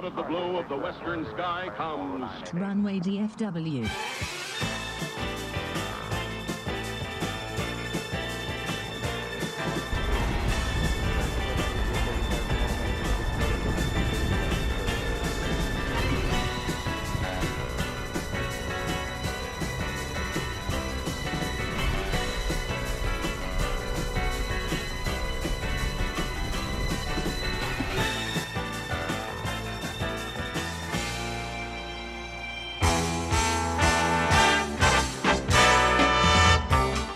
of the blue of the western sky comes Runway DFW.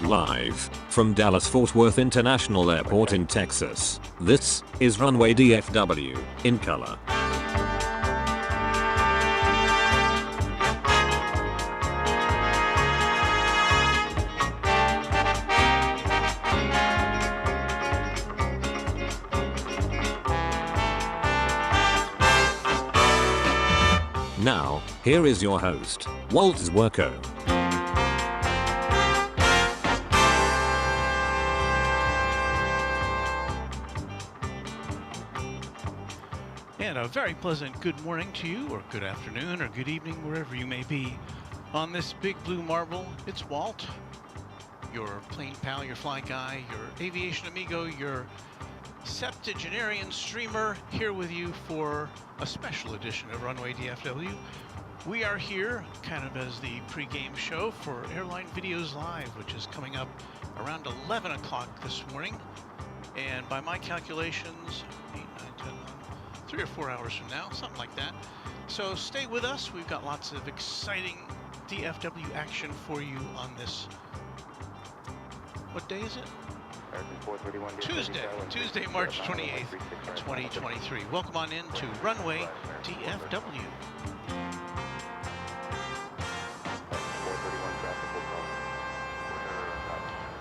Live from Dallas-Fort Worth International Airport in Texas, this is Runway DFW, in color. Now, here is your host, Walt Zwerko. And a very pleasant good morning to you, or good afternoon, or good evening, wherever you may be on this big blue marble. It's Walt, your plane pal, your fly guy, your aviation amigo, your septuagenarian streamer, here with you for a special edition of Runway DFW. We are here kind of as the pre-game show for Airline Videos Live, which is coming up around 11 o'clock this morning. And by my calculations, 8, 9, 10, 3 or 4 hours from now, something like that. So stay with us. We've got lots of exciting DFW action for you on this. What day is it? Tuesday, March 28th, 2023. Welcome on in to Runway DFW.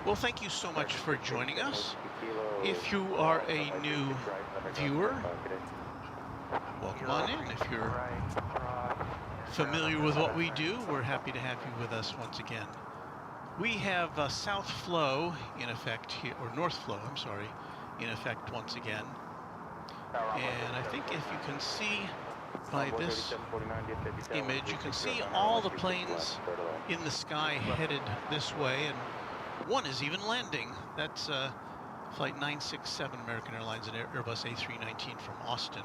Well, thank you so much for joining us. If you are a new viewer, welcome on in. If you're familiar with what we do, we're happy to have you with us once again. We have South Flow in effect here, or North Flow, I'm sorry, in effect once again. And I think if you can see by this image, you can see all the planes in the sky headed this way, and one is even landing. That's Flight 967 American Airlines and Airbus A319 from Austin.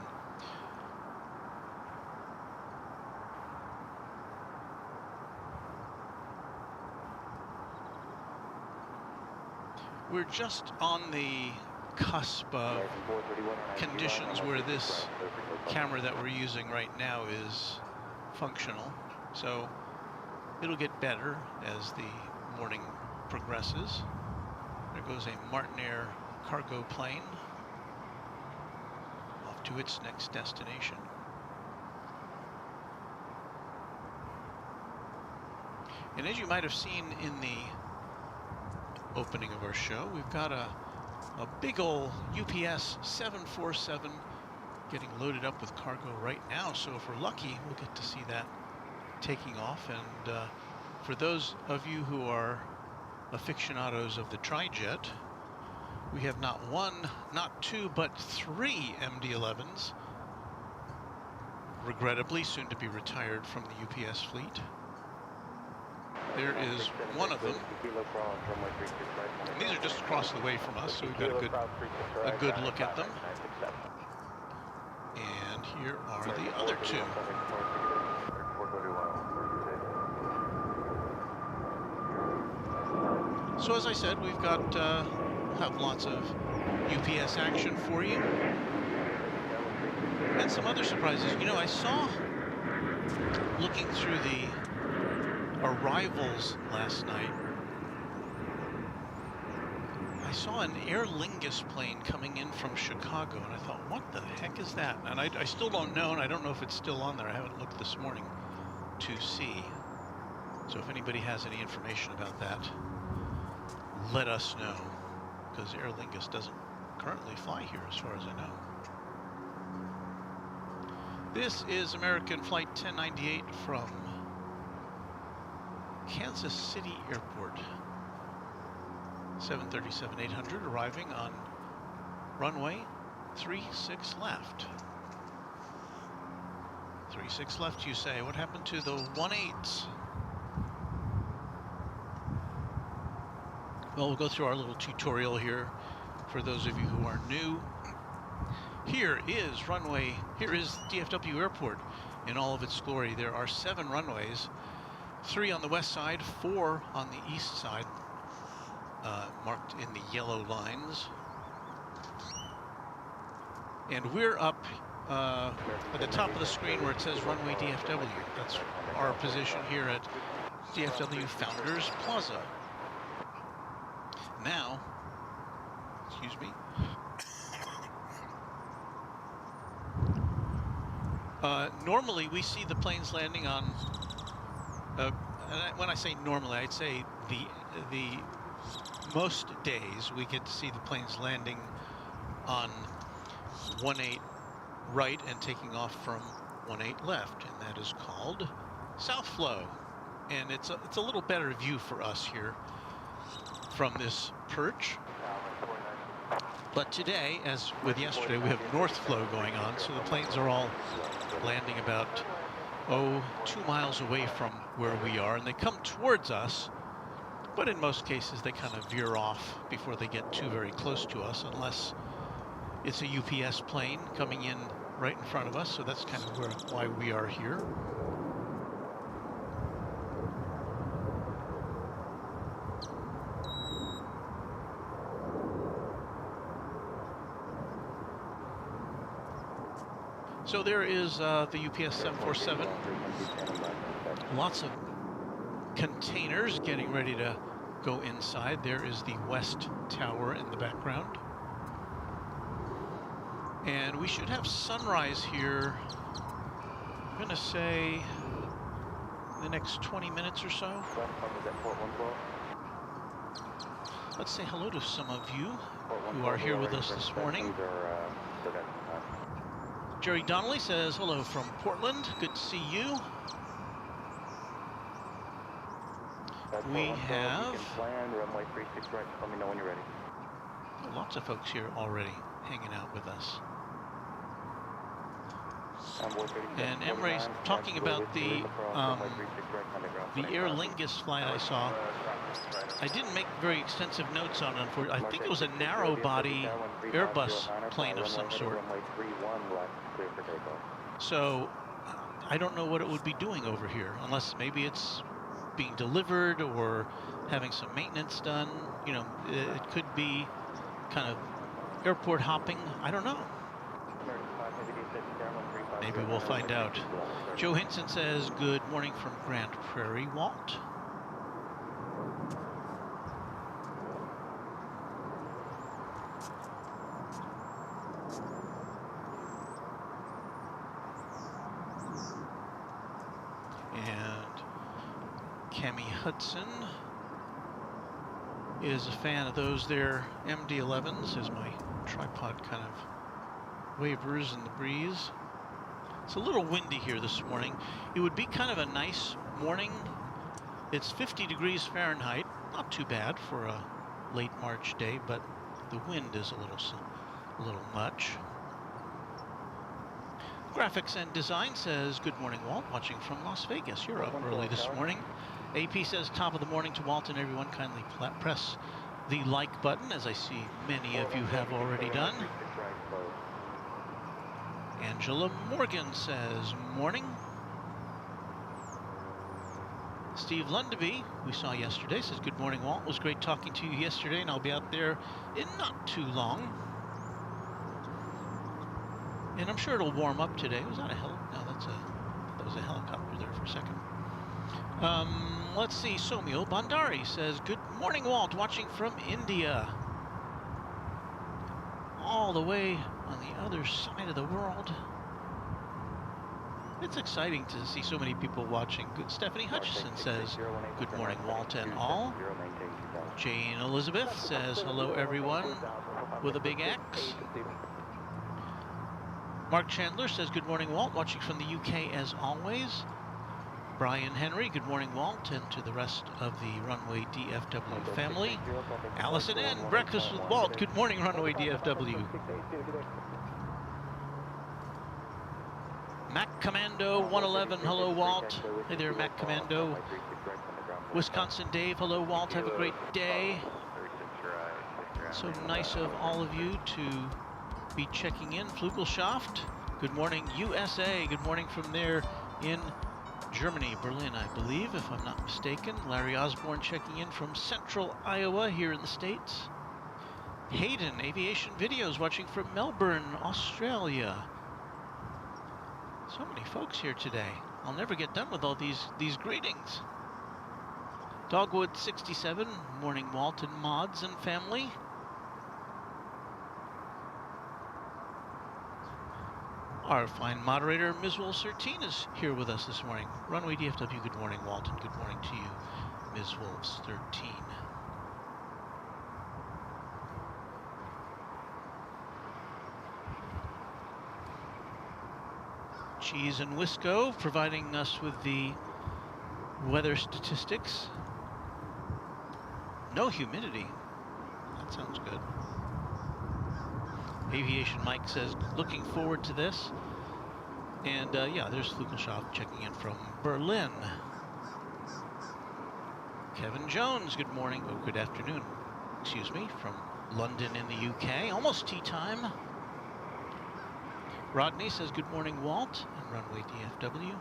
We're just on the cusp of conditions where this camera that we're using right now is functional. So it'll get better as the morning progresses. There goes a Martinair cargo plane off to its next destination. And as you might have seen in the opening of our show, we've got a big old UPS 747 getting loaded up with cargo right now. So if we're lucky, we'll get to see that taking off. And for those of you who are aficionados of the tri-jet, we have not one, not two, but 3 MD-11s, regrettably soon to be retired from the UPS fleet. There is one of them. And these are just across the way from us, so we've got a good look at them. And here are the other 2. So as I said, we've got we'll have lots of UPS action for you, and some other surprises. You know, I saw, looking through the arrivals last night, I saw an Aer Lingus plane coming in from Chicago, and I thought, what the heck is that? And I still don't know, and I don't know if it's still on there. I haven't looked this morning to see. So if anybody has any information about that, let us know, because Aer Lingus doesn't currently fly here as far as I know. This is American Flight 1098 from Kansas City Airport. 737-800 arriving on runway 36 left. 36 left, you say. What happened to the 18s? Well, we'll go through our little tutorial here for those of you who are new. Here is DFW Airport in all of its glory. There are 7 runways, 3 on the west side, 4 on the east side, marked in the yellow lines. And we're up at the top of the screen where it says Runway DFW. That's our position here at DFW Founders Plaza. Now, excuse me. Normally we see the planes landing on, when I say normally, I'd say the most days we get to see the planes landing on 18 right and taking off from 18 left, and that is called South Flow. And it's a little better view for us here from this perch. But today, as with yesterday, we have North Flow going on, so the planes are all landing about 2 miles away from where we are, and they come towards us, but in most cases they kind of veer off before they get too very close to us, unless it's a UPS plane coming in right in front of us. So that's kind of why we are here. So there is the UPS 747. Lots of containers getting ready to go inside. There is the West Tower in the background. And we should have sunrise here, I'm going to say, in the next 20 minutes or so. Let's say hello to some of you who are here with us this morning. Jerry Donnelly says hello from Portland. Good to see you. We have lots of folks here already hanging out with us. And Emre's talking about the Aer Lingus flight I saw. I didn't make very extensive notes on it, unfortunately. I think it was a narrow body Airbus plane of some sort. So I don't know what it would be doing over here, unless maybe it's being delivered or having some maintenance done. You know, it could be kind of airport hopping. I don't know. Maybe we'll find out. Joe Hinson says, good morning from Grand Prairie, Walt. And Cami Hudson is a fan of those there MD-11s as my tripod kind of wavers in the breeze. It's a little windy here this morning. It would be kind of a nice morning. It's 50 degrees Fahrenheit, not too bad for a late March day, but the wind is a little much. Graphics and Design says, good morning, Walt, watching from Las Vegas. You're up early this morning. AP says, top of the morning to Walt and everyone. Kindly press the like button, as I see many of you have already done. Angela Morgan says, morning. Steve Lundaby, we saw yesterday, says, good morning, Walt. It was great talking to you yesterday, and I'll be out there in not too long. And I'm sure it'll warm up today. Was that a helicopter? No, that was a helicopter there for a second. Let's see, Somio Bandari says, good morning, Walt, watching from India. All the way on the other side of the world. It's exciting to see so many people watching. Good. Stephanie Hutchison says, good morning, Walt and all. Jane Elizabeth says, hello, everyone, with a big X. Mark Chandler says, good morning, Walt, watching from the UK as always. Brian Henry, good morning, Walt, and to the rest of the Runway DFW family. Allison N., Breakfast with Walt, good morning, Runway DFW. Mac Commando 111, hello Walt. Hey there, Mac Commando. Wisconsin Dave, hello Walt, have a great day. So nice of all of you to be checking in. Flugelschaft, good morning USA, good morning from there in Germany, Berlin, I believe, if I'm not mistaken. Larry Osborne checking in from central Iowa here in the States. Hayden, Aviation Videos, watching from Melbourne, Australia. So many folks here today. I'll never get done with all these greetings. Dogwood 67, morning Walt and mods and family. Our fine moderator, Ms. Wolf 13, is here with us this morning. Runway DFW, good morning, Walt, and good morning to you, Ms. Wolves 13. Cheese and Wisco providing us with the weather statistics. No humidity. That sounds good. Aviation Mike says, looking forward to this. And yeah, there's Flugelschaft checking in from Berlin. Kevin Jones, good morning, oh, good afternoon, excuse me, from London in the UK. Almost tea time. Rodney says, good morning, Walt, and Runway DFW.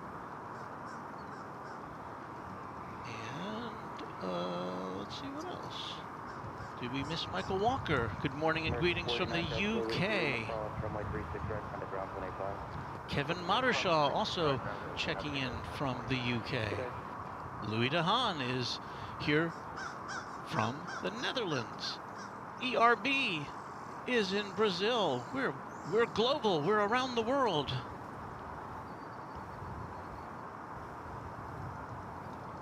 And let's see what else. Did we miss Michael Walker? Good morning and greetings from the UK. Kevin Mottershaw also checking in from the UK. Louis DeHaan is here from the Netherlands. ERB is in Brazil. We're global. We're around the world.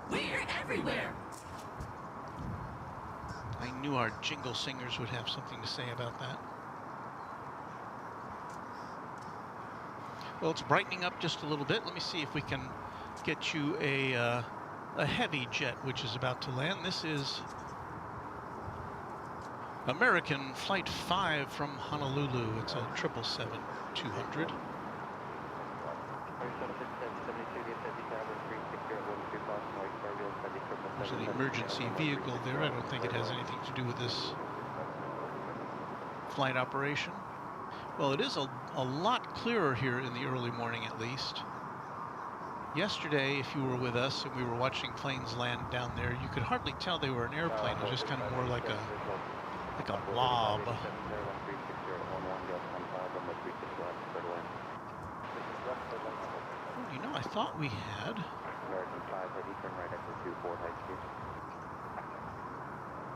We're everywhere. I knew our jingle singers would have something to say about that. Well, it's brightening up just a little bit. Let me see if we can get you a heavy jet, which is about to land. This is American Flight 5 from Honolulu. It's a 777-200. There's an emergency vehicle there. I don't think it has anything to do with this flight operation. Well, it is a lot clearer here in the early morning, at least. Yesterday, if you were with us and we were watching planes land down there, you could hardly tell they were an airplane. It was just kind of more like a blob. You know, I thought we had.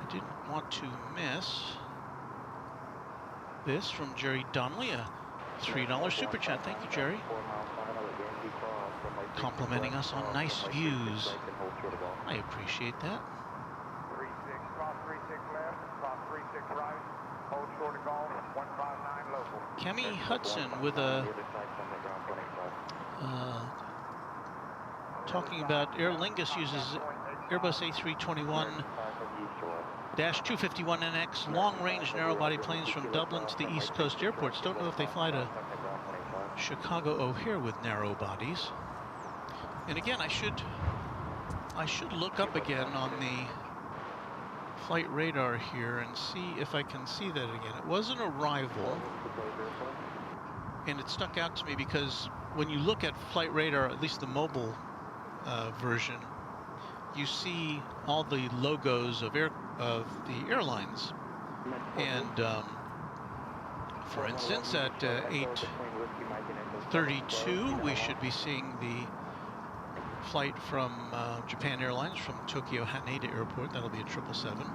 I didn't want to miss this from Jerry Donnelly, a $3 super chat. Thank you, Jerry. Complimenting us on nice views. I appreciate that. Kemi Hudson with a talking about Aer Lingus uses Airbus A321-251NX long-range narrow-body planes from Dublin to the East Coast airports. Don't know if they fly to Chicago O'Hare with narrow bodies. And again, I should look up again on the flight radar here and see if I can see that again. It was an arrival, and it stuck out to me because when you look at flight radar, at least the mobile version, you see all the logos of the airlines. And for instance, at 8:32, we should be seeing the flight from Japan Airlines from Tokyo Haneda Airport. That'll be a 777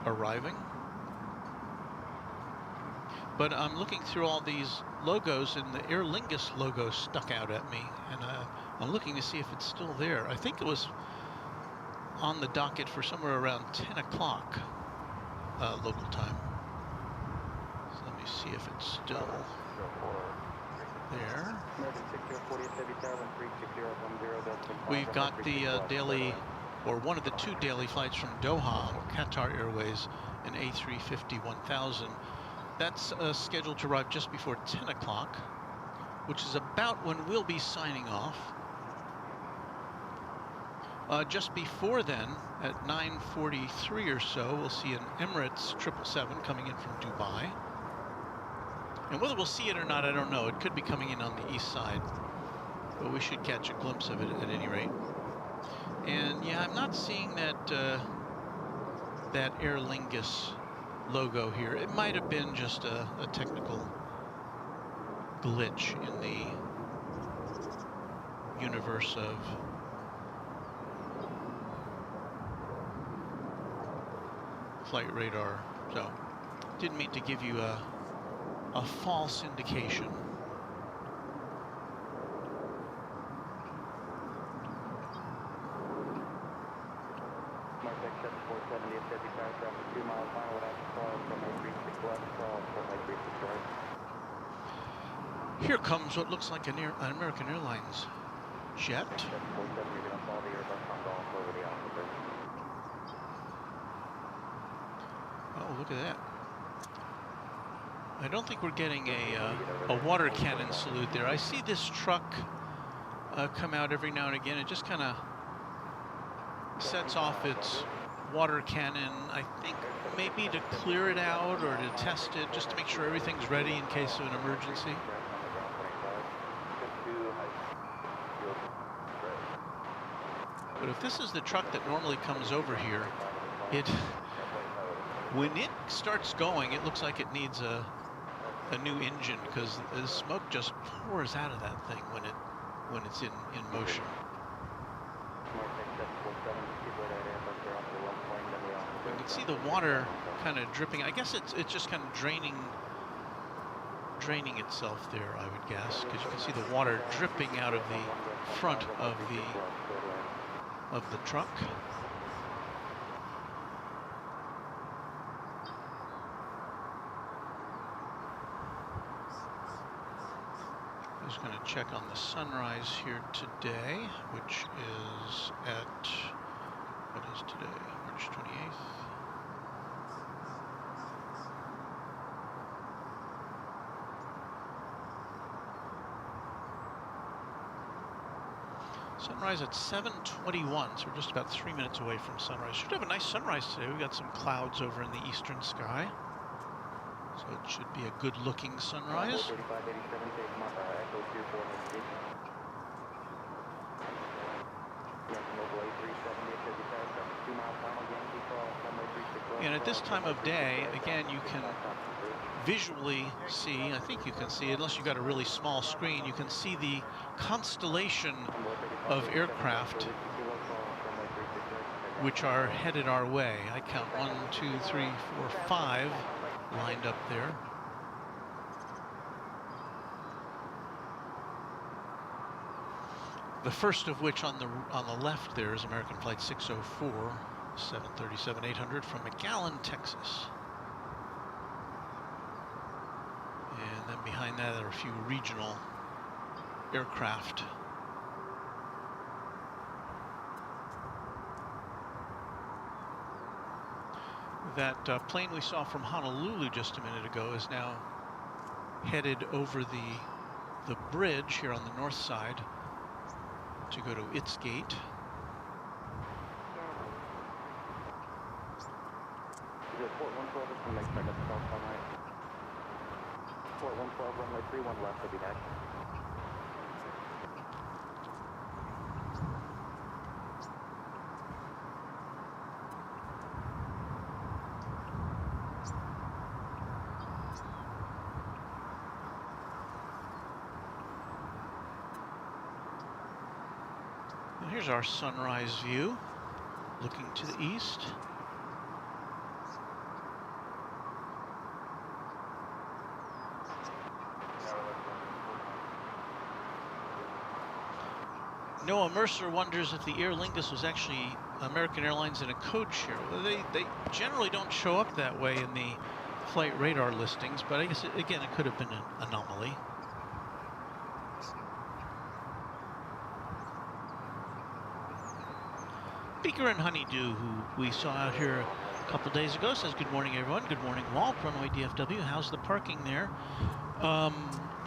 arriving. But I'm looking through all these logos, and the Aer Lingus logo stuck out at me, and I'm looking to see if it's still there. I think it was on the docket for somewhere around 10 o'clock local time. So let me see if it's still there. We've got the daily, or one of the two daily flights from Doha, Qatar Airways, an A350-1000. That's scheduled to arrive just before 10 o'clock, which is about when we'll be signing off. Just before then, at 9:43 or so, we'll see an Emirates 777 coming in from Dubai. And whether we'll see it or not, I don't know. It could be coming in on the east side, but we should catch a glimpse of it at any rate. And yeah, I'm not seeing that that Aer Lingus logo here. It might have been just a technical glitch in the universe of flight radar. So, didn't mean to give you a false indication. Here comes what looks like an American Airlines jet. Oh, look at that. I don't think we're getting a water cannon salute there. I see this truck come out every now and again. It just kind of sets off its water cannon, I think maybe to clear it out or to test it, just to make sure everything's ready in case of an emergency. But if this is the truck that normally comes over here, when it starts going, it looks like it needs a new engine, because the smoke just pours out of that thing when it's in motion. You can see the water kind of dripping. I guess it's just kind of draining itself there, I would guess, because you can see the water dripping out of the front of the truck. I'm just going to check on the sunrise here today, which is at, what is today, March 28th. Sunrise at 7:21, so we're just about 3 minutes away from sunrise. Should have a nice sunrise today. We've got some clouds over in the eastern sky, so it should be a good-looking sunrise. And at this time of day, again, you can visually see, I think you can see, unless you've got a really small screen, you can see the constellation of aircraft which are headed our way. I count 1, 2, 3, 4, 5 lined up there. The first of which on the left there is American Flight 604, 737-800 from McAllen, Texas. And then behind that are a few regional aircraft. That plane we saw from Honolulu just a minute ago is now headed over the bridge here on the north side to go to its gate. Port 112 is from Lakeside, that's South Sunlight. Port 112, runway 31 left will be next. And here's our sunrise view, looking to the east. Noah Mercer wonders if the Aer Lingus was actually American Airlines in a code share. Well, they generally don't show up that way in the flight radar listings, but I guess, again, it could have been an anomaly. Beaker and Honeydew, who we saw out here a couple days ago, says, good morning, everyone. Good morning, Walt, Runway DFW. How's the parking there?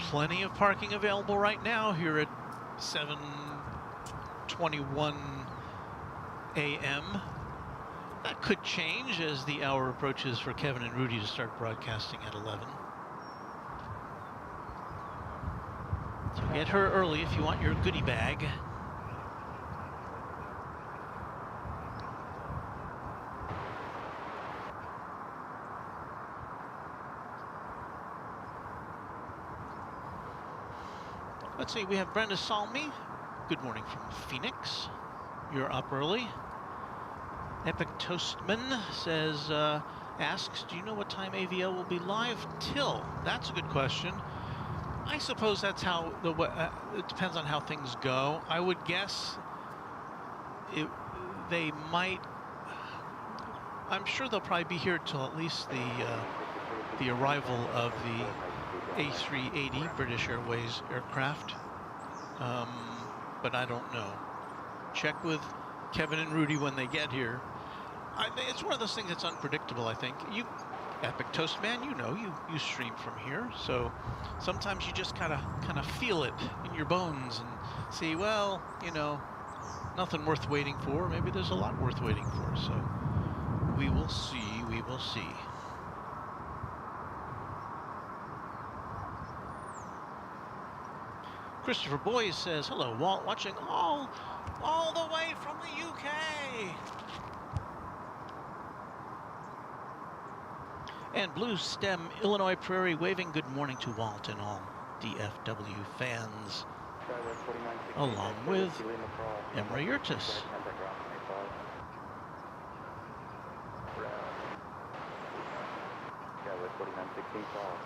plenty of parking available right now here at 7:21 a.m. That could change as the hour approaches for Kevin and Rudy to start broadcasting at 11. So get her early if you want your goodie bag. Let's see, we have Brenda Salmi. Good morning from Phoenix. You're up early. Epic Toastman says, asks, do you know what time AVL will be live till? That's a good question. I suppose that's how it depends on how things go. I would guess they might. I'm sure they'll probably be here till at least the arrival of the A380 British Airways aircraft. But I don't know. Check with Kevin and Rudy when they get here. It's one of those things that's unpredictable, I think. You, Epic Toast Man, you know, you stream from here, so sometimes you just kind of feel it in your bones and see, well, you know, nothing worth waiting for. Maybe there's a lot worth waiting for. So we will see. We will see. Christopher Boyes says, hello, Walt, watching all the way from the UK. And Blue Stem, Illinois Prairie, waving good morning to Walt and all DFW fans, along with Emre Yurtis.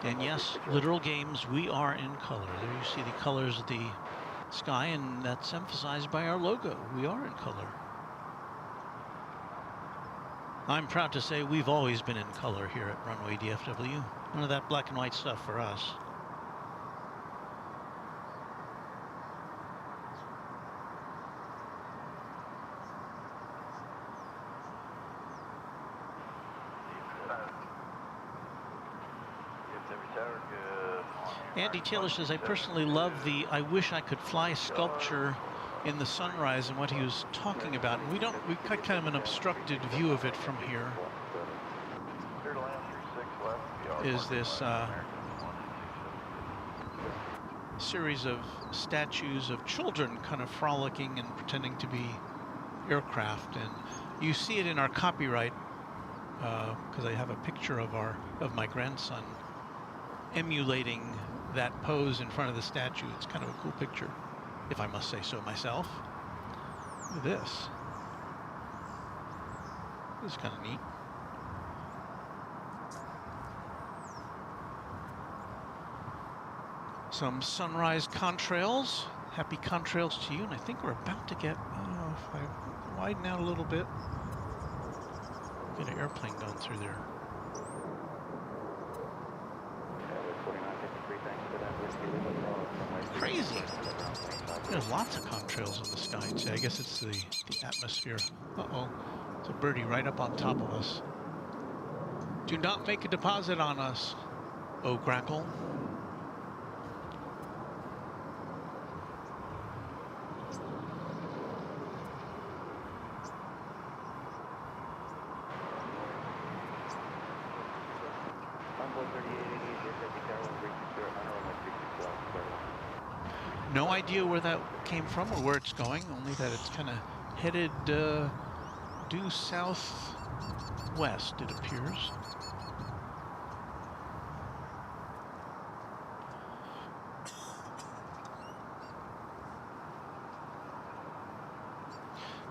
And yes, literal games, we are in color. There you see the colors of the sky, and that's emphasized by our logo. We are in color. I'm proud to say we've always been in color here at Runway DFW. None of that black and white stuff for us. Andy Taylor says, I personally love the I wish I could fly sculpture in the sunrise and what he was talking about. And we've got kind of an obstructed view of it from here. Is this series of statues of children kind of frolicking and pretending to be aircraft. And you see it in our copyright because I have a picture of my grandson emulating that pose in front of the statue. It's kind of a cool picture, if I must say so myself. Look at this. This is kind of neat. Some sunrise contrails. Happy contrails to you. And I think we're about to get, I don't know if I widen out a little bit. Get an airplane going through there. Crazy. There's lots of contrails in the sky today. I guess it's the atmosphere. Uh-oh. It's a birdie right up on top of us. Do not make a deposit on us, oh Grackle. No idea where that came from or where it's going, only that it's kind of headed due southwest, it appears.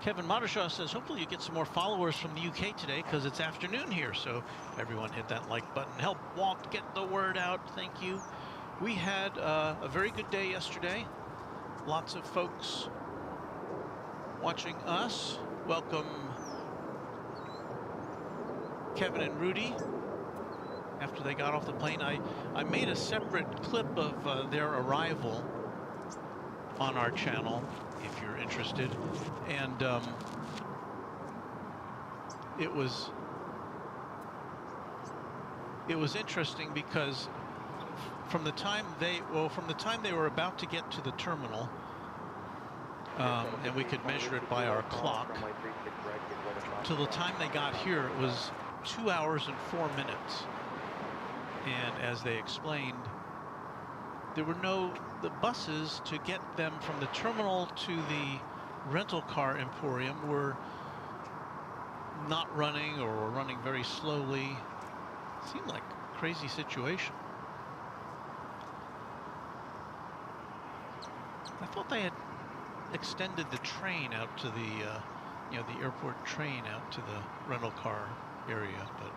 Kevin Modershaw says, hopefully you get some more followers from the UK today because it's afternoon here. So everyone hit that like button. Help Walt get the word out. Thank you. We had a very good day yesterday. Lots of folks watching us. Welcome Kevin and Rudy. After they got off the plane, I made a separate clip of their arrival on our channel, if you're interested. And it was interesting because from the time they were about to get to the terminal, and we could measure it by our clock, till the time they got here, it was 2 hours and 4 minutes. And as they explained, there were the buses to get them from the terminal to the rental car emporium were not running, or were running very slowly. It seemed like a crazy situation. I thought they had extended the train out to the, the airport train out to the rental car area, but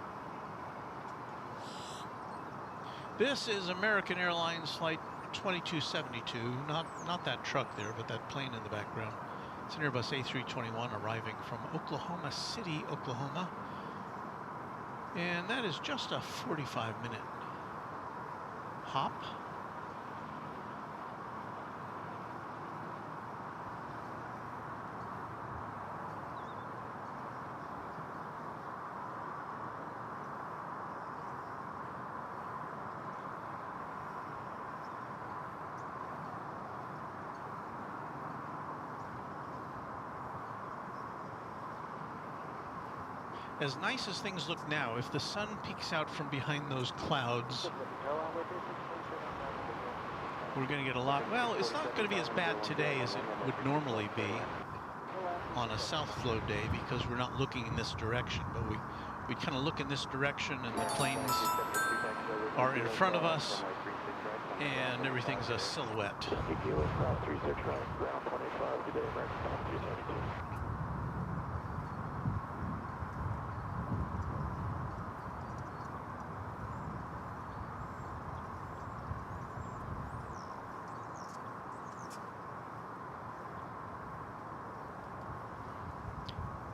this is American Airlines flight 2272. Not that truck there, but that plane in the background. It's an Airbus A321 arriving from Oklahoma City, Oklahoma, and that is just a 45-minute hop. As nice as things look now, if the sun peeks out from behind those clouds, we're going to get a lot. Well, it's not going to be as bad today as it would normally be on a south flow day, because we're not looking in this direction, but we kind of look in this direction and the planes are in front of us and everything's a silhouette.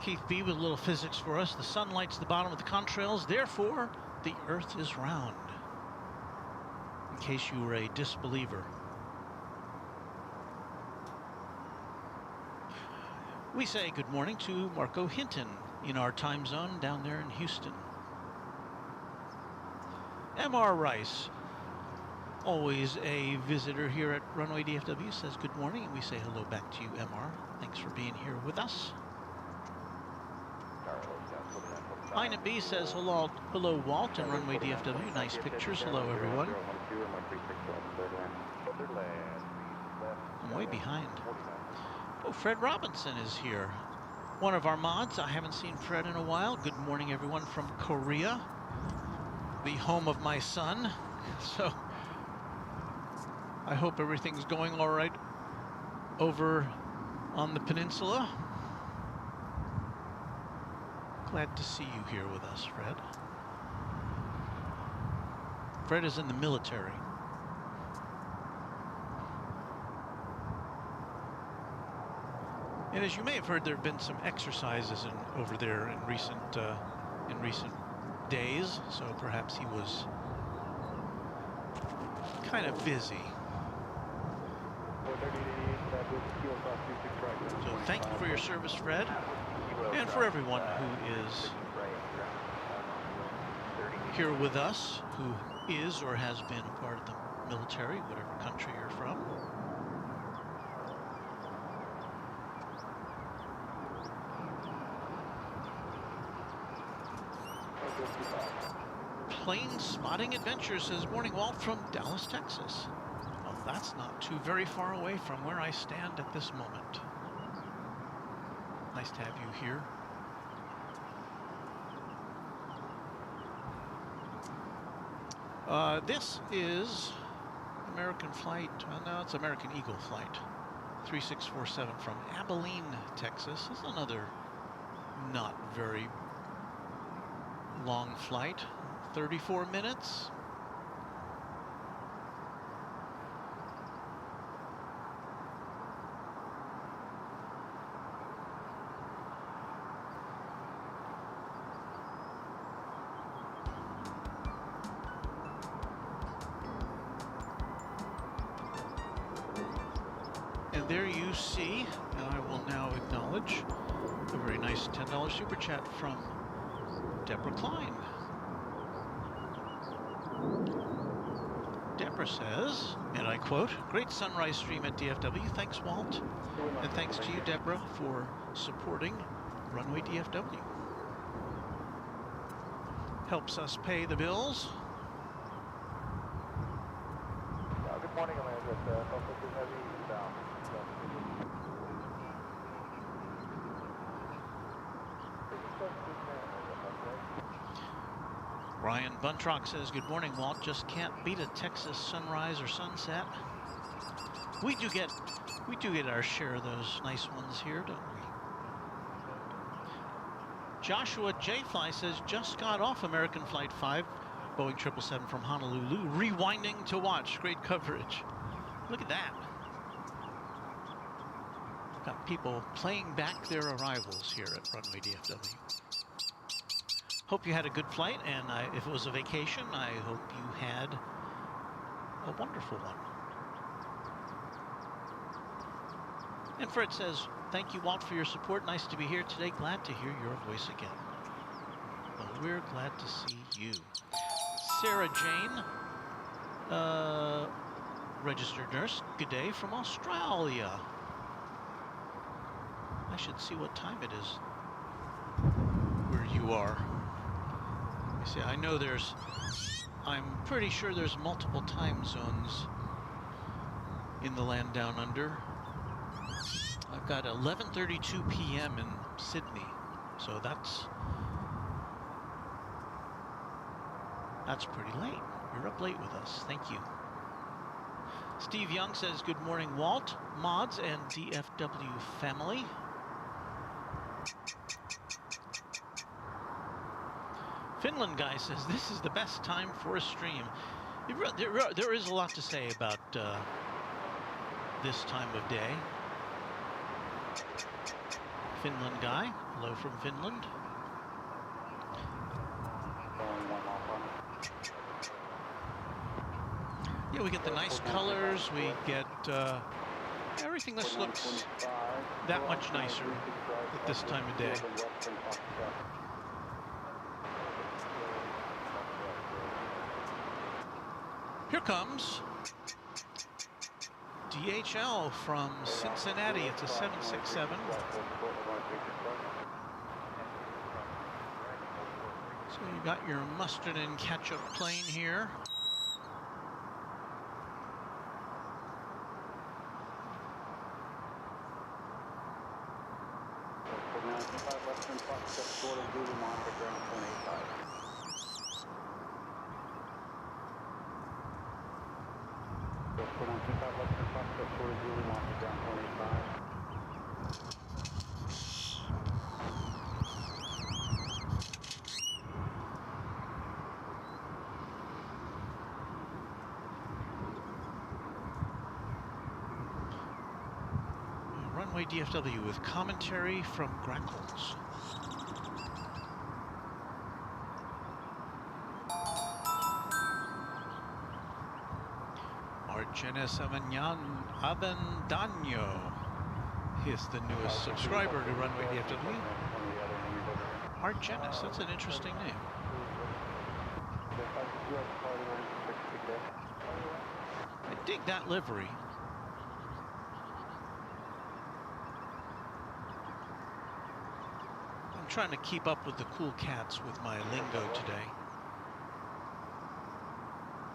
Keith B with a little physics for us. The sun lights the bottom of the contrails, therefore the Earth is round. In case you were a disbeliever. We say good morning to Marco Hinton in our time zone down there in Houston. M.R. Rice, always a visitor here at Runway DFW, says good morning, and we say hello back to you, M.R. Thanks for being here with us. Ina B says hello, Walt and Runway DFW. Nice pictures. Hello, everyone. I'm way behind. Oh, Fred Robinson is here. One of our mods. I haven't seen Fred in a while. Good morning, everyone from Korea, the home of my son. So I hope everything's going all right over on the peninsula. Glad to see you here with us, Fred. Fred is in the military. And as you may have heard, there have been some exercises over there in recent days, so perhaps he was kind of busy. So thank you for your service, Fred. And for everyone who is here with us, who is or has been a part of the military, whatever country you're from. Plane Spotting Adventure says, morning, Walt, from Dallas, Texas. Well, that's not too very far away from where I stand at this moment. Nice to have you here. This is American flight, no, it's American Eagle flight 3647 from Abilene, Texas. This is another not very long flight, 34 minutes. And there you see, and I will now acknowledge a very nice $10 super chat from Deborah Klein. Deborah says, and I quote, "Great sunrise stream at DFW. Thanks, Walt. And thanks to you, Deborah, for supporting Runway DFW. Helps us pay the bills." Good morning, Amanda. Southwest is heavy eastbound. Ryan Buntrock says, "Good morning, Walt. Just can't beat a Texas sunrise or sunset." We do get our share of those nice ones here, don't we? Joshua J. Fly says, "Just got off American Flight 5, Boeing 777 from Honolulu, rewinding to watch. Great coverage." Look at that. Got people playing back their arrivals here at Runway DFW. Hope you had a good flight, and if it was a vacation, I hope you had a wonderful one. And Fred says, "Thank you, Walt, for your support. Nice to be here today. Glad to hear your voice again." Well, we're glad to see you. Sarah Jane, registered nurse, good day from Australia. I should see what time it is where you are. Let me see, I know I'm pretty sure there's multiple time zones in the land down under. I've got 11:32 p.m. in Sydney, so that's pretty late. You're up late with us. Thank you. Steve Young says, "Good morning, Walt, mods, and DFW family." Finland guy says, "This is the best time for a stream." There is a lot to say about this time of day. Finland guy, hello from Finland. Yeah, we get the nice colors, we get everything that looks that much nicer at this time of day. Here comes DHL from Cincinnati. It's a 767. So you got your mustard and ketchup plane here. Runway DFW with commentary from Grackles. Argenis Avendaño is the newest subscriber to Runway DFW. Argenis, that's an interesting name. I dig that livery. I'm trying to keep up with the cool cats with my lingo today.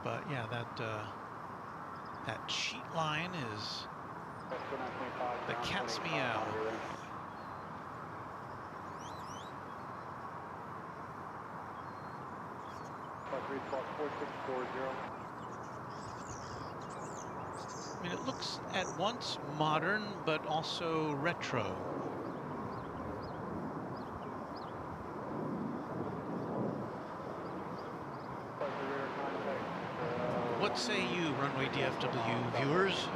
But yeah, that sheet line is the cat's meow. I mean, it looks at once modern, but also retro. What say you, Runway DFW viewers?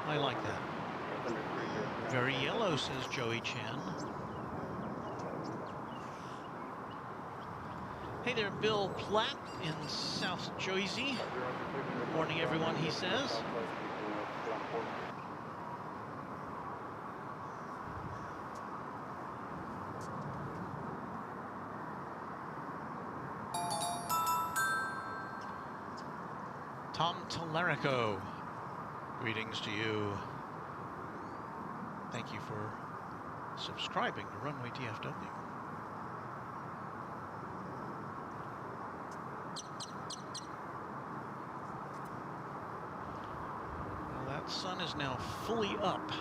I like that. Very yellow, says Joey Chan. Hey there, Bill Platt in South Jersey. Good morning, everyone, he says. Tom Tellerico, greetings to you. Thank you for subscribing to Runway DFW. Well, that sun is now fully up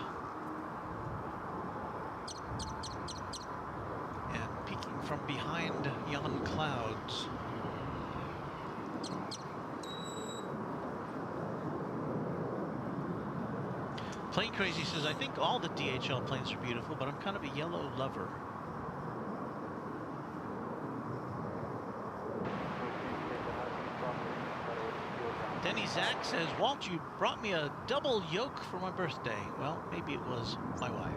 and peeking from behind yon clouds. Plane Crazy says, I think all the DHL planes are beautiful, but I'm kind of a yellow lover. Denny Zach says, Walt, you brought me a double yoke for my birthday. Well, maybe it was my wife.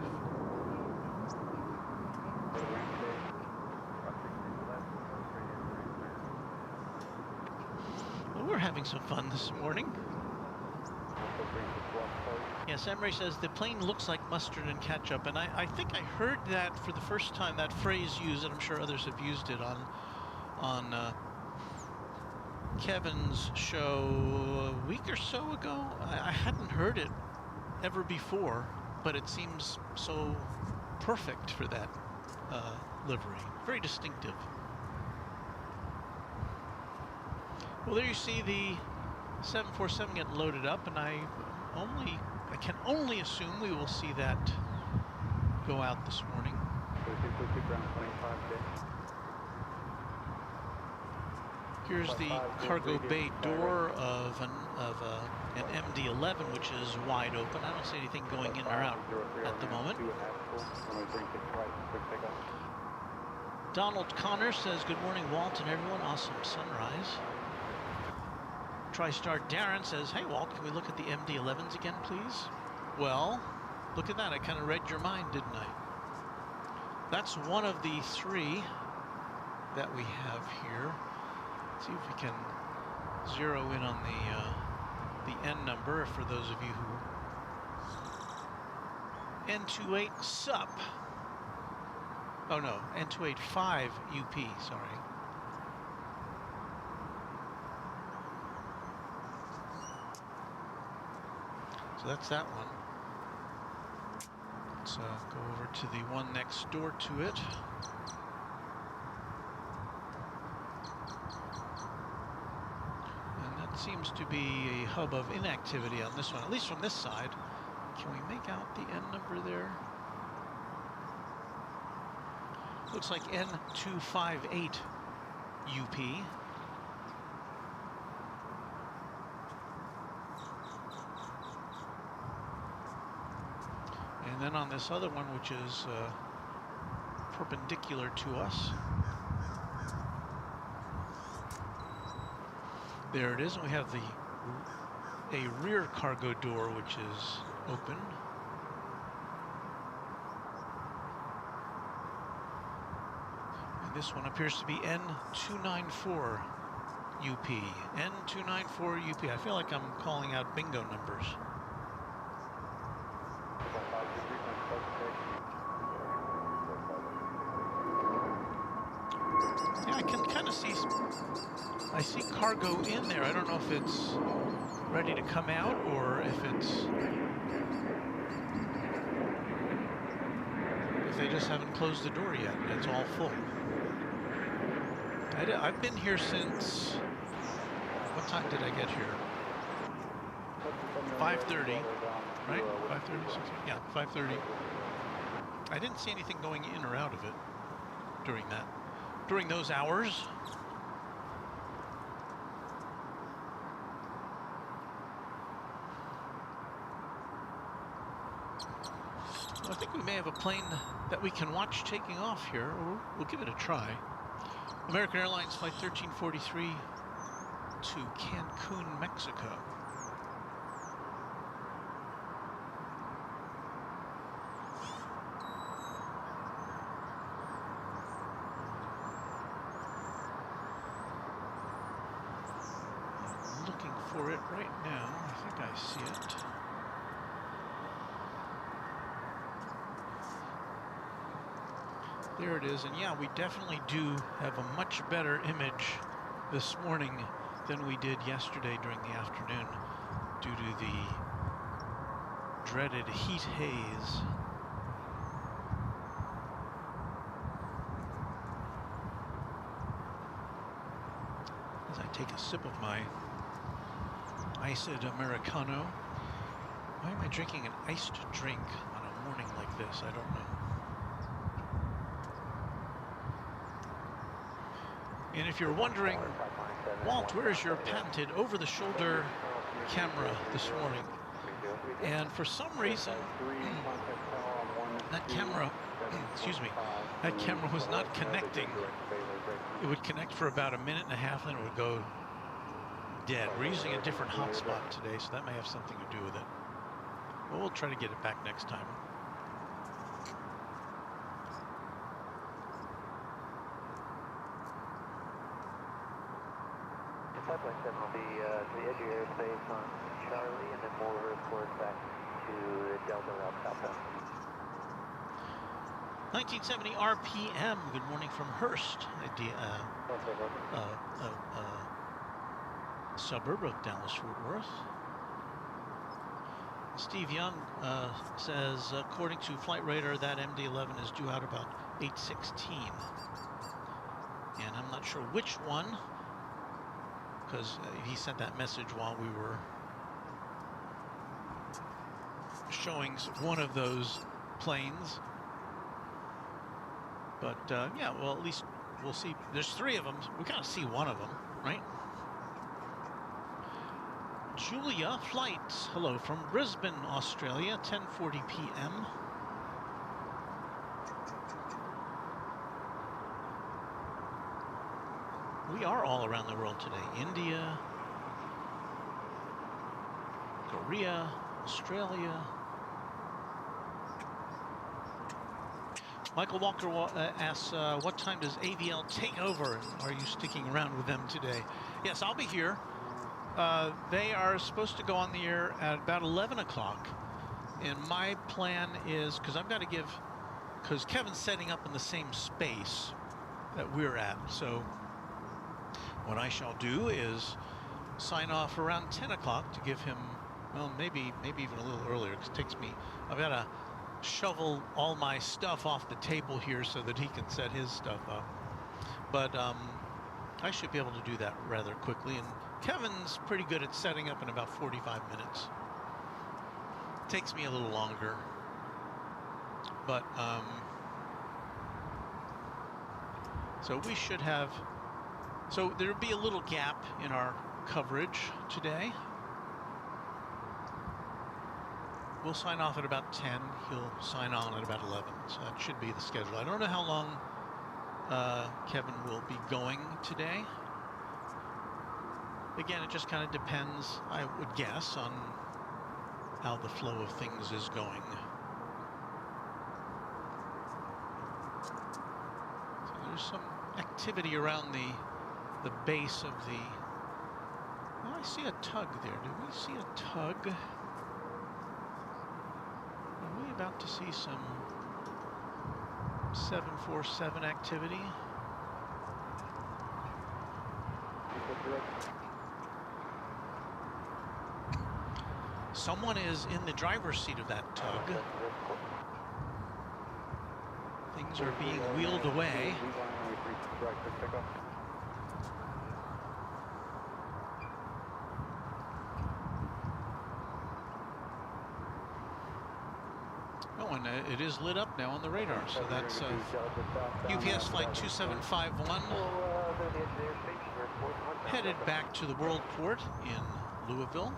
Well, we're having some fun this morning. Yes, Emery says the plane looks like mustard and ketchup, and I think I heard that for the first time, that phrase used, and I'm sure others have used it on Kevin's show a week or so ago. I hadn't heard it ever before, but it seems so perfect for that livery. Very distinctive. Well, there you see the 747 get loaded up, and I can only assume we will see that go out this morning. Here's the cargo bay door of an MD-11, which is wide open. I don't see anything going in or out at the moment. Donald Connor says, good morning, Walt and everyone. Awesome sunrise. TriStar Darren says, hey, Walt, can we look at the MD-11s again, please? Well, look at that. I kind of read your mind, didn't I? That's one of the three that we have here. Let's see if we can zero in on the N number for those of you who... N28 SUP. Oh, no, N285 UP, sorry. So that's that one. Let's go over to the one next door to it. And that seems to be a hub of inactivity on this one, at least from this side. Can we make out the N number there? Looks like N258 UP. And then on this other one, which is perpendicular to us, there it is. And we have a rear cargo door, which is open. And this one appears to be N294 UP. N294 UP. I feel like I'm calling out bingo numbers. Yeah, I can kind of see, I see cargo in there. I don't know if it's ready to come out or if they just haven't closed the door yet. It's all full. I've been here since, what time did I get here? 5:30, right? 5:30, yeah, 5:30. I didn't see anything going in or out of it during those hours. Well, I think we may have a plane that we can watch taking off here, or we'll give it a try. American Airlines Flight 1343 to Cancun, Mexico. I'm looking for it right now. I think I see it. There it is, and yeah, we definitely do have a much better image this morning than we did yesterday during the afternoon due to the dreaded heat haze. As I take a sip of my iced Americano. Why am I drinking an iced drink on a morning like this? I don't know. And if you're wondering, Walt, where is your patented over-the-shoulder camera this morning? And for some reason, that camera, excuse me, that camera was not connecting. It would connect for about a minute and a half, and then it would go dead. We're using a different hotspot today, so that may have something to do with it. Well, we'll try to get it back next time. Flight 7 will be to the edge of your airspace on Charlie, and then we'll reverse course back to Delta route southbound. 1970 RPM. Good morning from Hearst, suburb of Dallas-Fort Worth. Steve Young says, according to Flight Radar, that MD-11 is due out about 8:16. And I'm not sure which one, because he sent that message while we were showing one of those planes. But yeah, well, at least we'll see. There's three of them. We kind of see one of them, right? Julia Flights, hello from Brisbane, Australia, 10:40 p.m. We are all around the world today. India, Korea, Australia. Michael Walker asks, what time does AVL take over? And are you sticking around with them today? Yes, I'll be here. They are supposed to go on the air at about 11 o'clock. And my plan is, because I've got to give, because Kevin's setting up in the same space that we're at. So what I shall do is sign off around 10 o'clock to give him, well, maybe even a little earlier, because it takes me, I've got to shovel all my stuff off the table here so that he can set his stuff up. But I should be able to do that rather quickly. And Kevin's pretty good at setting up in about 45 minutes. Takes me a little longer. But, so we should have, so there'll be a little gap in our coverage today. We'll sign off at about 10. He'll sign on at about 11. So that should be the schedule. I don't know how long Kevin will be going today. Again, it just kind of depends, I would guess, on how the flow of things is going. So there's some activity around the base of the, well, I see a tug there. Did we see a tug? Are we about to see some 747 activity? Someone is in the driver's seat of that tug. Things are being wheeled away. Oh, and it is lit up now on the radar, so that's UPS flight 2751 headed back to the World Port in Louisville.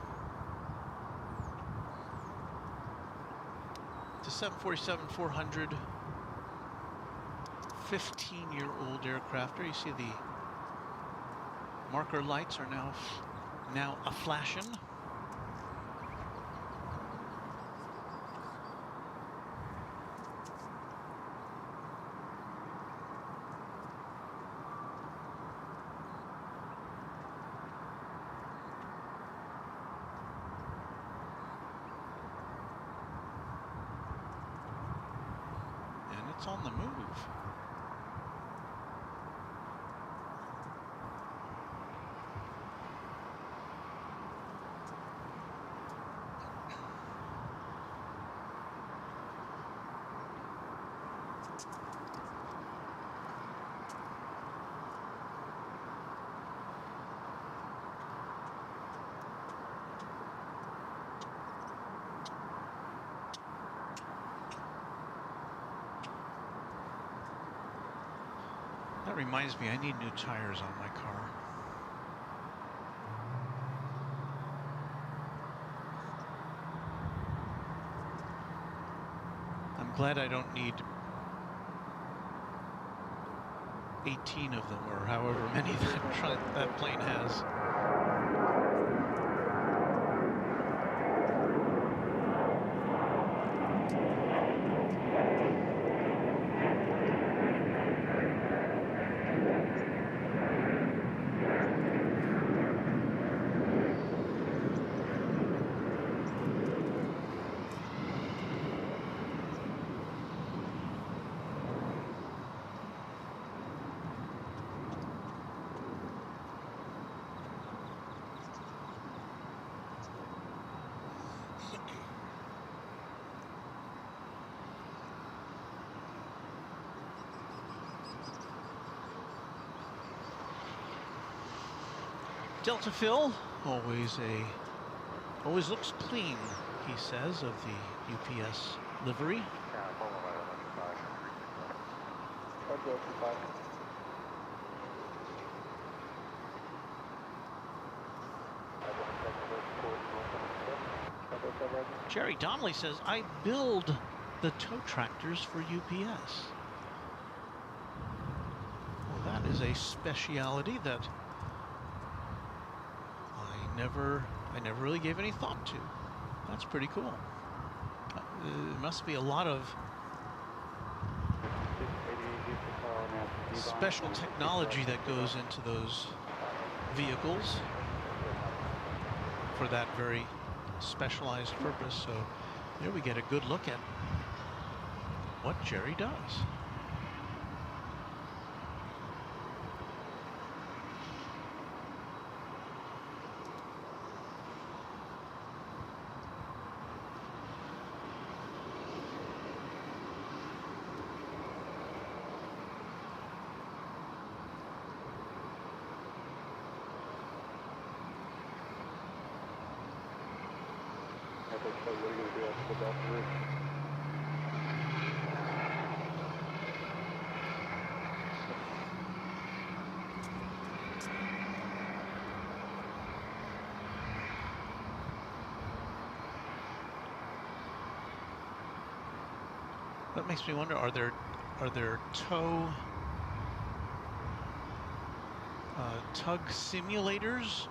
To 747-400, 15-year-old aircrafter. You see the marker lights are now a-flashing. It's on the move. That reminds me, I need new tires on my car. I'm glad I don't need 18 of them, or however many that plane has. Delta Phil, always looks clean, he says, of the UPS livery. Jerry Donnelly says, I build the tow tractors for UPS. Well, that is a speciality that I never really gave any thought to. That's pretty cool. There must be a lot of special technology that goes into those vehicles for that very specialized purpose. So there we get a good look at what Jerry does. What are you going to do after the Delta Route? That makes me wonder, are there tug simulators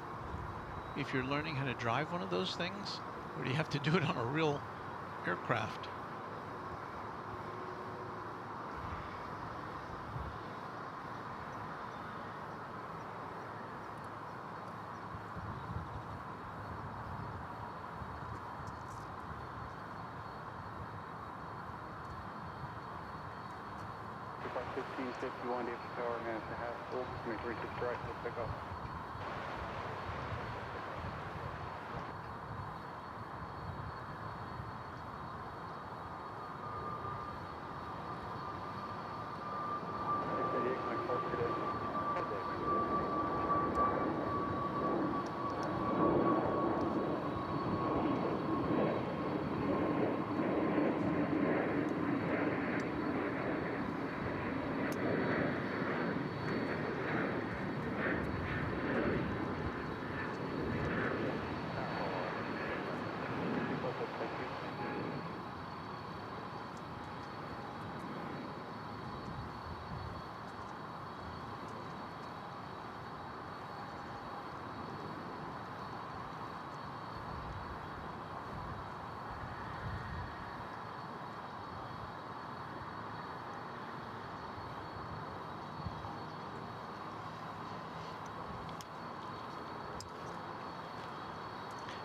if you're learning how to drive one of those things? Or do you have to do it on a real aircraft? About 1551 DFW, minutes and a half, full, make reach its right, we'll pick up.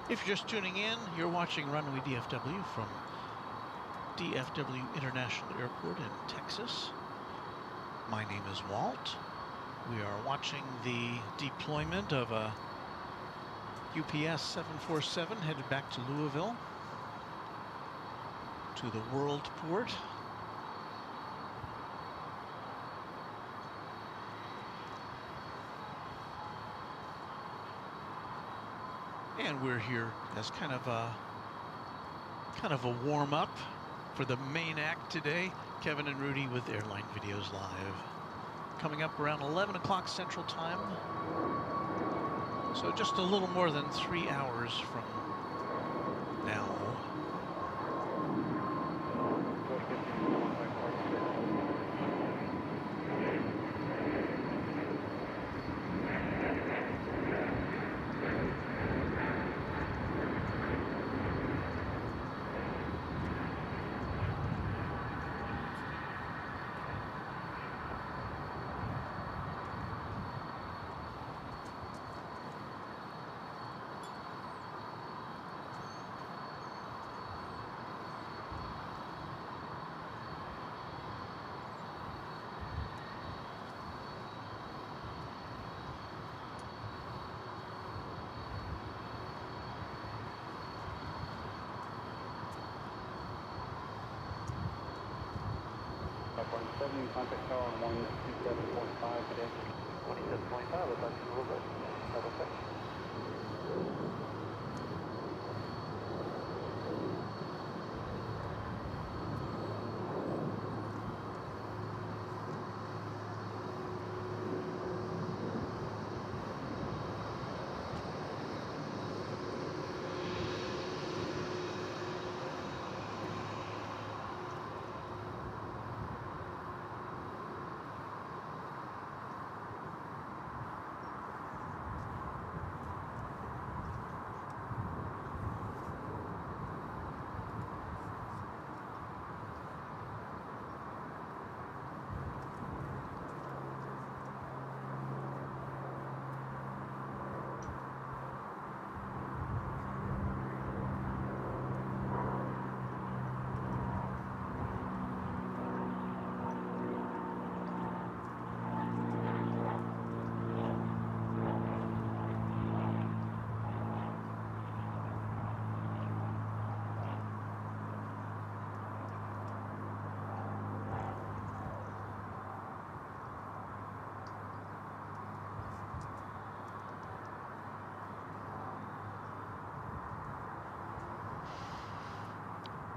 If you're just tuning in, you're watching Runway DFW from DFW International Airport in Texas. My name is Walt. We are watching the deployment of a UPS 747 headed back to Louisville to the World Port. And we're here as kind of a warm-up for the main act today. Kevin and Rudy with Airline Videos Live. coming up around 11 o'clock Central Time. So just a little more than 3 hours from now. Contact tower on 127.5 today. 27.5, I'll talk to you a little bit. Have a second.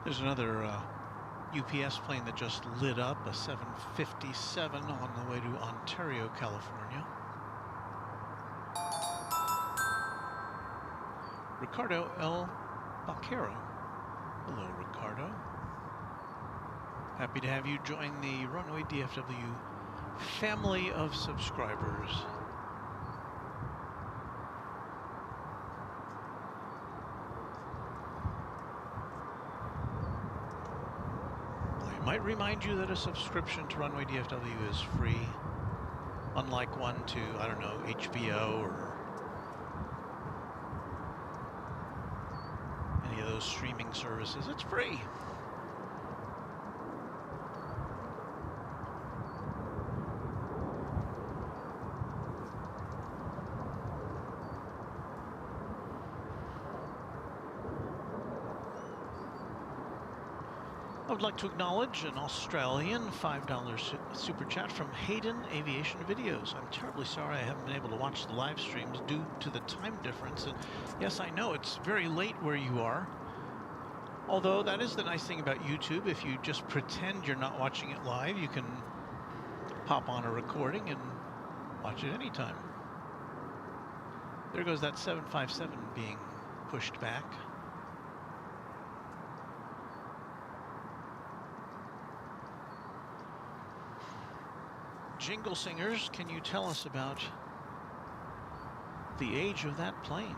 There's another UPS plane that just lit up, a 757 on the way to Ontario, California. Ricardo L. Baquero. Hello, Ricardo. Happy to have you join the Runway DFW family of subscribers. Might remind you that a subscription to Runway DFW is free, unlike one to, I don't know, HBO or any of those streaming services. It's free. I would like to acknowledge an Australian $5 super chat from Hayden Aviation Videos. I'm terribly sorry I haven't been able to watch the live streams due to the time difference. And yes, I know it's very late where you are. Although that is the nice thing about YouTube. If you just pretend you're not watching it live, you can pop on a recording and watch it anytime. There goes that 757 being pushed back. Jingle Singers, can you tell us about the age of that plane?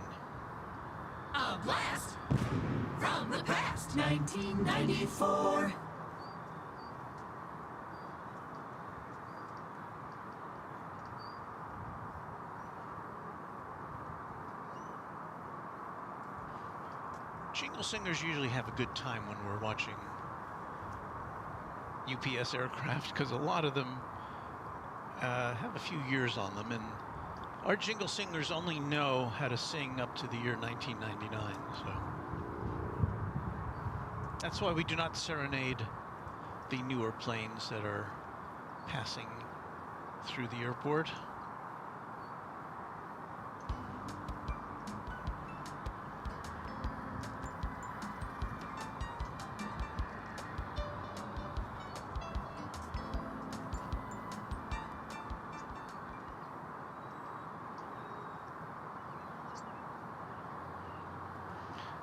A blast from the past, 1994. Jingle Singers usually have a good time when we're watching UPS aircraft because a lot of them have a few years on them, and our Jingle Singers only know how to sing up to the year 1999, so that's why we do not serenade the newer planes that are passing through the airport.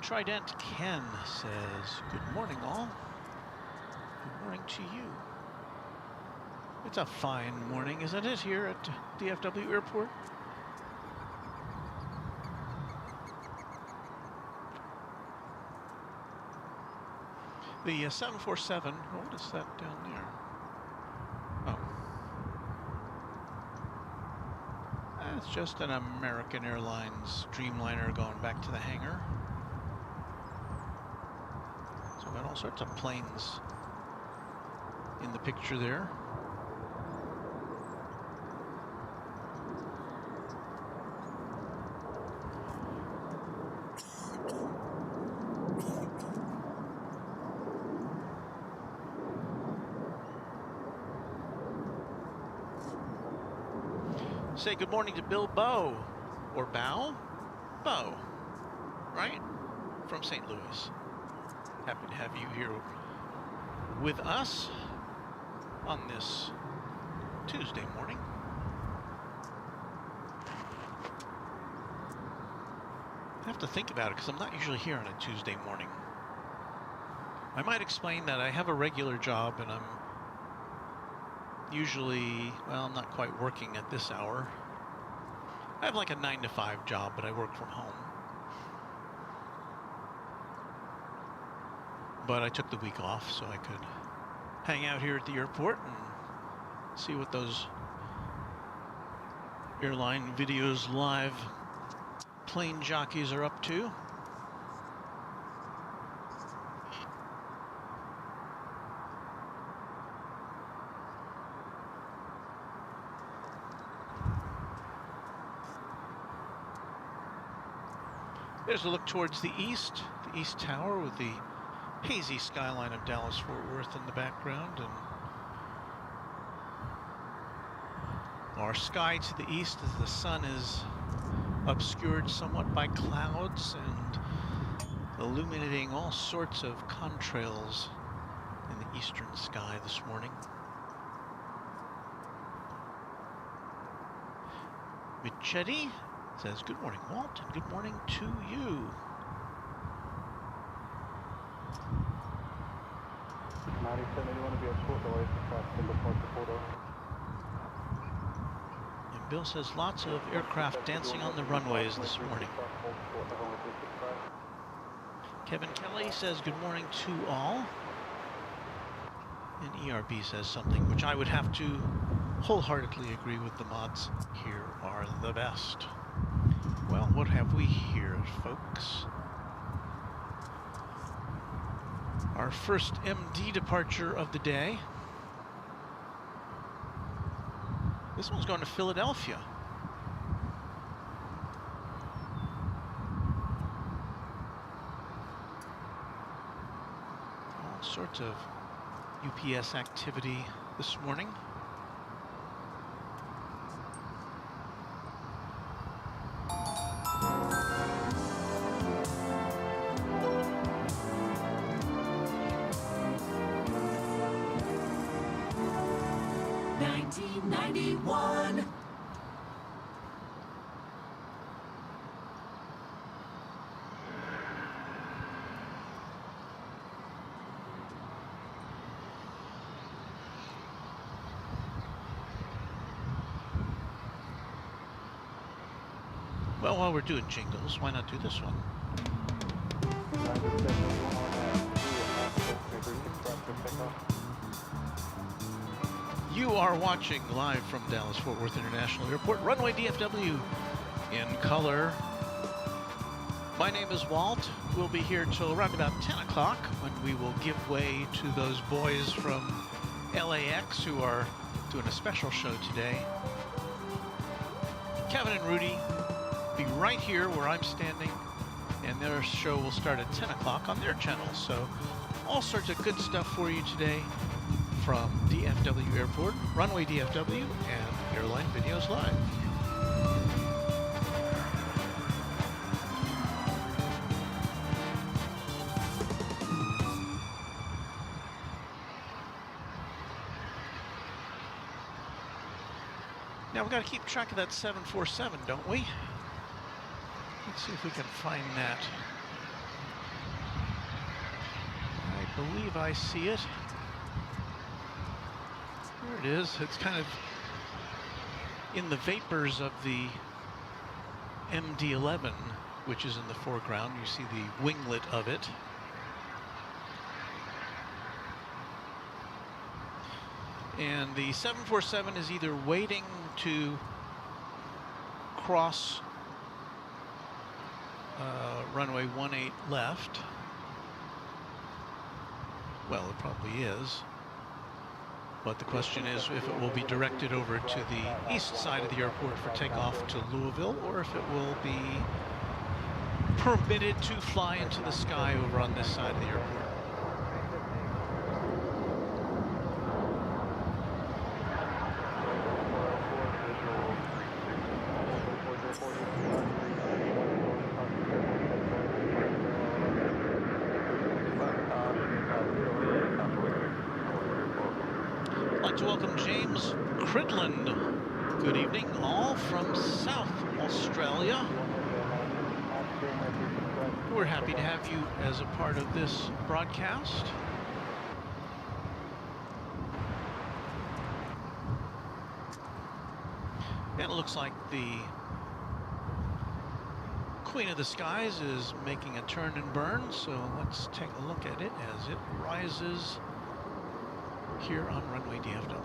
Trident Ken says, good morning all. Good morning to you. It's a fine morning, isn't it, here at DFW Airport? The 747, what is that down there? Oh. That's just an American Airlines Dreamliner going back to the hangar. So we've got all sorts of planes in the picture there. Say good morning to Bill Bow, or Bow? Bow, right? From St. Louis. Happy to have you here with us on this Tuesday morning. I have to think about it because I'm not usually here on a Tuesday morning. I might explain that I have a regular job and I'm usually, well, I'm not quite working at this hour. I have like a 9 to 5 job, but I work from home. But I took the week off so I could hang out here at the airport and see what those airline videos live plane jockeys are up to. There's a look towards the East Tower with the hazy skyline of Dallas-Fort Worth in the background, and our sky to the east as the sun is obscured somewhat by clouds and illuminating all sorts of contrails in the eastern sky this morning. Michetti says, good morning, Walt, and good morning to you. And Bill says lots of aircraft dancing on the runways this morning. Kevin Kelly says good morning to all. And ERB says something which I would have to wholeheartedly agree with the mods. Here are the best. Well, what have we here, folks? Our first MD departure of the day. This one's going to Philadelphia. All sorts of UPS activity this morning. Well, while we're doing jingles, why not do this one? You are watching live from Dallas-Fort Worth International Airport, Runway DFW in color. My name is Walt. We'll be here till around about 10 o'clock when we will give way to those boys from LAX who are doing a special show today. Kevin and Rudy be right here where I'm standing, and their show will start at 10 o'clock on their channel. So all sorts of good stuff for you today from DFW Airport, Runway DFW, and Airline Videos Live. Now we've got to keep track of that 747, don't we? Let's see if we can find that believe I see it. There it is. It's kind of in the vapors of the MD-11, which is in the foreground. You see the winglet of it. And the 747 is either waiting to cross runway 18 left. Well, it probably is. But the question is if it will be directed over to the east side of the airport for takeoff to Louisville, or if it will be permitted to fly into the sky over on this side of the airport. I'd like to welcome James Cridland. Good evening, all from South Australia. We're happy to have you as a part of this broadcast. And it looks like the Queen of the Skies is making a turn and burn, so let's take a look at it as it rises here on Runway DFW.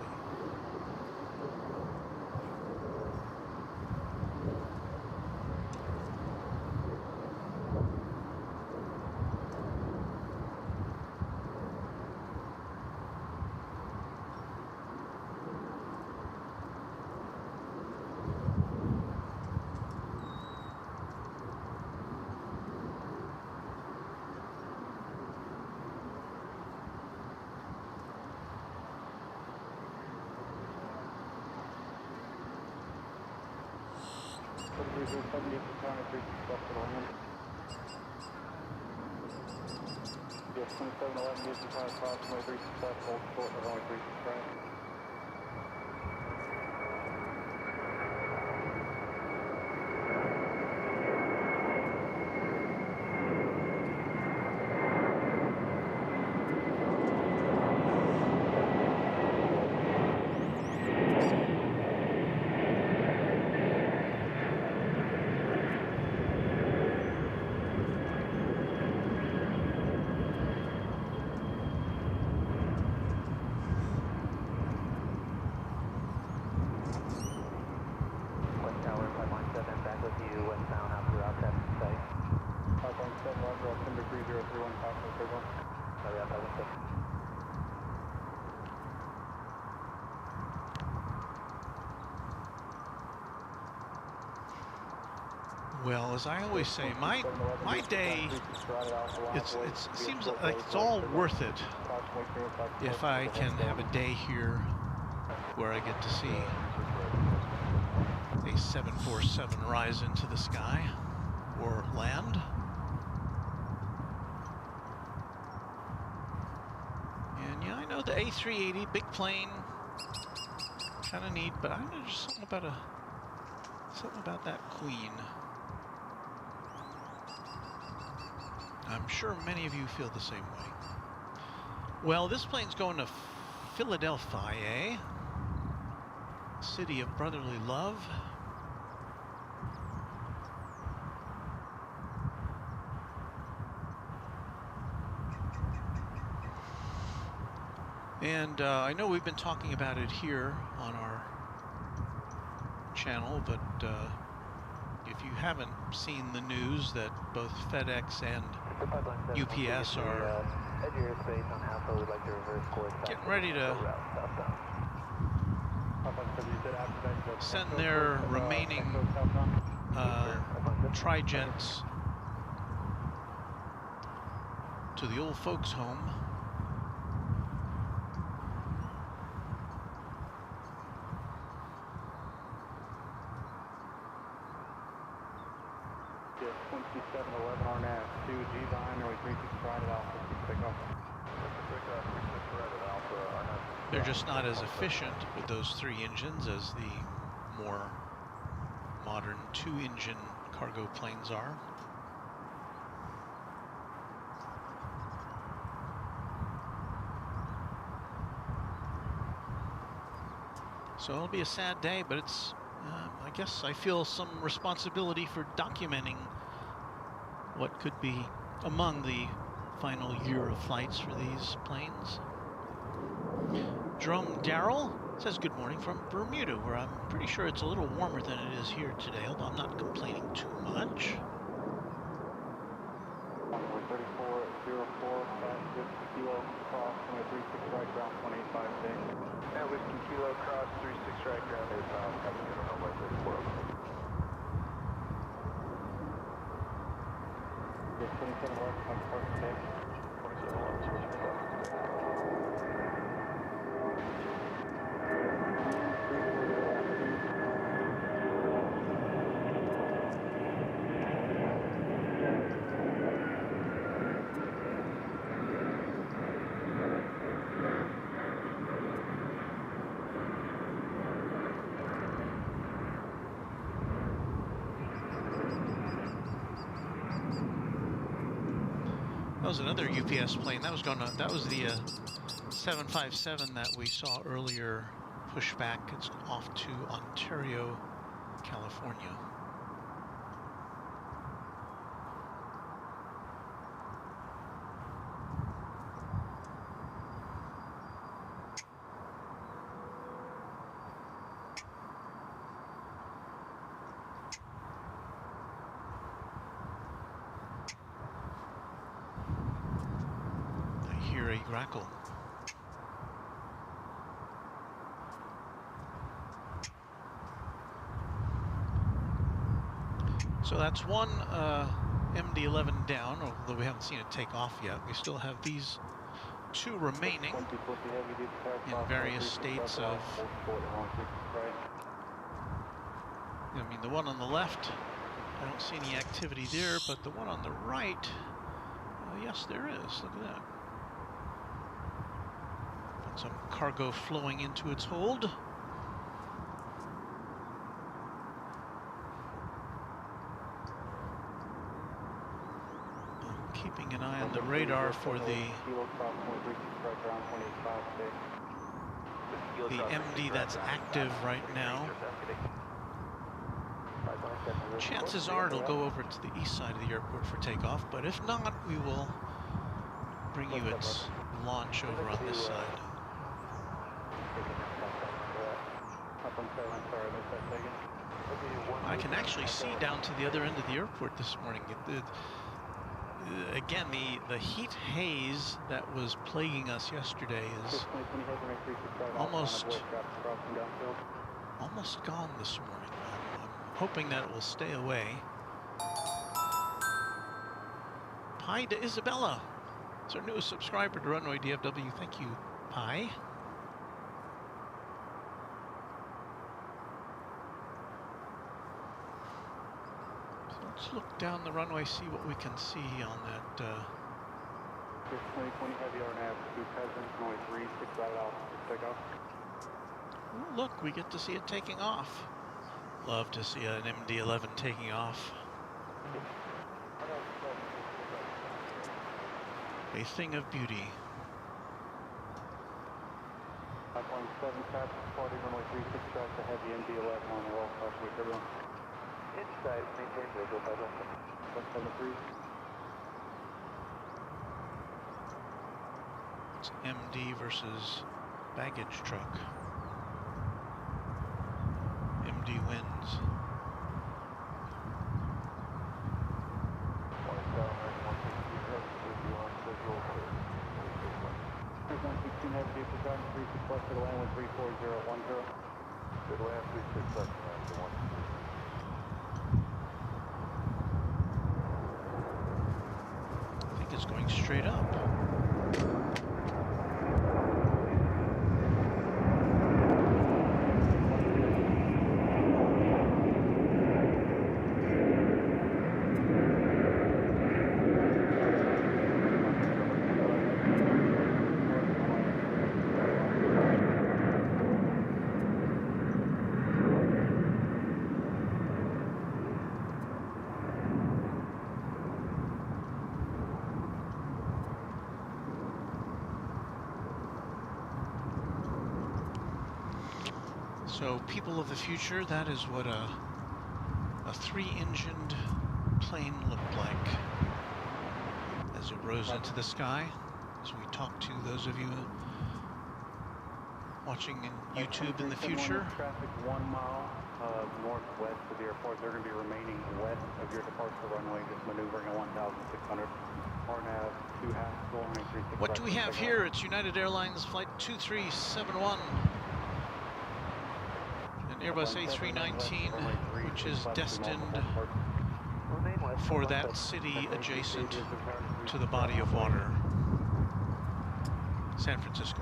Well, as I always say, my day, it seems like it's all worth it if I can have a day here where I get to see a 747 rise into the sky or land. And yeah, I know the A380, big plane, kind of neat, but I don't know, just something about that Queen. I'm sure many of you feel the same way. Well, this plane's going to Philadelphia, city of brotherly love. And I know we've been talking about it here on our channel, but if you haven't seen the news that both FedEx and UPS are getting ready to send their remaining tri-jets to the old folks' home. They're just not as efficient with those 3 engines as the more modern 2-engine cargo planes are. So it'll be a sad day, but it's, I guess I feel some responsibility for documenting what could be among the final year of flights for these planes. Drum Darrell says good morning from Bermuda, where I'm pretty sure it's a little warmer than it is here today, although I'm not complaining too much. 3404, Whiskey Kilo, cross, 36 right, ground 185 and Whiskey Kilo, cross, 36 right, ground 8 pound, coming in on runway 34. Yes, 27 left, come park today. 27 left, switch to left. That was another UPS plane. That was going to, that was the 757 that we saw earlier push back. It's off to Ontario, California. Grackle. So that's one MD-11 down, although we haven't seen it take off yet. We still have these two remaining in various states of, I mean, the one on the left, I don't see any activity there, but the one on the right, yes, there is. Look at that. Some cargo flowing into its hold. I'm keeping an eye on the radar for the MD that's active right now. Chances are it'll go over to the east side of the airport for takeoff, but if not, we will bring you its launch over on this side. I can actually see down to the other end of the airport this morning. Again, the heat haze that was plaguing us yesterday is almost gone this morning. I'm hoping that it will stay away. Hi to Isabella. It's our newest subscriber to Runway DFW. Thank you, Pi. Let's look down the runway, see what we can see on that. 20 heavy R&A, 2 peasants, runway 36 right off, takeoff. Oh, look, we get to see it taking off. Love to see an MD-11 taking off. A thing of beauty. 517 taps, party runway 36 tracks, a heavy MD-11 on the roll, caution with everyone. Inside, maintain visual 573. It's MD versus baggage truck. MD wins. 116 heavy vehicle driving 36 left to the land with 34010. Good land 36 left to 1. I think it's going straight up. So people of the future, that is what a 3-engined plane looked like as it rose into the sky. As we talk to those of you watching in YouTube in the future. Traffic 1 mile northwest of the airport. They're going to be remaining west of your departure runway, just maneuvering at 1,600. RNAV 2 Haskell, 936. What do we have here? It's United Airlines Flight 2371. An Airbus A319, which is destined for that city adjacent to the body of water, San Francisco.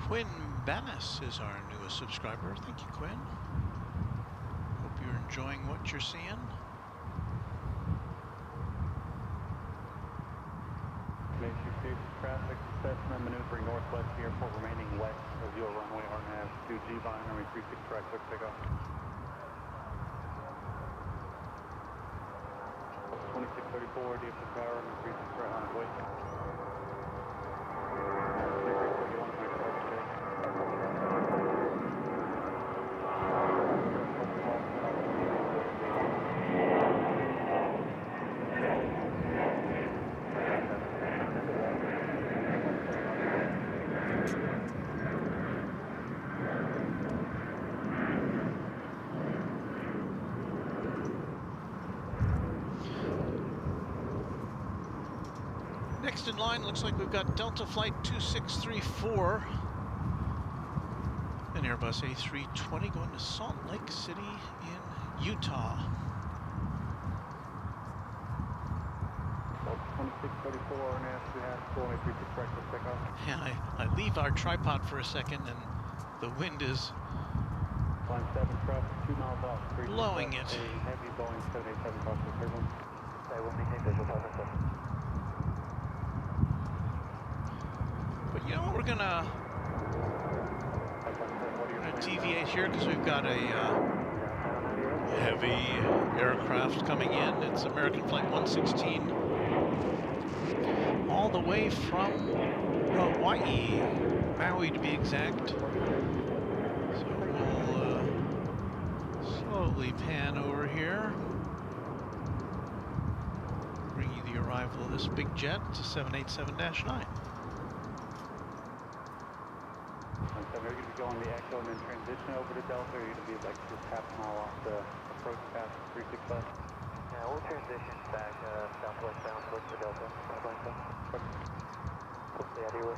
Quinn Bannis is our newest subscriber. Thank you, Quinn. Hope you're enjoying what you're seeing. Maybe traffic, Cessna maneuvering northwest of the airport, remaining west of your runway, RNAV 2G binary 36 track, clear takeoff. 2634, DFW Tower, 36 right on way. Next in line, looks like we've got Delta Flight 2634, an Airbus A320 going to Salt Lake City in Utah. 2634, RNAV 2 Haskell, 936 track, clear takeoff. Yeah, I leave our tripod for a second, and the wind is Line 7 traffic, 2 miles off. blowing it. A heavy Boeing 787 across the turbulence. Stay with me, visual 507. But you know what, we're gonna deviate here because we've got a heavy aircraft coming in. It's American Flight 116, all the way from Hawaii, Maui to be exact. So we'll slowly pan over here, bring you the arrival of this big jet to 787-9. Are you going to be going the Echo and then transition over to Delta, or are you going to be like just half a mile off the approach path 365? Yeah, we'll transition back southwest bound towards the Delta. What's the idea with?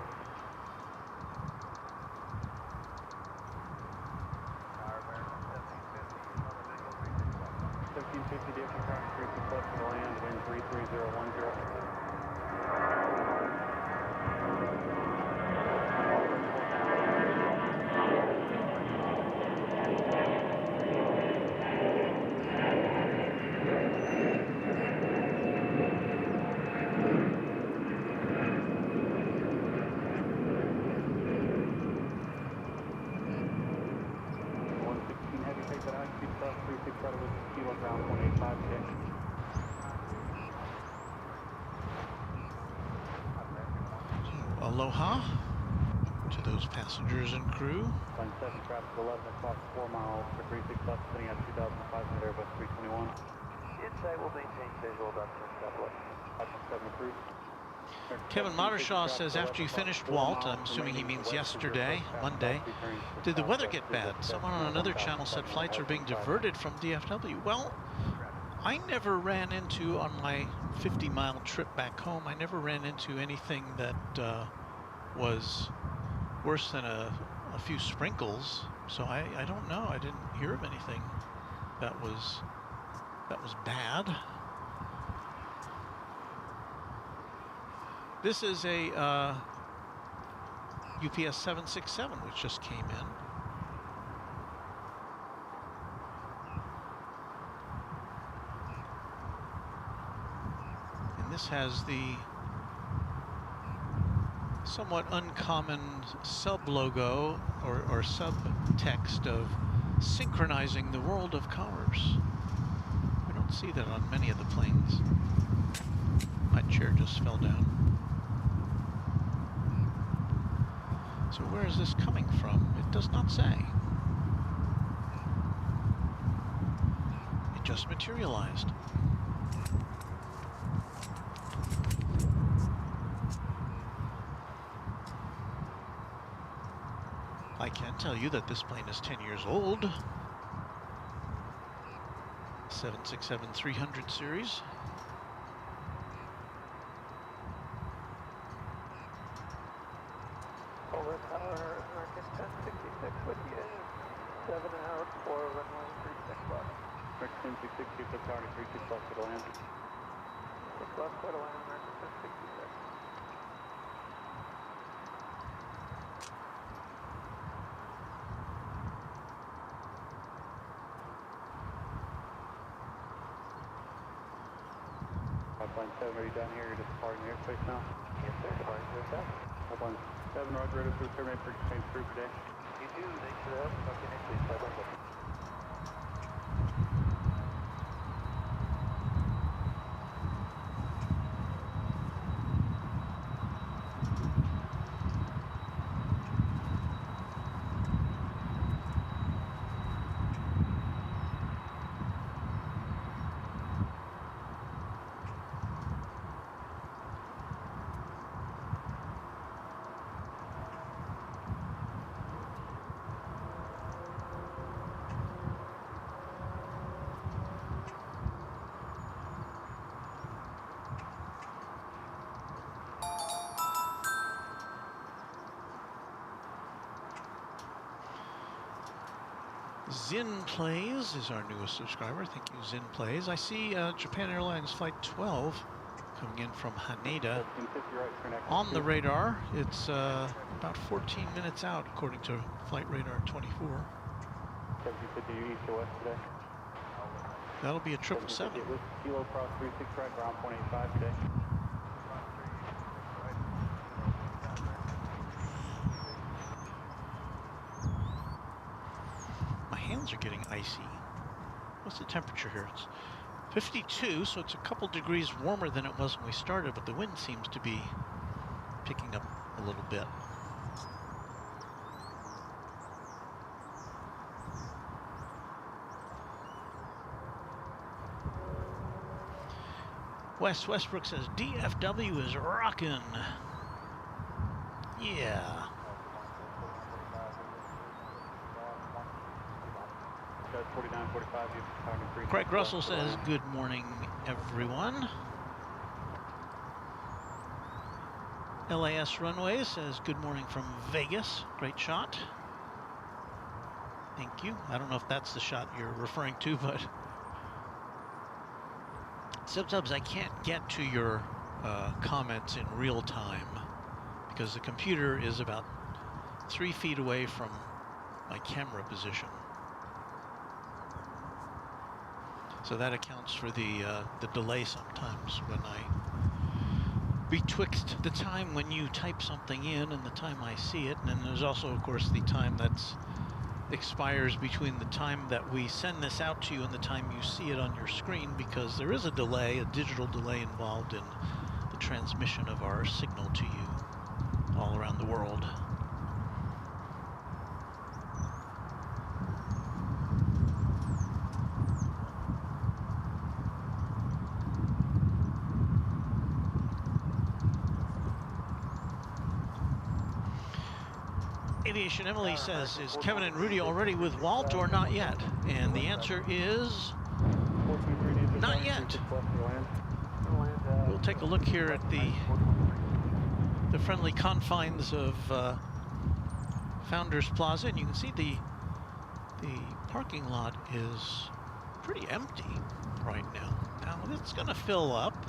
1750 DFW traffic 365 to land in 33010. Aloha to those passengers and crew. Line 7 traffic 11 o'clock, 4 miles for 36 left, sitting at 2,500 Airbus 321. Insight will maintain visual about 10 left. 7 crew. Kevin Mottershaw says after you finished Walt, I'm assuming he means yesterday, Monday, did the weather get bad? Someone on another channel said flights are being diverted from DFW. Well, I never ran into, on my 50-mile trip back home, I never ran into anything that was worse than a few sprinkles. So I don't know. I didn't hear of anything that was bad. This is a UPS 767, which just came in. this has the somewhat uncommon sub-logo or subtext of synchronizing the world of commerce. We don't see that on many of the planes. My chair just fell down. So where is this coming from? It does not say. It just materialized. I can tell you that this plane is 10 years old. 767-300 series. Over tower, Marcus 1066 with you. 7 out for runway 36 left. Marcus 1066, keep the tower to 36 left for the land. 6 left for the land, Marcus 1066. Line 7, are you down here? You're just departing the airspace now? Yes, sir. Departing to the south. Line 7, Roger, ready for the terminate for exchange through today. You do, thanks for that. Okay, next week. Bye-bye. Zin Plays is our newest subscriber. Thank you, Zin Plays. I see Japan Airlines Flight 12 coming in from Haneda on the radar. It's about 14 minutes out, according to Flight Radar 24. That'll be a 777. Kilo cross 36 right, ground 185 today. Are getting icy. What's the temperature here? It's 52, so it's a couple degrees warmer than it was when we started, but the wind seems to be picking up a little bit. Wes Westbrook says DFW is rockin'. Yeah. Craig Russell says, good morning, everyone. LAS Runway says, good morning from Vegas. Great shot. Thank you. I don't know if that's the shot you're referring to, but sometimes I can't get to your comments in real time because the computer is about 3 feet away from my camera position. So that accounts for the delay sometimes when betwixt the time when you type something in and the time I see it. And then there's also, of course, the time that expires between the time that we send this out to you and the time you see it on your screen, because there is a delay, a digital delay involved in the transmission of our signal to you all around the world. Aviation Emily says, is Kevin and Rudy already with Walt or not yet? And the answer is not yet. We'll take a look here at the friendly confines of Founders Plaza, and you can see the parking lot is pretty empty right now. Now it's going to fill up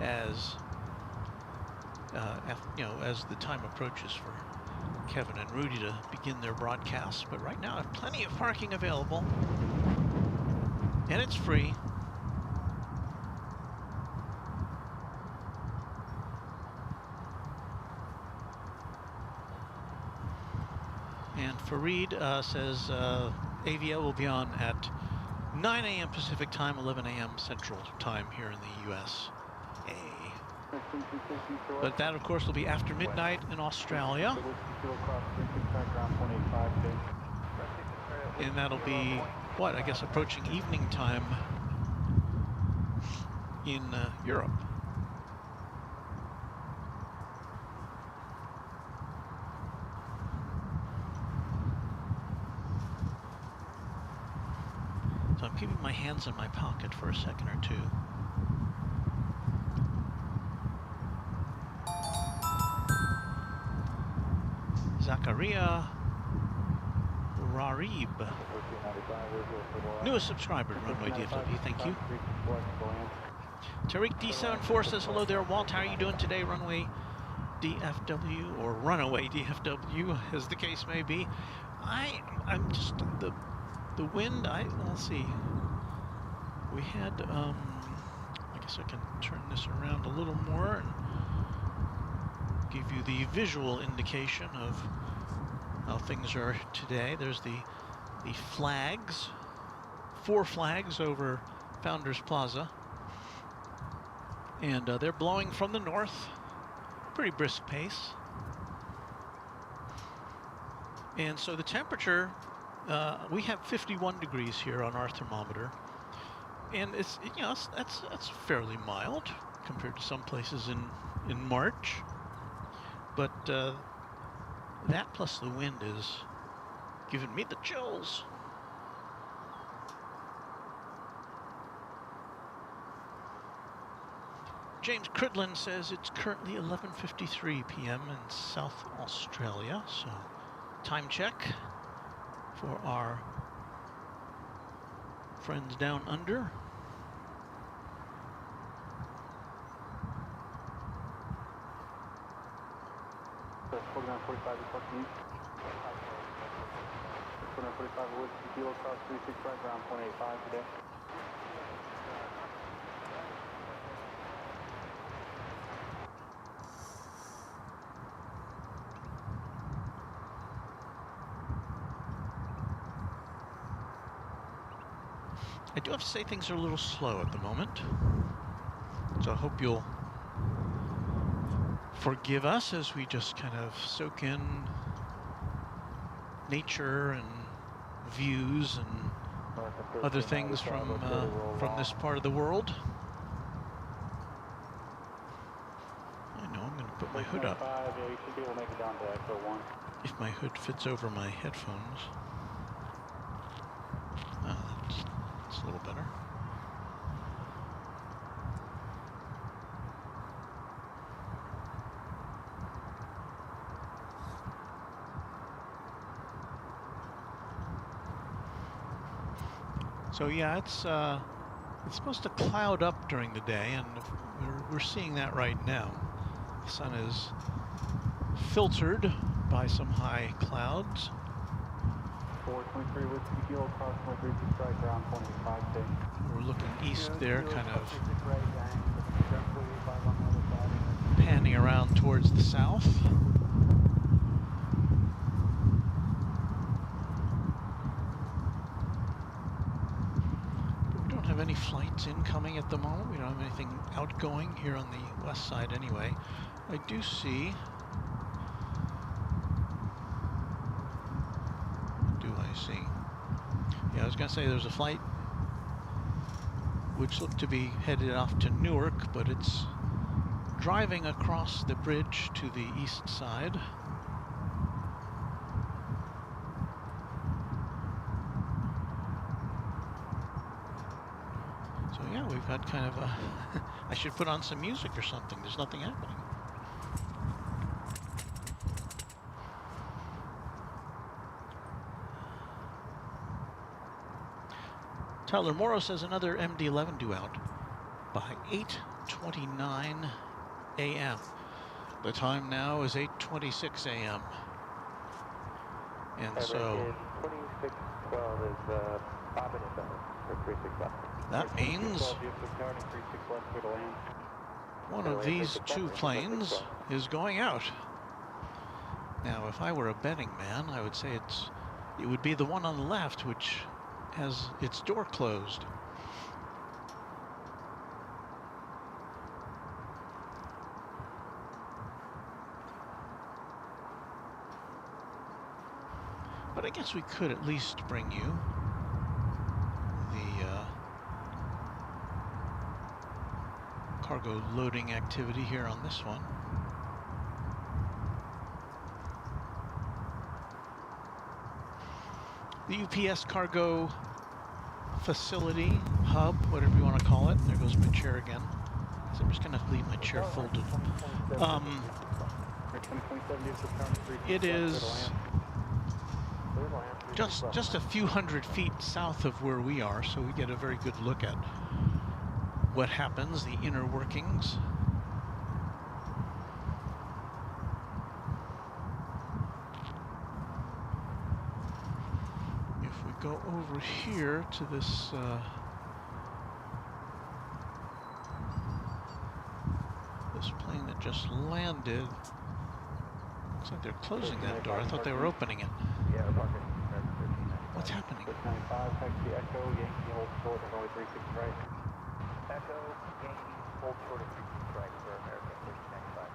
as as the time approaches for Kevin and Rudy to begin their broadcast, but right now I have plenty of parking available, and it's free. Fareed says AVL will be on at 9 a.m. Pacific time, 11 a.m. Central time here in the U.S. But that, of course, will be after midnight in Australia. And that'll be, what, I guess approaching evening time in Europe. So I'm keeping my hands in my pocket for a second or two. Zakaria Rarib, newest subscriber to Runway DFW, thank you. Tariq D74 says, hello there, Walt, how are you doing today, Runway DFW, or Runaway DFW, as the case may be. I'm just, the wind, let's see. We had, I guess I can turn this around a little more and give you the visual indication of how things are today. There's the flags, 4 flags over Founders Plaza. And they're blowing from the north, pretty brisk pace. And so the temperature, we have 51 degrees here on our thermometer. And it's, you know, that's fairly mild compared to some places in March. But that plus the wind is giving me the chills. James Cridlin says it's currently 11:53 p.m. in South Australia, so time check for our friends down under. I do have to say things are a little slow at the moment, so I hope you'll forgive us as we just kind of soak in nature and views and other things from this part of the world. I know I'm going to put my hood up. If my hood fits over my headphones. That's a little better. So yeah, it's supposed to cloud up during the day, and we're seeing that right now. The sun is filtered by some high clouds. 423 Whiskey Kilo, cross 36 right, ground 25 day. We're looking east there, kind of panning around towards the south. Any flights incoming at the moment. We don't have anything outgoing here on the west side anyway. I do see, yeah, I was gonna say there's a flight which looked to be headed off to Newark, but it's driving across the bridge to the east side. Yeah, we've got kind of a... I should put on some music or something. There's nothing happening. Tyler Morrow says another MD-11 due out by 8:29 a.m. The time now is 8:26 a.m. And so... 2612 is 5 minutes for 365. That means one of these 2 planes is going out. Now, if I were a betting man, I would say it would be the one on the left, which has its door closed. But I guess we could at least bring you the cargo loading activity here on this one. The UPS cargo facility, hub, whatever you want to call it. There goes my chair again. So I'm just going to leave my chair folded. It is just a few hundred feet south of where we are, so we get a very good look at what happens, the inner workings. If we go over here to this this plane that just landed, looks like they're closing that door. I thought they were opening it. What's happening? 95, taxi Echo, Yankee, hold short, runway 36 right. Echo, Yankee, hold short of 36 right for American 1395.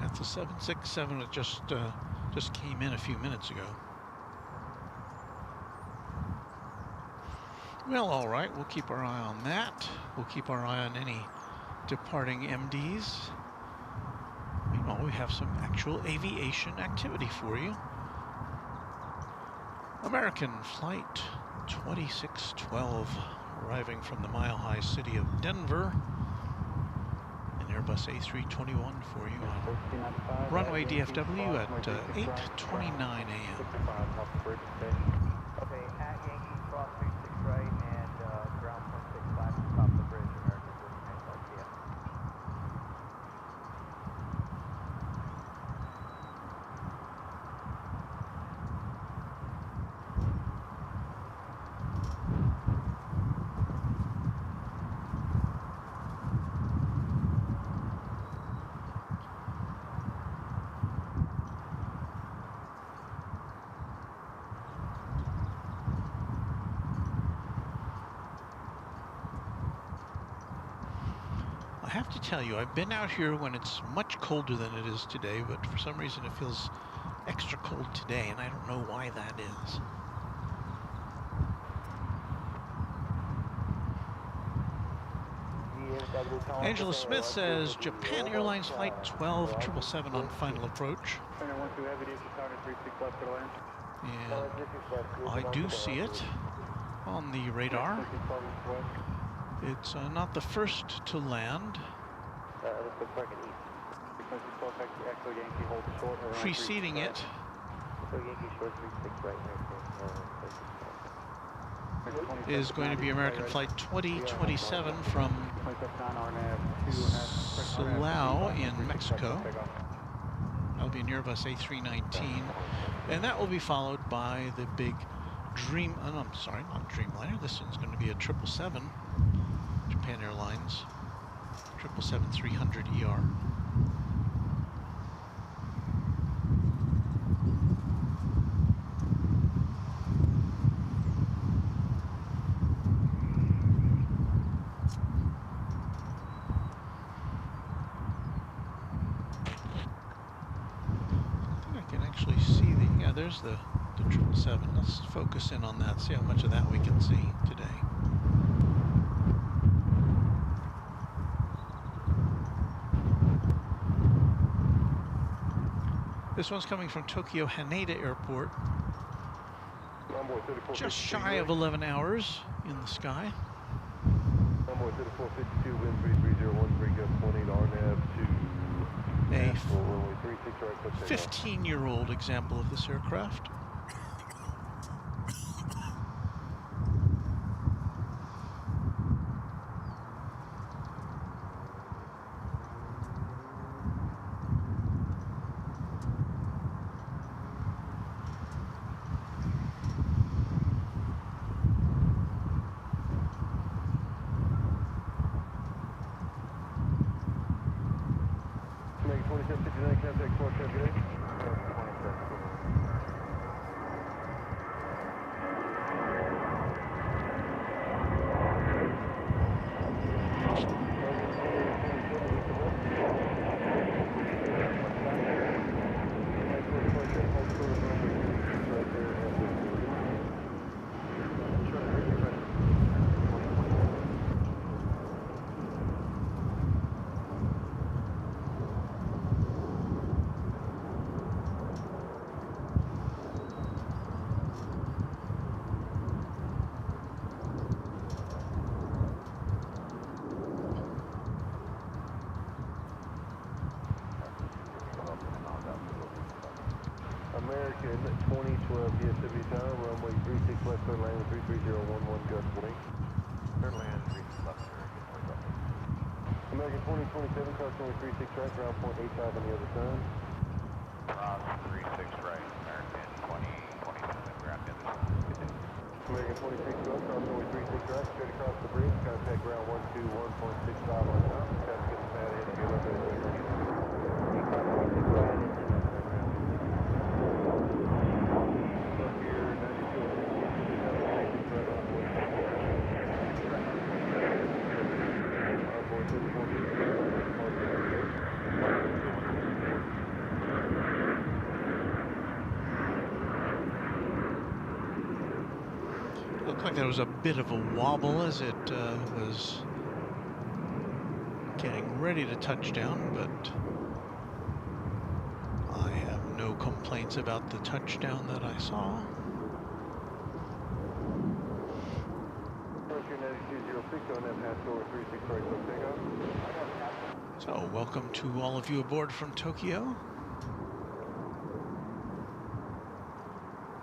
That's a 767 that just came in a few minutes ago. Well, all right, we'll keep our eye on that. We'll keep our eye on any departing MDs. Meanwhile, we have some actual aviation activity for you. American Flight 2612 arriving from the mile-high city of Denver. An Airbus A321 for you on Runway DFW at 8:29 a.m. Okay, at Yankee, cross 36 right, and ground 165 top of the bridge, American 1395 PM. I have to tell you, I've been out here when it's much colder than it is today, but for some reason it feels extra cold today, and I don't know why that is. Angela Smith says Japan Airlines Flight 12777 on final approach. And I do see it on the radar. It's not the first to land. Preceding it is going to be American Flight 2027 from Silao in Mexico. That'll be an Airbus A319, and that will be followed by the big I'm sorry, not Dreamliner. This one's going to be a 777, Japan Airlines 777-300ER. There's the 777. Let's focus in on that, see how much of that we can see today. This one's coming from Tokyo Haneda Airport. Just shy of 11 hours in the sky. A 15-year-old example of this aircraft. 2759, contact 4 traffic today. American 2012 DFW Tower, runway 36 left, clear land 33011, gust link. Clear land 36 left, sir. American 2027, cross runway 36 right, ground point 85 on the other side. Cross 36 right, American 2027, ground the other side. American 26 left, cross runway 36 right, straight across the bridge, contact ground 121.65 on top. Traffic is bad ahead of you, left at 36 right. Looked like there was a bit of a wobble as it was getting ready to touch down, but I have no complaints about the touchdown that I saw. So, welcome to all of you aboard from Tokyo.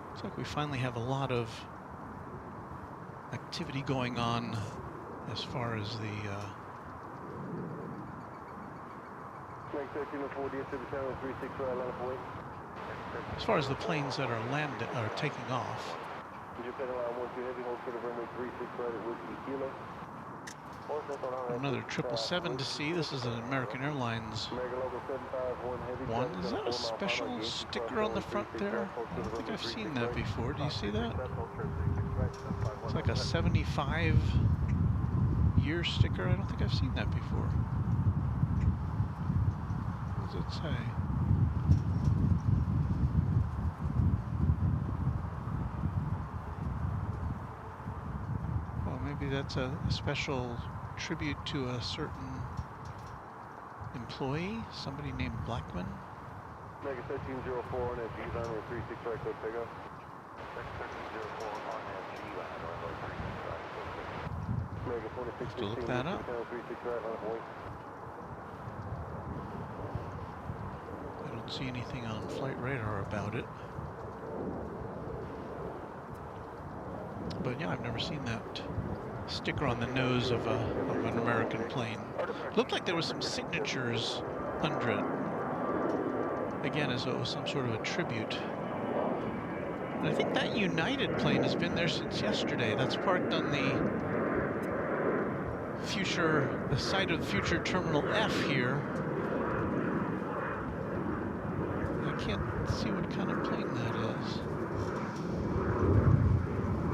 Looks like we finally have a lot of activity going on as far as the planes that are taking off. Another 777 to see. This is an American Airlines one. Is that a special sticker on the front there? I don't think I've seen that before. Do you see that? It's like a 75-year sticker. I don't think I've seen that before. What does it say? Well, maybe that's a special tribute to a certain employee, somebody named Blackman. Mega 1304 on that G line with 36 right code pickup. 1304 on that G line runway 36 right code pickup. Mega 26 Have to look that up. 36 right line point. I don't see anything on flight radar about it. But yeah, I've never seen that sticker on the nose of an American plane. Looked like there was some signatures under it. Again, as though it was some sort of a tribute. And I think that United plane has been there since yesterday. That's parked on the site of future Terminal F here. I can't see what kind of plane that is.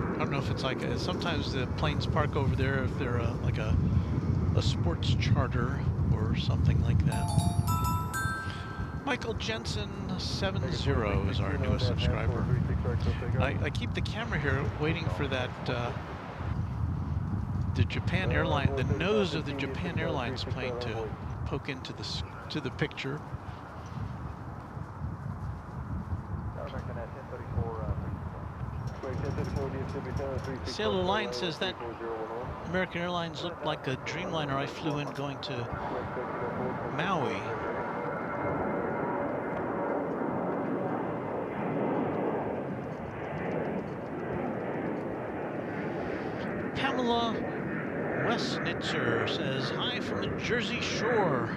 I don't know if it's like sometimes the planes park over there if they're like a sports charter or something like that. Michael Jensen 70 is our newest subscriber. I keep the camera here waiting for that the Japan Airline, the nose of the Japan Airlines plane to poke into the picture. Sailor Line says that American Airlines looked like a Dreamliner I flew in going to Maui. Pamela Westnitzer says, hi from the Jersey Shore.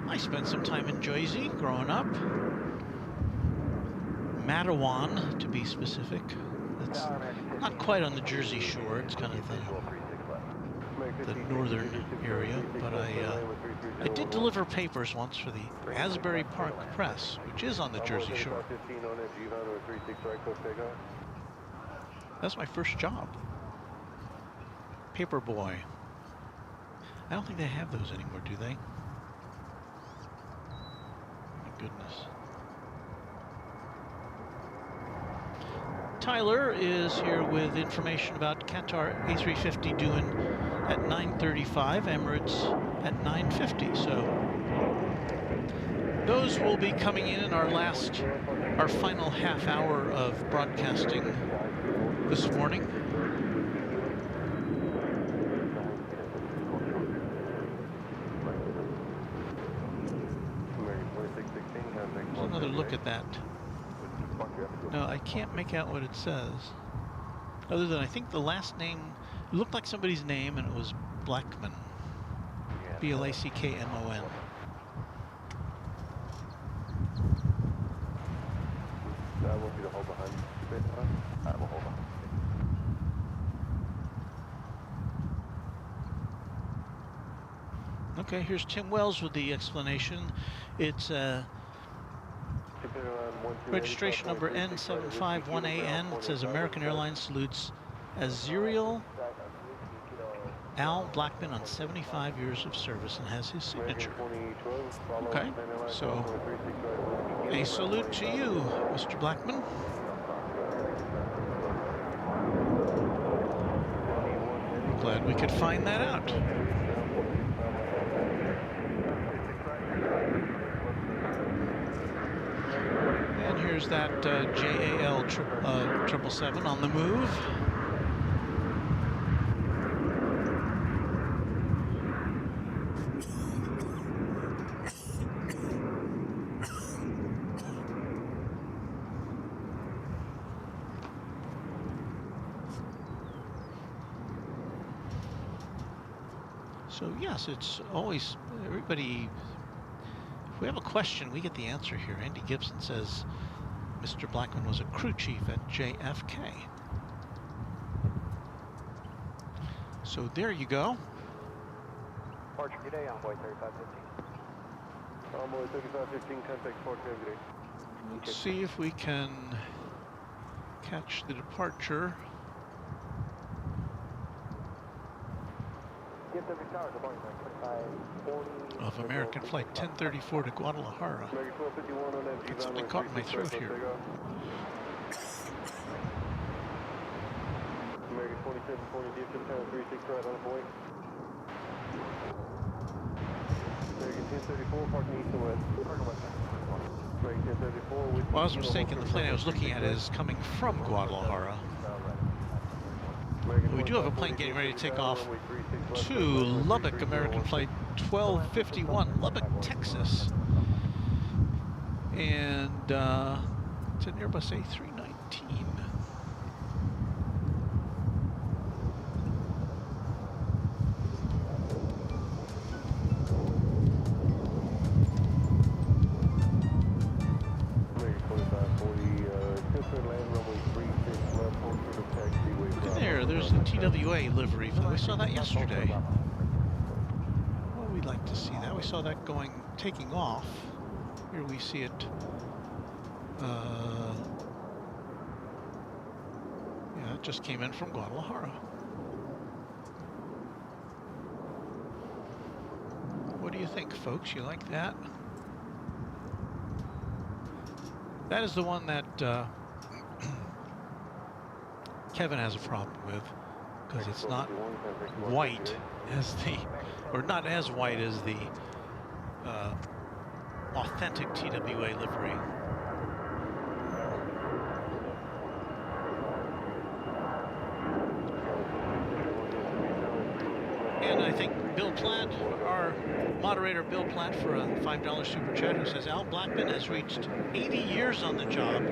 I spent some time in Jersey growing up. Matawan, to be specific. It's not quite on the Jersey Shore. It's kind of the the northern area, but I did deliver papers once for the Asbury Park Press, which is on the Jersey Shore. That's my first job. Paper boy. I don't think they have those anymore, do they? My goodness. Tyler is here with information about Qatar A350 doing at 9:35, Emirates at 9:50. So those will be coming in our final half hour of broadcasting this morning. Another look at that. No, I can't make out what it says. Other than I think the last name looked like somebody's name, and it was Blackman. B-L-A-C-K-M-O-N. That will be the hold behind. I will hold on. Okay, here's Tim Wells with the explanation. It's registration number N751AN. It says American Airlines salutes Azriel Al Blackman on 75 years of service and has his signature. Okay, so a salute to you, Mr. Blackman. Glad we could find that out. And here's that JAL 777 on the move. So yes, it's always everybody. If we have a question, we get the answer here. Andy Gibson says Mr. Blackman was a crew chief at JFK. So there you go. Departure today, Envoy 3515. Envoy 3515, contact Port today. Let's see if we can catch the departure of American Flight 1034 to Guadalajara. Got something caught in my throat here. American 2740 DFW Tower 36 right on point. American 1034 parking east and west. American 1034 with... Well, I was mistaken. The plane I was looking at is coming from Guadalajara. We do have a plane getting ready to take off to Lubbock, American Flight 1251, Lubbock, Texas. And it's an Airbus A319. There's the TWA livery. We saw that yesterday. Well, we'd like to see that. We saw that taking off. Here we see it. Yeah, it just came in from Guadalajara. What do you think, folks? You like that? That is the one that Kevin has a problem with, because it's not white as or not as white as the authentic TWA livery. And I think Bill Platt, our moderator Bill Platt, for a $5 super chat, who says Al Blackman has reached 80 years on the job.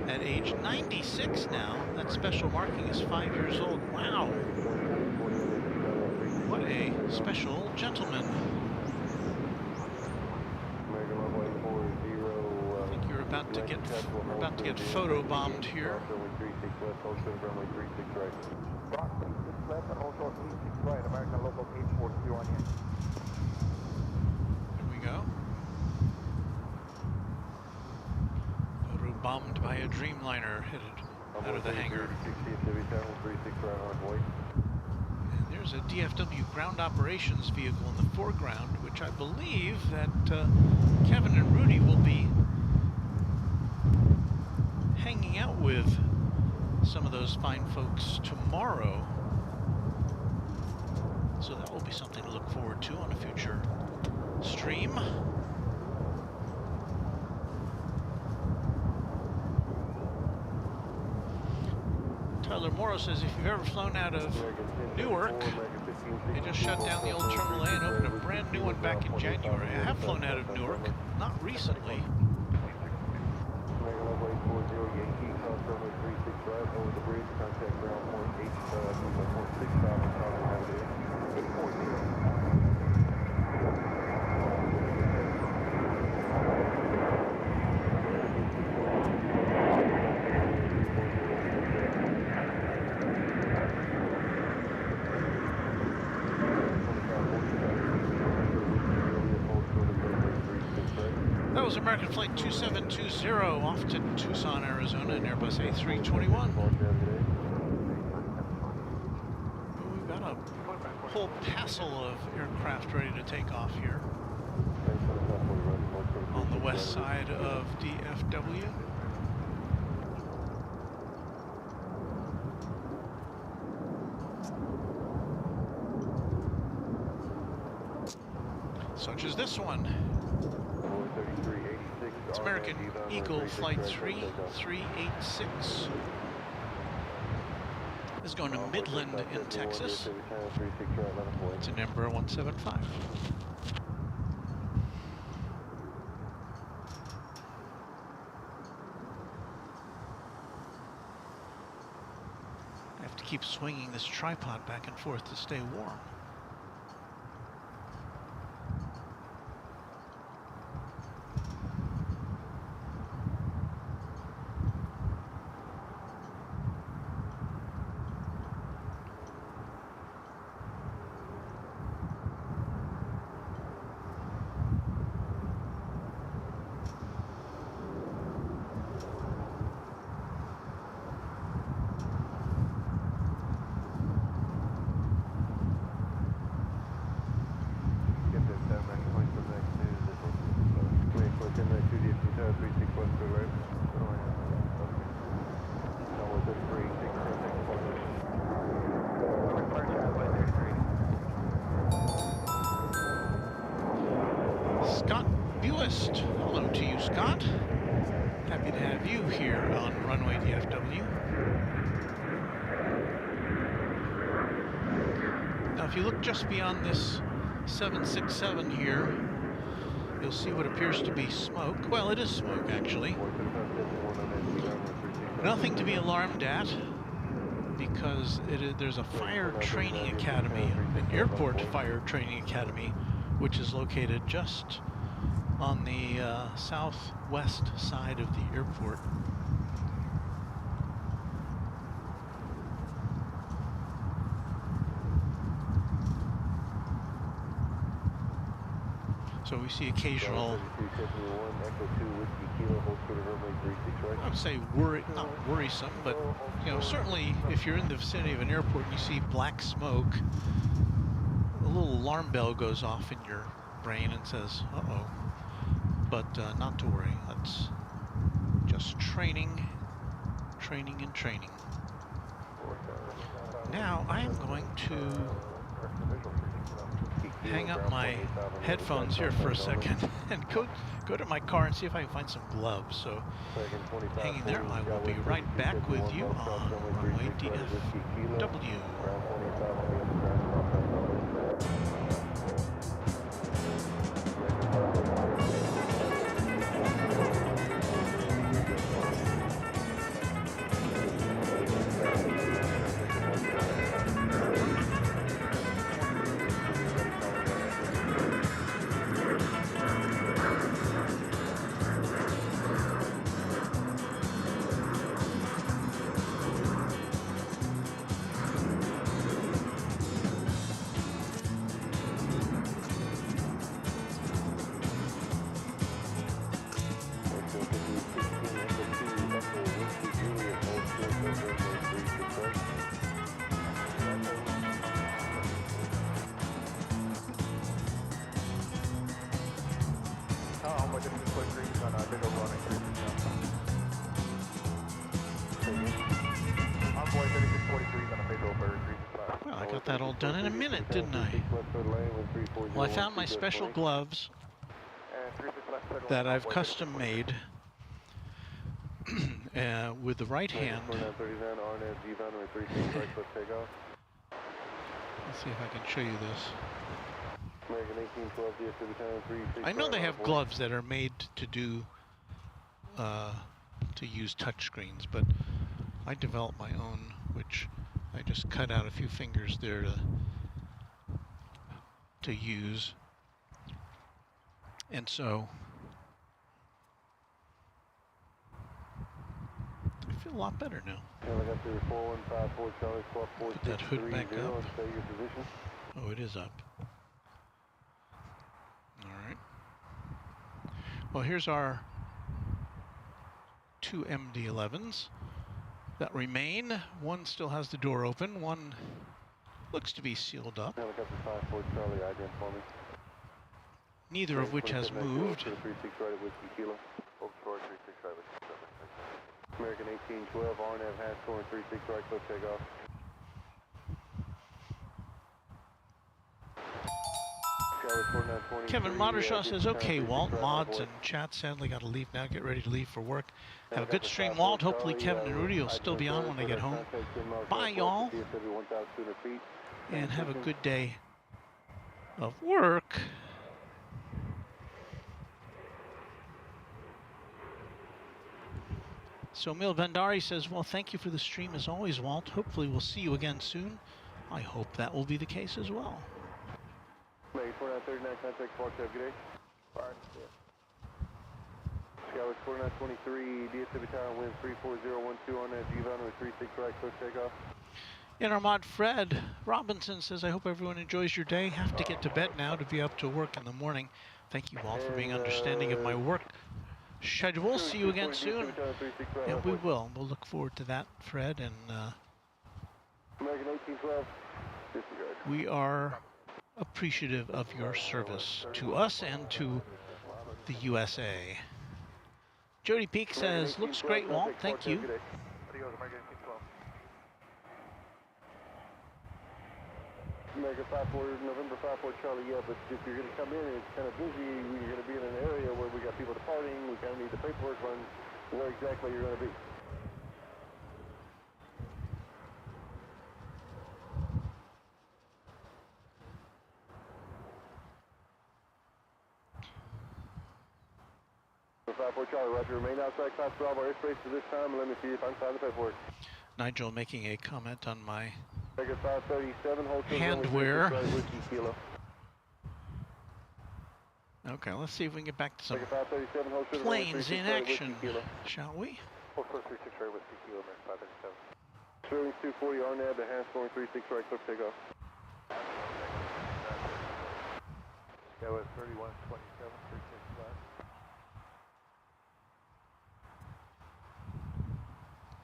At age 96 now. That special marking is 5 years old. Wow. What a special gentleman. I think we're about to get photo bombed here. Here we go. Photo bombed by a Dreamliner headed out of the hangar. And there's a DFW ground operations vehicle in the foreground, which I believe that Kevin and Rudy will be hanging out with some of those fine folks tomorrow. So that will be something to look forward to on a future stream. Tyler Morrow says if you've ever flown out of Newark, they just shut down the old Terminal A and opened a brand new one back in January. I have flown out of Newark, not recently. That was American Flight 2720 off to Tucson, Arizona, in Airbus A321. We've got a whole passel of aircraft ready to take off here on the west side of DFW. Such as this one. It's American Eagle Flight 3386. This is going to Midland in Texas. It's an Embraer 175. I have to keep swinging this tripod back and forth to stay warm. Hello to you, Scott. Happy to have you here on Runway DFW. Now, if you look just beyond this 767 here, you'll see what appears to be smoke. Well, it is smoke, actually. Nothing to be alarmed at, because there's a fire training academy, an airport fire training academy, which is located just on the southwest side of the airport. So we see occasional, I would say not worrisome, but certainly if you're in the vicinity of an airport and you see black smoke, a little alarm bell goes off in your brain and says, uh-oh. But not to worry, that's just training. Now I am going to hang up my headphones here for a second and go to my car and see if I can find some gloves. So hang in there, I will be right back with you on Runway DFW. Well, I got that all done in a minute, didn't I? Well, I found my special gloves that I've custom made with the right hand. Let's see if I can show you this. I know they have gloves that are made to do to use touch screens, but I developed my own, which I just cut out a few fingers there to use. And so I feel a lot better now. Put that hood back up. Oh, it is up. All right. Well, here's our two MD-11s that remain. One still has the door open. One looks to be sealed up. Neither of which has moved. American 1812, RNAV has scoring 36 right, close takeoff. Kevin Modershaw says, okay, Walt, mods and chat sadly got to leave now. Get ready to leave for work. Have a good stream, Walt. Hopefully Kevin and Rudy will still be on when I get home. Bye, y'all. And have a good day of work. So Mil Vandari says, well, thank you for the stream as always, Walt. Hopefully we'll see you again soon. I hope that will be the case as well. 4939, contact Park, have a good day. Skyway 4923, DFW Tower, wind 34012 on that G-Bound with 36 right, close takeoff. And our mod Fred Robinson says, I hope everyone enjoys your day. Have to get to bed now to be up to work in the morning. Thank you all for being understanding of my work schedule. See you again soon. And we will. We'll look forward to that, Fred. And American 1812, disregard. we are appreciative of your service to us and to the USA. Jody Peak says, looks great, Walt. Thank you. American 54, November 54 Charlie, yeah, but if you're going to come in and it's kind of busy, you're going to be in an area where we got people departing, we kind of need the paperwork on where exactly you're going to be. So 54 Charlie, Roger, remain outside Class Bravo airspace for this time, and let me see if I can find the paperwork. Nigel making a comment on my American 537, hold till handwear. Whiskey Kilo. Okay, let's see if we can get back to some American 537, hold till planes in 136, action, Whiskey Kilo. shall we? Hold close 36 right, Whiskey Kilo, American 537. Sterling 240, RNAV, the hand scoring 36 right, close takeoff. That was 3127, 36 left.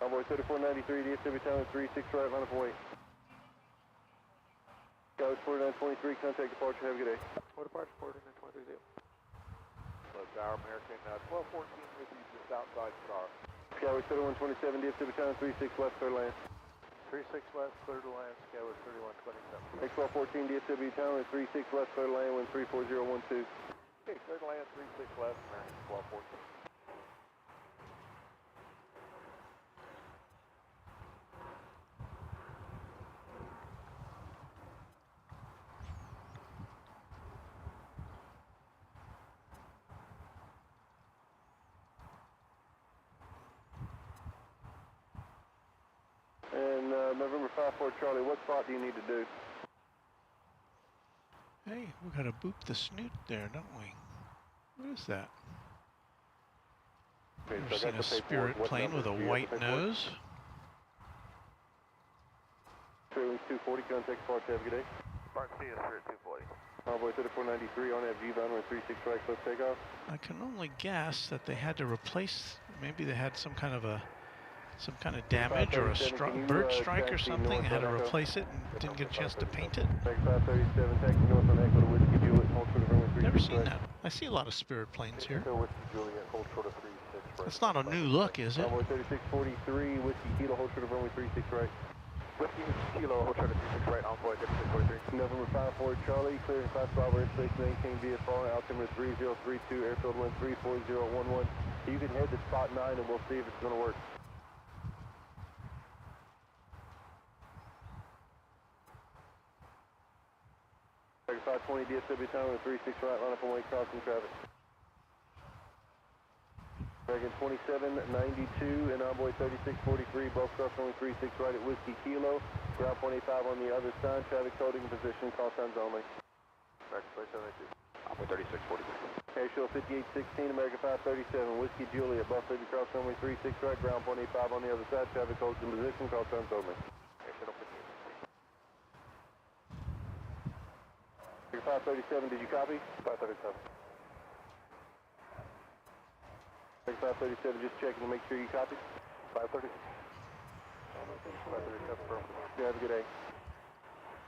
Convoy 3493, DFW Tower 36 right, line up away. Guys 4923, contact departure, have a good day. What departure, 4923? Our American 1214 with you just outside Star. Skyway 7127, DFW Tower 36 left, third land. 36 left, third land, Skyway 3127. X1214, DFW Tower 36 left, third land, wind 34012. Okay, third land, 36 left, American 1214. And November 54 Charlie, what spot do you need to do? Hey, we gotta boop the snoot there, don't we? What is that? Okay, I've seen a Spirit plane with a white nose. Sterling 240, contact departure, have a good day. Spark C is Spirit 240. Convoy 3493, on have G-bound, with 36 right, close takeoff. I can only guess that they had to replace, maybe they had some kind of damage or a bird strike or something, had to replace it and didn't get a chance to paint it. Tech 537, taxi north on Echo to Whiskey, Juliet, hold Never seen that. I see a lot of Spirit planes here. That's not a new look, is it? Runway 3643, Whiskey Kilo, hold short of runway 36 right. Whiskey Kilo, hold short of 36 right, envoy 3643. November 54 Charlie, clearing 55 airspace, maintain VFR, altimeter 3032, airfield wind 34011. You can head to spot 9 and we'll see if it's going to work. American 520 DFW time with 36 right, line up and wait, crossing traffic. American 2792 and envoy 3643, both cross runway 36 right at Whiskey Kilo. Ground 25 on the other side, traffic holding position, call signs only. American 2792. Envoy 3643. Air show 5816, American 537, Whiskey Juliet, both ready to cross runway 36 right, ground 25 on the other side, traffic holds in position, call signs only. Air show 5816. 537, did you copy? 537. 537, just checking to make sure you copy. 537. 537, you have a good day.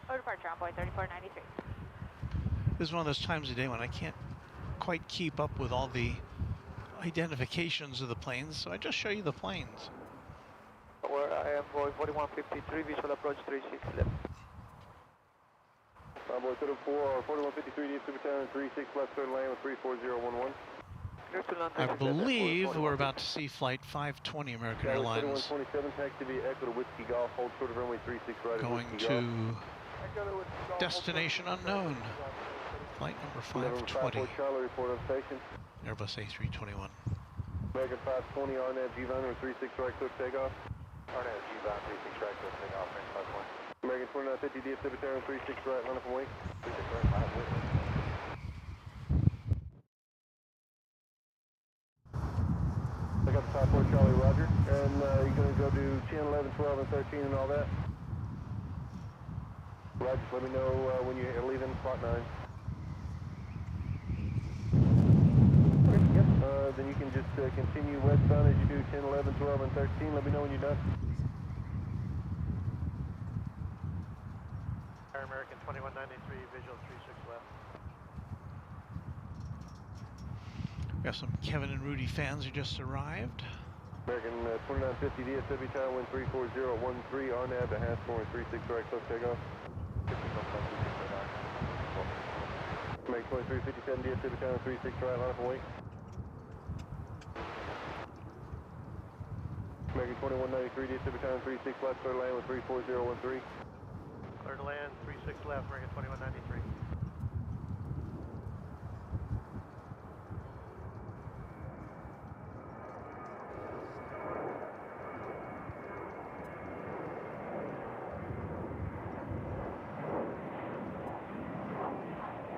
Low departure, envoy 3493. This is one of those times of day when I can't quite keep up with all the identifications of the planes, so I just show you the planes. Where I am Envoy 4153, visual approach 36 left. Envoy 4153, DFW Town, 36 left turn lane with 34011. I believe we're about to see flight 520 American Airlines 27, taxi via Echo to Whiskey Golf, hold short of runway 36 right at going Whiskey to Golf. destination unknown. Flight number 520. Charlie, report on station. Airbus A321. American 520, RNAV G-Van with 36 right, clear takeoff. RNAV G-Van 36 right, clear takeoff, range 520. American 2950, DFW Town, 36 right, line up and wait. 36 right, line up, wait. I got the 54 Charlie, roger. And you're going to go do 10, 11, 12, and 13 and all that? Roger, let me know when you're leaving spot 9. Okay, yep. Then you can just continue westbound as you do 10, 11, 12, and 13. Let me know when you're done. Air American 2193, visual 36 left. We have some Kevin and Rudy fans who just arrived. American 2950, DFW Town, wind 34013, RNAV to Haskell, 36 right, close takeoff. American 2357, DFW Town, 36 right, line up and wait. American 2193, DFW Town, 36 left, clear land with 34013. Clear to land, 36 left, American 2193.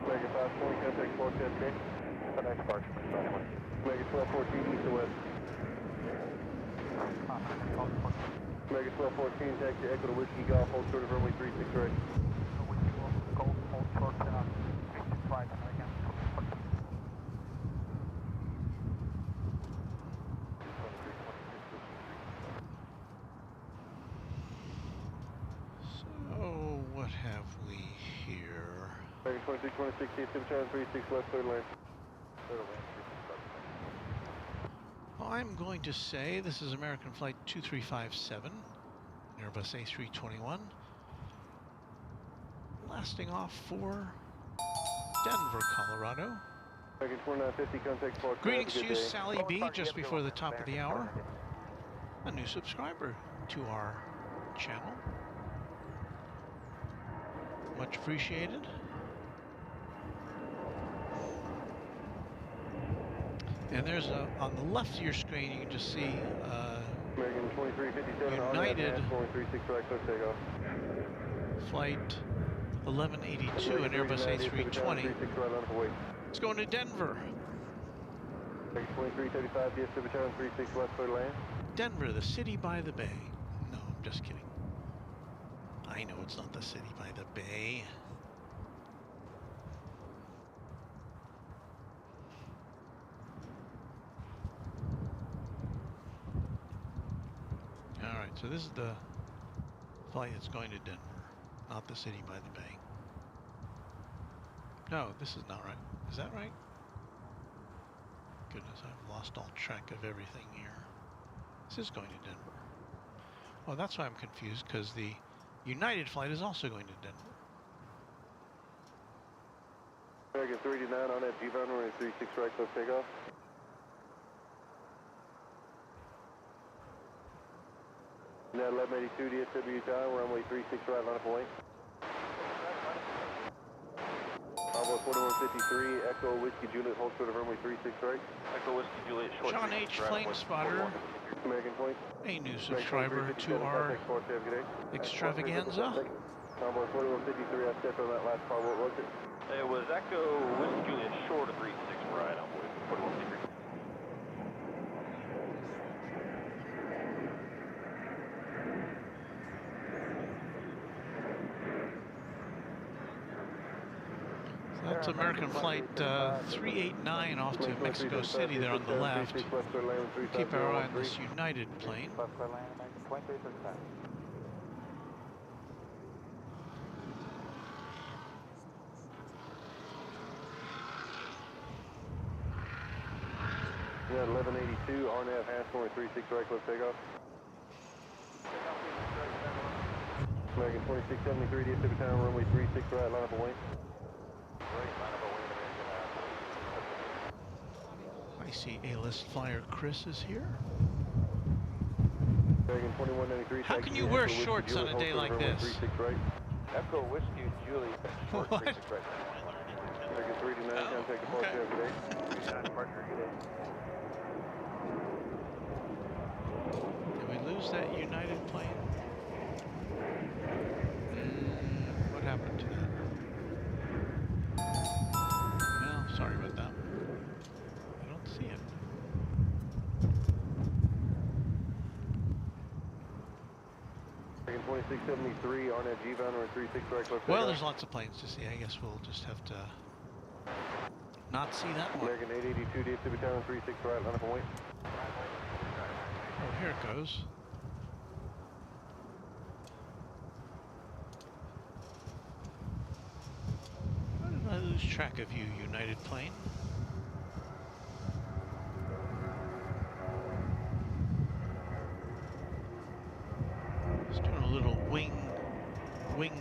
American 520, contact 410 Next departure, 520. American 1214, east to west. American 1214, taxi Echo to Whiskey Golf, hold short of runway 36 right. Whiskey Golf, hold short, 36 right, American. So, what have we here? American 2326, DFW Town, 36 left, third lane. I'm going to say this is American Flight 2357, Airbus A321, lasting off for Denver, Colorado. American 2950, contact Park. Greetings to you, Sally B, just before the top of the hour. A new subscriber to our channel. Much appreciated. And there's on the left of your screen, you can just see American 2357, United 36 right, close takeoff. Flight 1182, an Airbus A320. It's going to Denver. American 2335, DFW Town, 36 left, third lane. Denver, the city by the bay. No, I'm just kidding. I know it's not the city by the bay. Alright, so this is the flight that's going to Denver, not the city by the bay. No, this is not right. Is that right? Goodness, I've lost all track of everything here. This is going to Denver. Oh, that's why I'm confused, because the United flight is also going to Denver. American 329 on that G-Bound, runway 36 right, close takeoff. Now 1182 DFW time, runway 36 right, line up away. Bravo 4153, Echo Whiskey Juliet, hold short of runway 36 right. Echo Whiskey Juliet, short. John H. Plane Spotter, American point. a new subscriber to our extravaganza. Bravo 4153, I stepped on that last call, what was it? It was Echo Whiskey Juliet, short of 36 right on board 4153. That's American flight 389 off to Mexico City there on the left. Keep our eye on this United plane. Yeah, 1182, RNAV Hansmore, 36 right, close takeoff. American 2673, DFW time, runway 36 right, line up away. I see A-list flyer Chris is here. American 2193. How can you wear shorts on a day like this? 36 right. Echo Whiskey Juliet, short 36 right. American 329, contact departure, have a good day. Departure, good day. Did we lose that United plane? What happened to that? Well, sorry about that. I don't see it. American 2673, on that G-Bound, runway 36 right, close Well, takeoff. there's lots of planes to see. I guess we'll just have to not see that one. American 882, DFW time, 36 right, line up away. Oh, here it goes. Why did I lose track of you, United plane? Just doing a little wing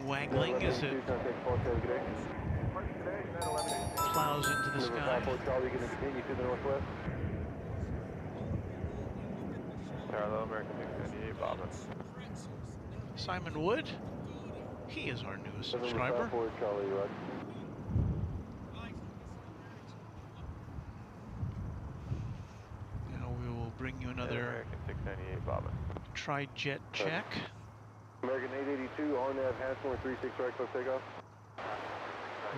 waggling as it plows into the sky. Charlie, going to continue to the northwest. Parallel American 698, Bobbin. Simon Wood, he is our newest subscriber. Charlie, right. Now we will bring you another American 698, Bobbin. tri-jet check. American 882, RNAV Hansmore, 36 right, close takeoff.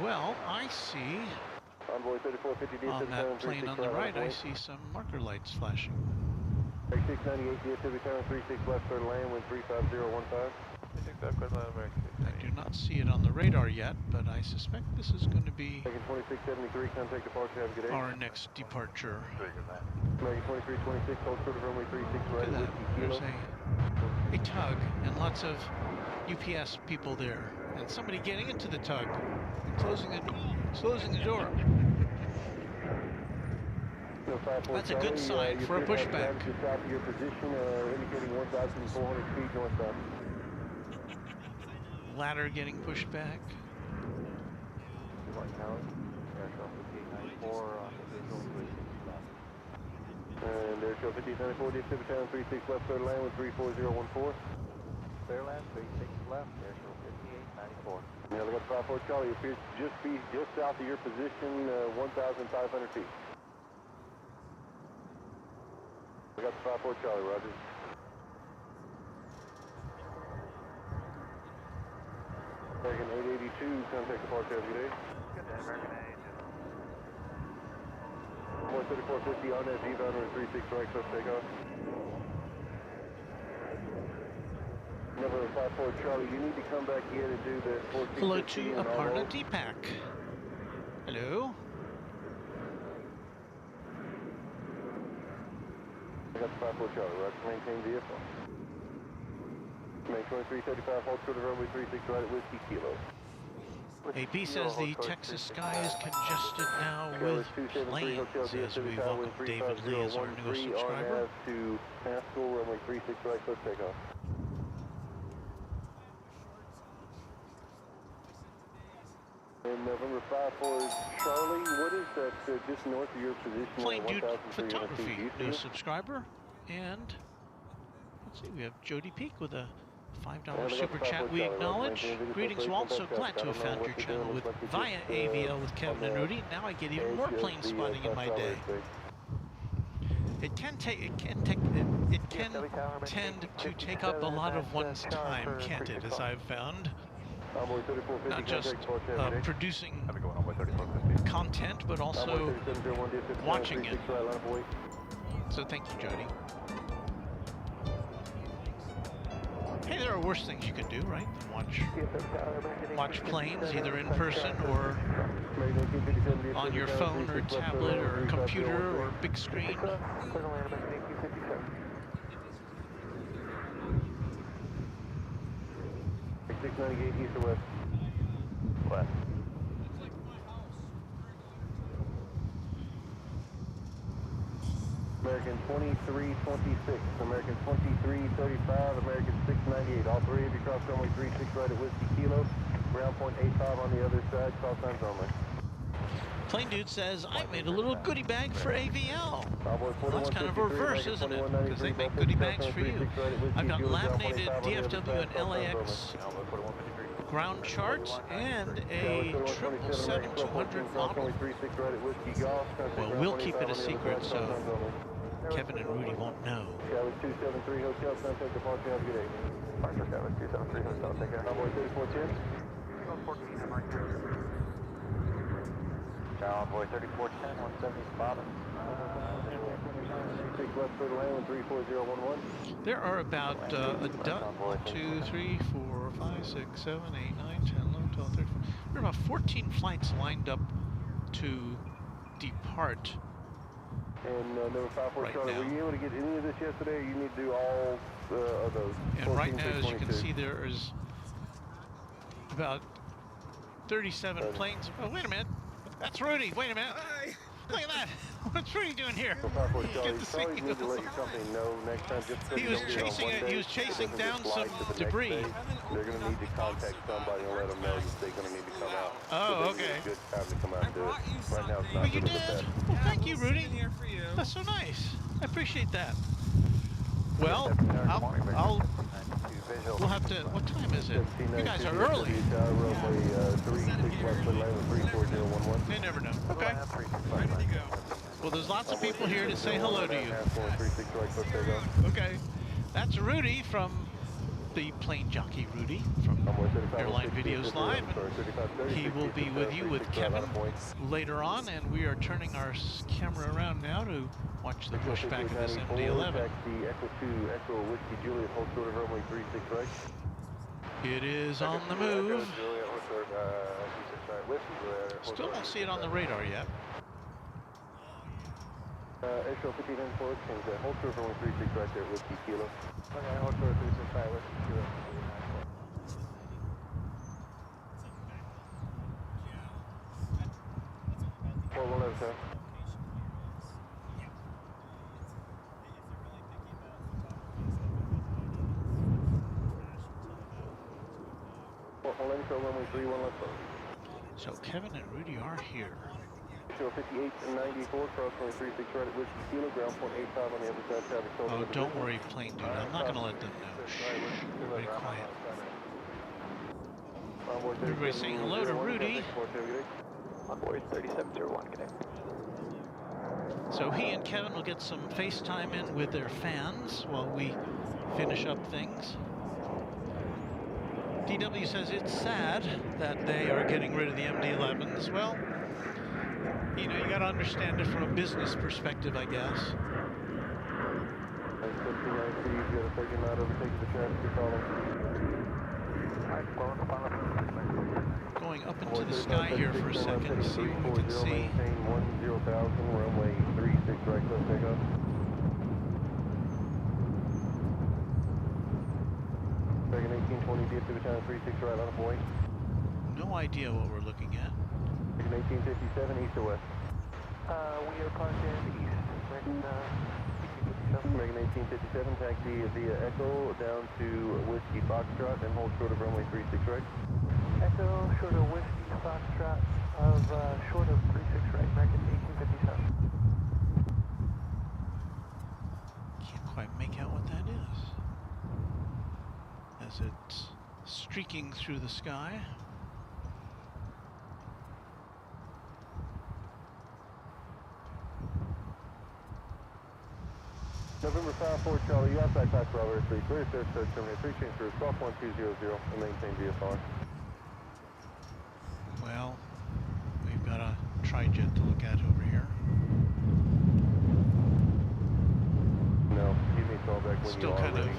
Well, I see Envoy 3450, on DFW that time, plane 36 on the right, I away. see some marker lights flashing. 698, DFW time, 36 left, start land, wind 35015. I do not see it on the radar yet, but I suspect this is going to be American 2673, contact departure, have a good day. our next departure. American 2326, hold short of runway 36 Look right, at that. whiskey There's kilo. a tug and lots of UPS people there, and somebody getting into the tug and closing the door. No, 54 That's a good Charlie, sign you for a appear to have pushback. gravity south of your position, indicating 1,400 feet northbound. Ladder getting pushed back. And airshow 5894, DFW town, 36 left, start land with 34014. Clear land, 36 left, airshow 5894. Now look at 54 Charlie, you appear to just be just south of your position, 1,500 feet. Look at 54 Charlie, roger. American 882, contact departure, have a good day. Good day, American 882. 3450 on that G-Bound, 36 right, close takeoff. Number 54 Charlie, you need to come back in and do the 1450. Hello to and Aparna all. Deepak. Hello. I got the 54 Charlie, right, maintain vehicle. Make 2335, hold short of runway 36 right at Whiskey Kilo. AP says the Texas sky is congested now with planes as we welcome David Lee as our newest subscriber. To Haskell, runway 36 right, close takeoff. And November 54 Charlie, what is that just north of your position? Plain Dude Photography, new subscriber. And let's see, we have Jody Peak with a $5 super chat we acknowledge. Greetings, Walt. So glad to have found your channel with via AVL with Kevin and Rudy. Now I get even more plane spotting in my day. It can tend to take up a lot of one's time, can't it? As I've found, not just producing content, but also watching it. So thank you, Jody. Hey, there are worse things you can do, right? Than watch planes, either in person or on your phone or tablet or computer or big screen. 698 east or west? West. American 2326, American 2335, American 698. All three of you cross runway 36 right at Whiskey Kilo. Ground point 85 on the other side, call signs only. Plain Dude says, I made a little goodie bag for AVL. Well, that's kind of a reverse, isn't it? Because they make goodie bags for you. I've got laminated DFW and LAX ground charts and a 777-200 model. Well, we'll keep it a secret, so Kevin and Rudy won't know. 273 Hotel, contact departure, have a good day. Departure, 273 Hotel, take care. Convoy 3410. Convoy 3410, 170 Bobbin. There are about 1, 2, 3, 4, 5, 6, 7, 8, 9, 10, 11, 12, 13, 14. There are about 14 flights lined up to depart. And number 54 right Charlie, now. were you able to get any of this yesterday, or you need to do all of those? And right now, as you can see, there is about 37 planes. Oh, wait a minute. That's Rudy. Wait a minute. Look at that. What's Rudy doing here? Get to see you need to let your company know next time. Just he was chasing down some debris. They're going to need to contact somebody and let them know that they're going to need to come out. Oh, okay. It's a good time to come out and do it. Right now, it's not. But you did. Well, thank you, Rudy. That's so nice. I appreciate that. Well, we'll have to. What time is it? You guys are early. They never know. Okay. Well, there's lots of people here to say hello to you. Okay. That's Rudy from the Plane Jockey Rudy from Airline Videos Live. He will be with you with Kevin later on, and we are turning our camera around now to watch the pushback of this MD-11. It is on the move. Still don't see it on the radar yet. Airshore 1504, change that. Hold short for 136 right there, Whiskey Kilo. Okay, hold short 365, Whiskey Kilo. Four, one at a time. Runway 31 left. So Kevin and Rudy are here. Show 58 and 94, cross 136 right at Whiskey Kilo, ground point 85 on the other side, traffic total. Oh, don't worry, Plane Dude. I'm not going to let them know. Shh. Everybody quiet. Everybody saying hello to Rudy. Envoy 3701, connect. So he and Kevin will get some FaceTime in with their fans while we finish up things. DW says it's sad that they are getting rid of the MD-11s. Well, you know, you got to understand it from a business perspective, I guess. Going up into the sky here for a second to see what we can see. Runway 36 right, close takeoff. Dragon 1820, DFW Channel 36 right on a point. No idea what we're looking at. 1857 east or west? We are parked in east, American 1857, taxi via Echo down to Whiskey Foxtrot and hold short of runway 36 right. Echo short of Whiskey Foxtrot of short of 36 right, American 1857. Can't quite make out what that is. As it's streaking through the sky. November 5-4 Charlie, you outside Tax Bravo 3, clear search, terminate 3, change for Golf 1200 and maintain VFR. Well, we've got a tri-jet to look at over here. No, give me a call back when Still you are kind ready. of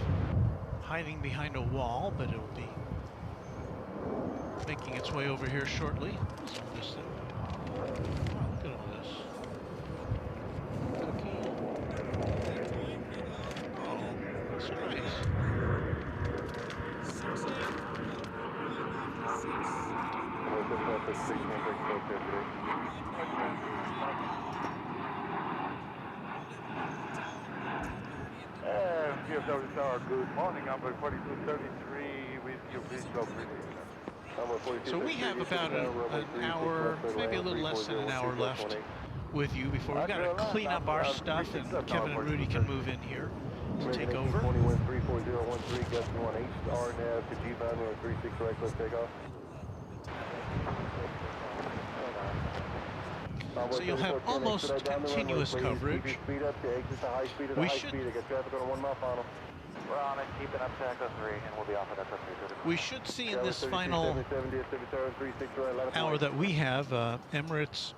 hiding behind a wall, but it'll be making its way over here shortly. What's all this thing? Wow, look at all this. Cookie. Oh, that's nice. DFW Tower, good morning, number 4233, with you, please go British. So we have about an hour, maybe a little less than an hour left with you before we've got to clean up our stuff and Kevin and Rudy can move in here to take over. 21-34013, Gustin 18, RNAV to G5, runway 36 right, let's take off. So you'll have almost continuous coverage. We should We're on it, keeping up to Echo 3, and we'll be off at Echo 3. We should see in this final hour that we have Emirates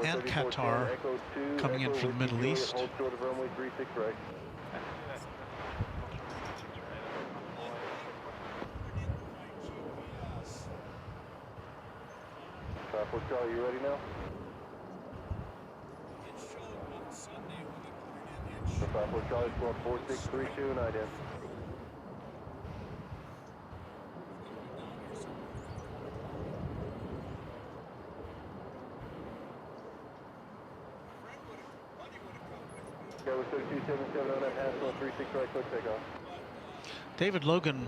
and Qatar coming in from the Middle East. Charlie, you ready now? The 54 Charlie, squad 4632 and IDEN. Go with 3277 on that Haskell 36 right, quick takeoff. David Logan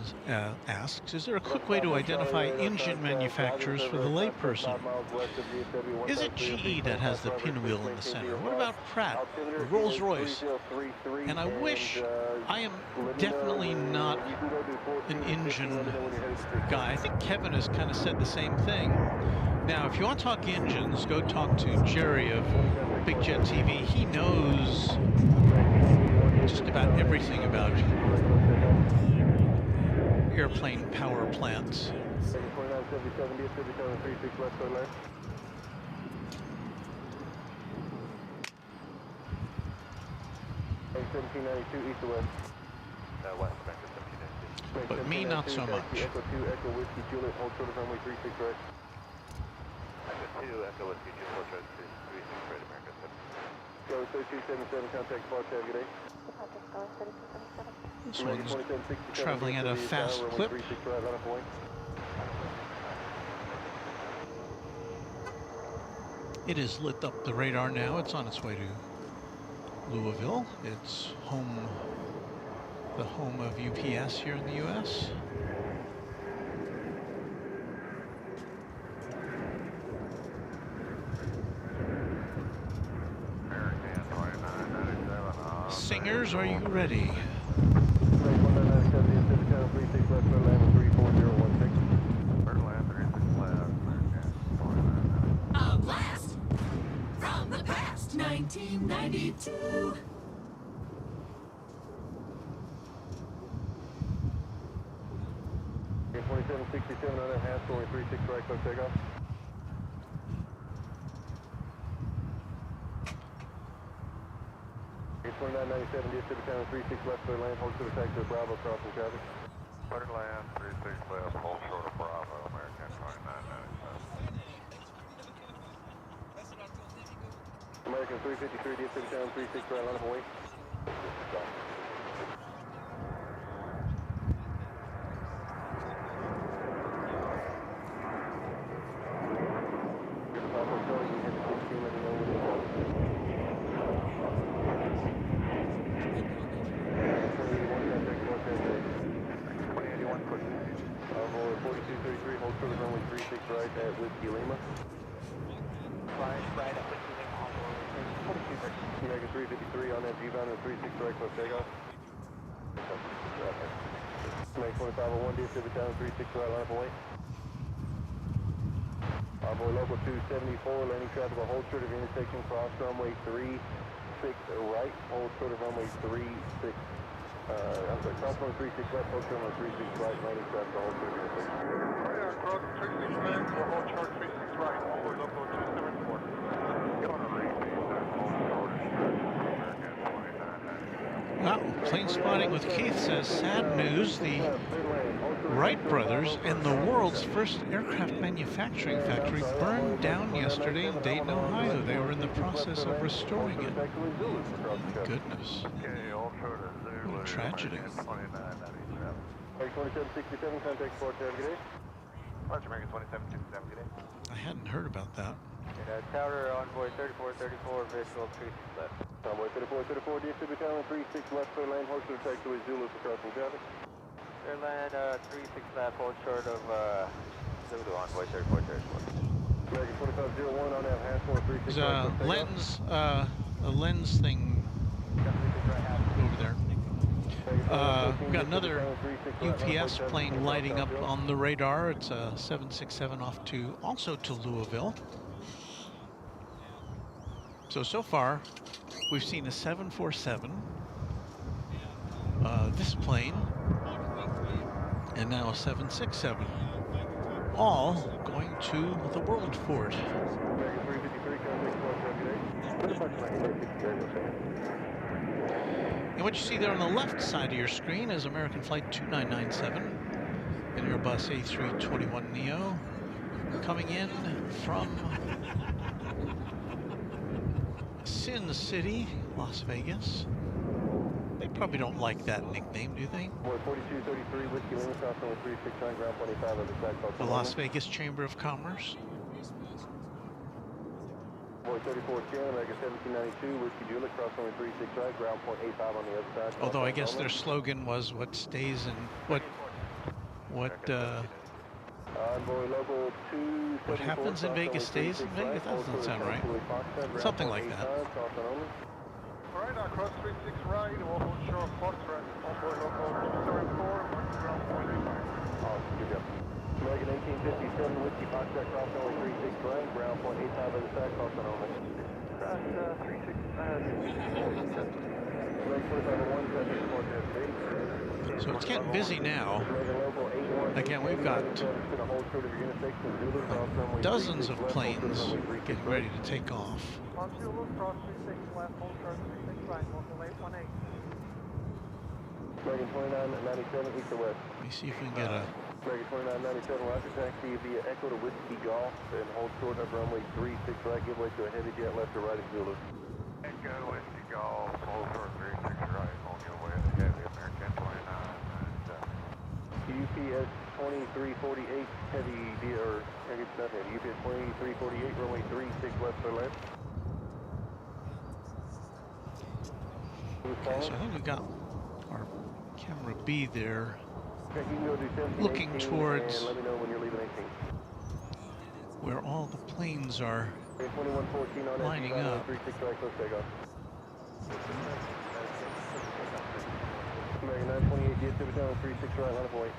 asks, is there a quick way to identify engine manufacturers for the layperson? Is it GE that has the pinwheel in the center? What about Pratt or Rolls-Royce? And I wish, I am definitely not an engine guy. I think Kevin has kind of said the same thing. Now, if you want to talk engines, go talk to Jerry of Big Jet TV. He knows just about everything about airplane power plants. But me, not so much. Echo 2, Echo Whiskey Juliet, hold short of runway 36 right. Echo 2, Echo Whiskey, Juliet, hold short of 36 right, America 7. Go 3277, contact Spark, have a good day. This one's traveling at a fast clip. It has lit up the radar now. It's on its way to Louisville. It's home, the home of UPS here in the U.S. Singers, are you ready? A blast from the past, 1992. 2767 on that Haskell, 36 right, quick takeoff. Okay, 2997, DFW Tower 36 left, clear land, hold short of taxi to Bravo, crossing traffic. Clear land, 36 left, hold short of Bravo, American 2997. American 353, DFW Tower 36 right, line up away. 36 right at Whiskey Lima. Right at Whiskey Lima, on board 42 first. American 353 on that G-bound and 36 right close takeoff. American 2501 DFW Town 36 right line up away. Envoy local 274, landing traffic will hold short of intersection, cross runway 36 right, hold short of runway 36. I'm sorry, cross runway 36 left, hold short of runway 36 right, landing traffic will hold short of intersection. Radar cross 36 left, will hold short 36 right, Envoy local 274. Get on the Well, plane spotting with Keith says sad news. The Wright brothers and the world's first aircraft manufacturing factory burned down yesterday in Dayton, Ohio. They were in the process of restoring it. My goodness. What a tragedy. 2767, contact Fort Tower, good day. Roger, American 2767, good day. I hadn't heard about that. Tower Envoy 3434, visual 36 left. Envoy 3434, DFW Tower 36 left, clear lane, hold short of taxiway Zulu for crossing traffic. Clear land 36 left, hold short of Zulu, Envoy 3434. American 2501 on that hash 36 There's a lens thing over there. We've got another UPS plane lighting up on the radar. It's a 767 off also to Louisville. So far, we've seen a 747, this plane, and now a 767, all going to the World Fort. And what you see there on the left side of your screen is American Flight 2997, an Airbus A321neo, coming in from Sin City, Las Vegas. They probably don't like that nickname, do they? The Las Vegas Chamber of Commerce. Although I guess their slogan was what stays in what happens in Vegas stays in Vegas? That doesn't sound right. Something like that. Radar cross 36 right, we'll hold short Fox right, Envoy local 274, ground point 85. American 1857, Whiskey Foxtrot, cross only 36 right, ground point 85 of the side, cross on only. Cross 36, So it's getting busy now. Again, we've got dozens of planes getting ready to take off. cross 36 left, hold short 36 right, local 818. American 2997, east or west. Let me see if we can get a... American 2997, roger taxi via Echo to Whiskey Golf and hold short of runway 36 right, give way to a heavy jet left or right at Zulu. Echo Whiskey Golf, hold short 36 right, hold your way to heavy American 2997. UPS 2348, heavy, or it's not heavy, UPS 2348, runway 36 left or left. Okay, so I think we got our camera B there, Okay, you can go do 17, looking 18, towards and let me know when you're leaving 18. where all the planes are 2114 on lining up. 36 right, close takeoff. American 928, DFW Tower 36 right, line up away.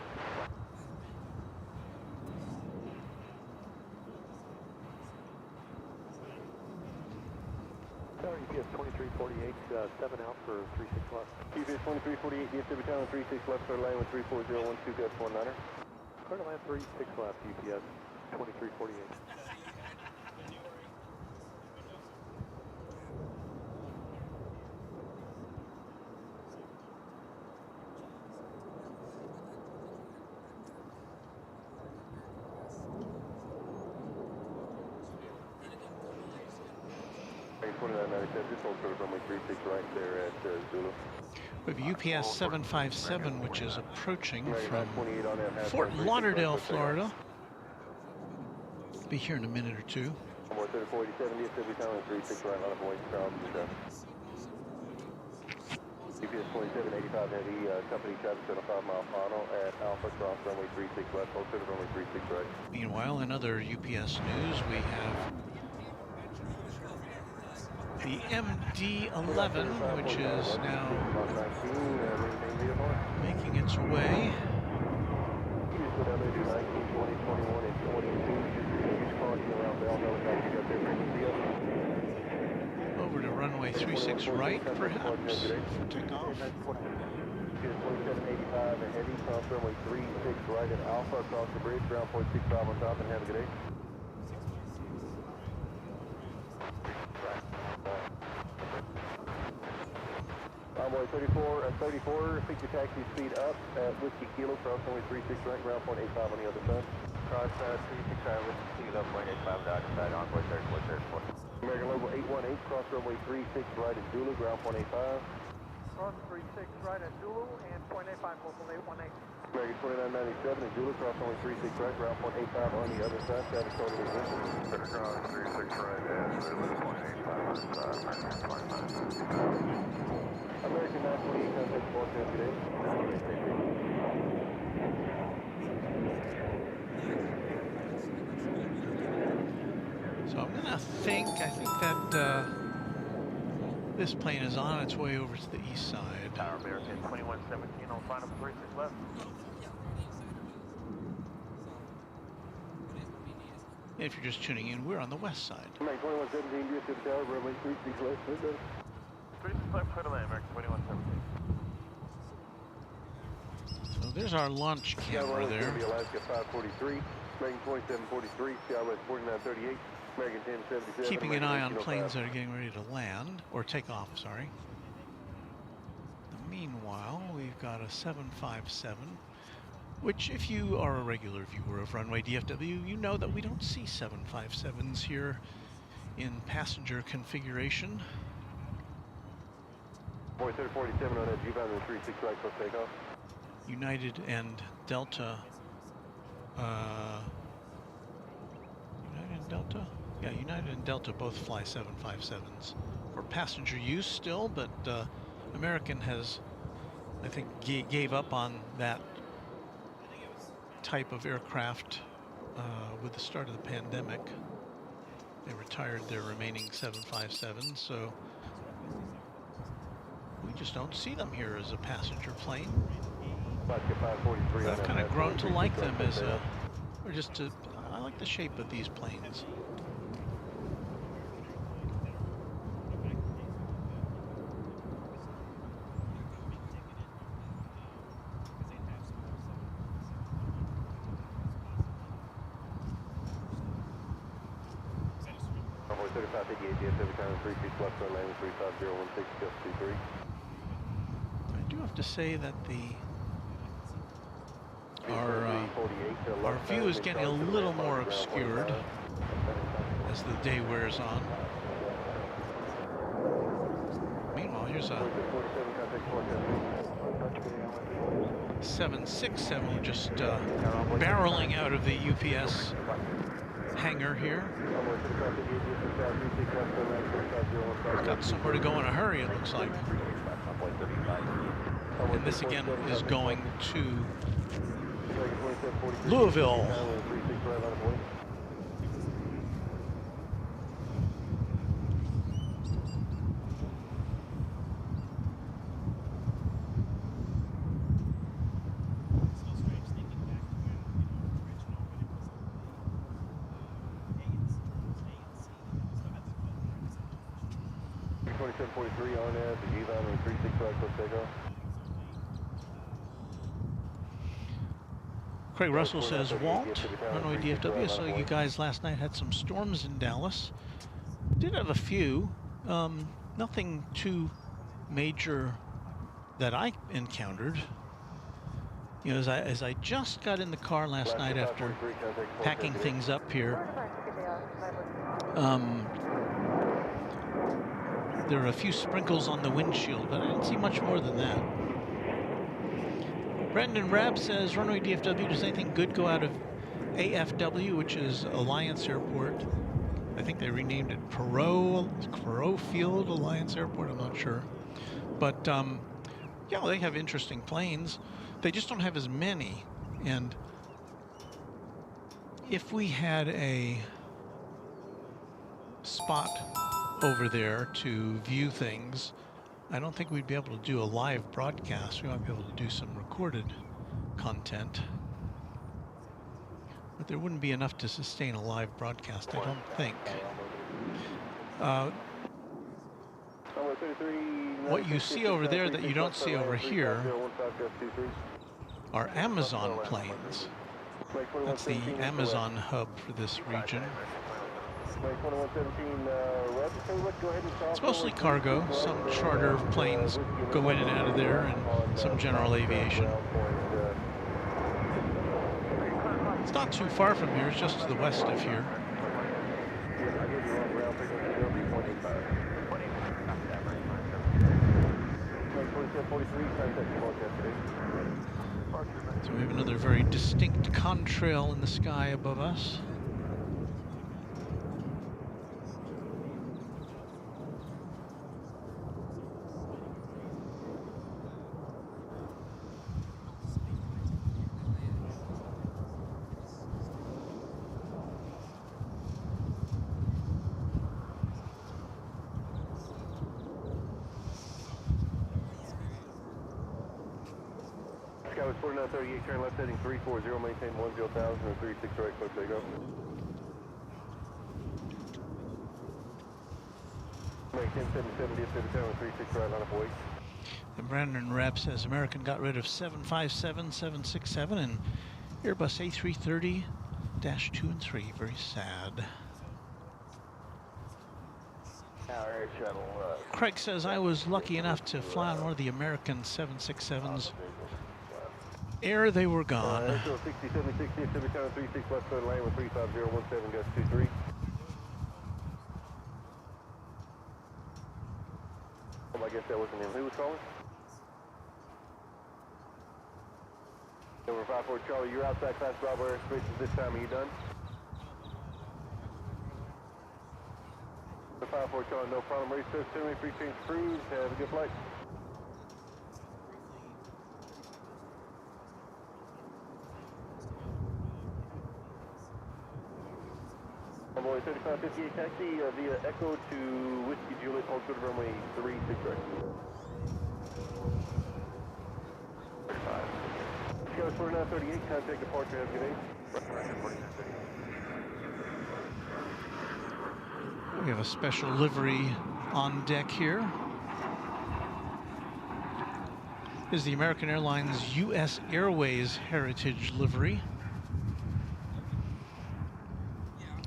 UPS 2348, 7 out for 36 left. UPS 2348, DFW Tower 36 left, clear lane with 34012, Gus 19er. Clear to land 36 left, UPS 2348. We have UPS 757, which is approaching from Fort Lauderdale, Florida. Be here in a minute or two. UPS 2785 Heavy, company traffic on a 5-mile final at Alpha Cross runway 36 left, hold clear to runway 36 right. Meanwhile, in other UPS news, we have the MD-11, which is now making its way over to runway 36 right, perhaps, for takeoff. 2785 and heavy, cross runway 36 right at Alpha, across the bridge, ground point 65 on top, and have a good day. Runway 34, pick your taxi speed up at Whiskey Kilo, cross runway 36 right, ground point 85 on the other side. Cross 36 right, Whiskey Kilo, point 85 dodge side, envoy 34. American Local 818, cross runway 36 right at Zulu, ground point 85. Cross 36 right at Zulu and point 85, local 818. American 2997 at Zulu, cross runway 36 right, ground point 85 on the other side, traffic total resistance. Cross 36 right at Zulu, point 85 on the side, American 928, contact Port today. So I'm gonna I think that this plane is on its way over to the east side. Tower American 2117 on final 36 left. If you're just tuning in, we're on the west side. American 2117, get to the tower, runway 36 left. 36 left, clear to land, American 2117. So there's our launch camera there. Alaska 543, American 2743, Skywest 4938. American 1077. Keeping an eye on planes that are getting ready to land, or take off, sorry. Meanwhile, we've got a 757, which if you are a regular viewer of Runway DFW, you know that we don't see 757s here in passenger configuration. Boy, 3047 on that G-Bound 36 right, close takeoff. United and Delta, United and Delta? Yeah, United and Delta both fly 757s for passenger use still, but American has, I think, gave up on that type of aircraft with the start of the pandemic. They retired their remaining 757s, so we just don't see them here as a passenger plane. But I've kind of grown to like them as a, or just to, I like the shape of these planes. Runway 3558, DFW Founders 36 left on landing 35016, just 23. I do have to say that our view is getting a little more obscured as the day wears on. Meanwhile, here's a 767 just barreling out of the UPS hangar here. Got somewhere to go in a hurry, it looks like. And this again is going to Louisville. On there, the G-Bound 36 right, close takeoff. Craig Russell says, Walt, Runway DFW, I saw you guys last night had some storms in Dallas. Did have a few, nothing too major that I encountered. You know, as I just got in the car last night after packing things up here, there were a few sprinkles on the windshield, but I didn't see much more than that. Brendan Rabb says, Runway DFW, does anything good go out of AFW, which is Alliance Airport? I think they renamed it Perot Field Alliance Airport, I'm not sure. But Yeah, well, they have interesting planes. They just don't have as many. And if we had a spot over there to view things, I don't think we'd be able to do a live broadcast. We might be able to do some recorded content. But there wouldn't be enough to sustain a live broadcast, I don't think. What you see over there that you don't see over here are Amazon planes. That's the Amazon hub for this region. It's mostly cargo. Some charter planes go in and out of there, and some general aviation. It's not too far from here, it's just to the west of here. So we have another very distinct contrail in the sky above us. Skyway 4938, turn left heading 340, maintain 10,000 and 36 right, close takeoff. Maintain 770 up to the tower, 36 right, line up weight. The Brandon rep says American got rid of 757, 767, and Airbus A330-2 and 3. Very sad. Craig says I was lucky enough to fly on one of the American 767s. Ere they were gone. Airfield 60, 70, 60, Pacific Tower 36 left side lane with 35017, gust 23. I guess that wasn't him. Who was calling? Over 54 Charlie, you're outside class Bravo airspace this time. Are you done? 54 Charlie, no problem. Race to 70, free change cruise. Have a good flight. Boy, 3558 taxi via Echo to Whiskey Juliet, hold good runway 36 right. 35. Skyway 4938, contact departure, have a good day. We have a special livery on deck here. This is the American Airlines U.S. Airways Heritage livery.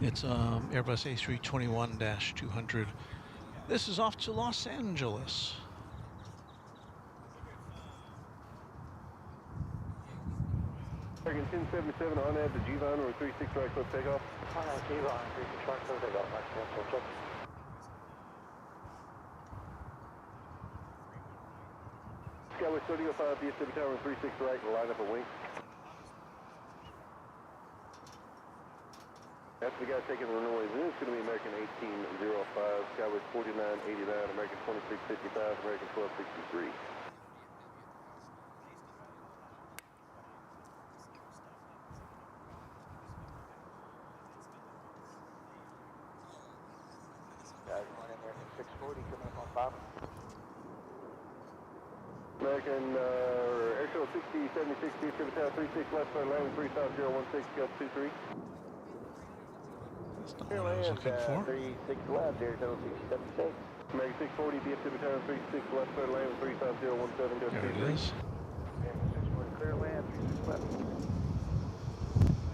It's Airbus A321-200. This is off to Los Angeles. American 1077 on ad to G-Von or 36 right club takeoff. On ad G-Von, 36 right club takeoff, Mark Cancel, check. Skyway 3005 DFW Tower 36 right, line up a wing. After the guy taking the runway in, it's going to be American 1805, Skyway 4989, American 2655, American 1263. Guys, one American 640, coming up on 5. American Airfield 60, 76, DFW Tower 36, left side landing 35016, gust 23. That's not what I was looking for. 36 left, Arizona 676. American 640, DFW Tower 36, left side landing 35017, gust 23. There it is. Clear land, 36 left.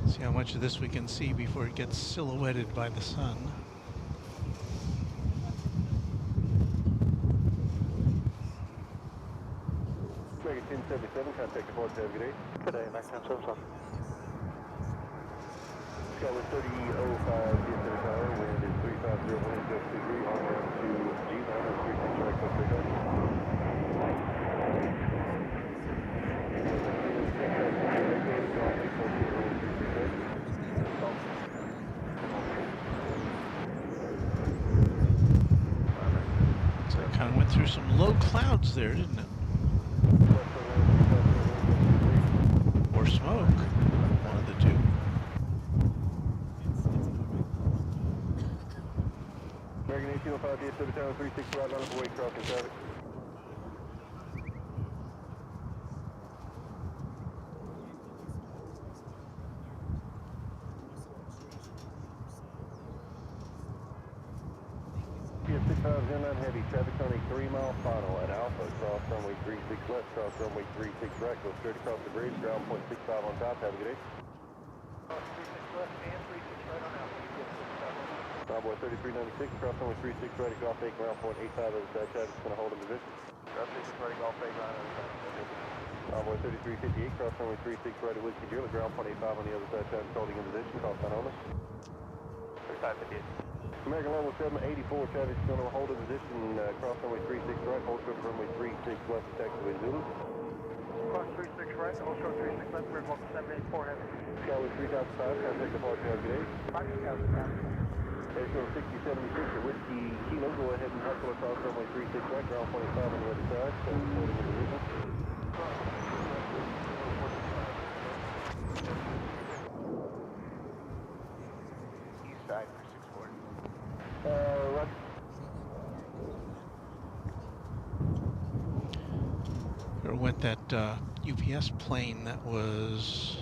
See how much of this we can see before it gets silhouetted by the sun. American 1077, contact departure, have a good day. Good day, Max 1077. Skyway 3005, DFW Tower, wind is 350, gust 23, on ramp to G-Von or 36 right club takeoff. So it kind of went through some low clouds there, didn't it? American 1805 DFW Tower 36 right on the way crossing traffic. DF6509 heavy, traffic on a 3-mile final at Alpha, cross runway 36 left, cross runway 36 right, go straight across the bridge, ground point 65 on top, have a good day. Cross 36 left and 36 right on Alpha. Bravo 3396, cross runway 36 right, golf 8, ground point 85, other side traffic's going to hold in position. Cross 36 right, golf 8 right on Alpha. Bravo 3358, cross runway 36 right at Whiskey Julia, ground point 85 on the other side traffic's holding in position, call sign only. 3558. American level 784, traffic's going to hold in position, cross runway 36 right, hold short runway 36 left, taxiway Zulu. Cross 36 right, hold short 36 left, we're going 784 heavy. Skyway 3005, contact departure, have a good day. 5000. Airfield 6076 at Whiskey Kilo, go ahead and hustle across runway 36 right, ground point 85 on the other side, traffic's holding in position. East side for 640. Right. There went that UPS plane that was,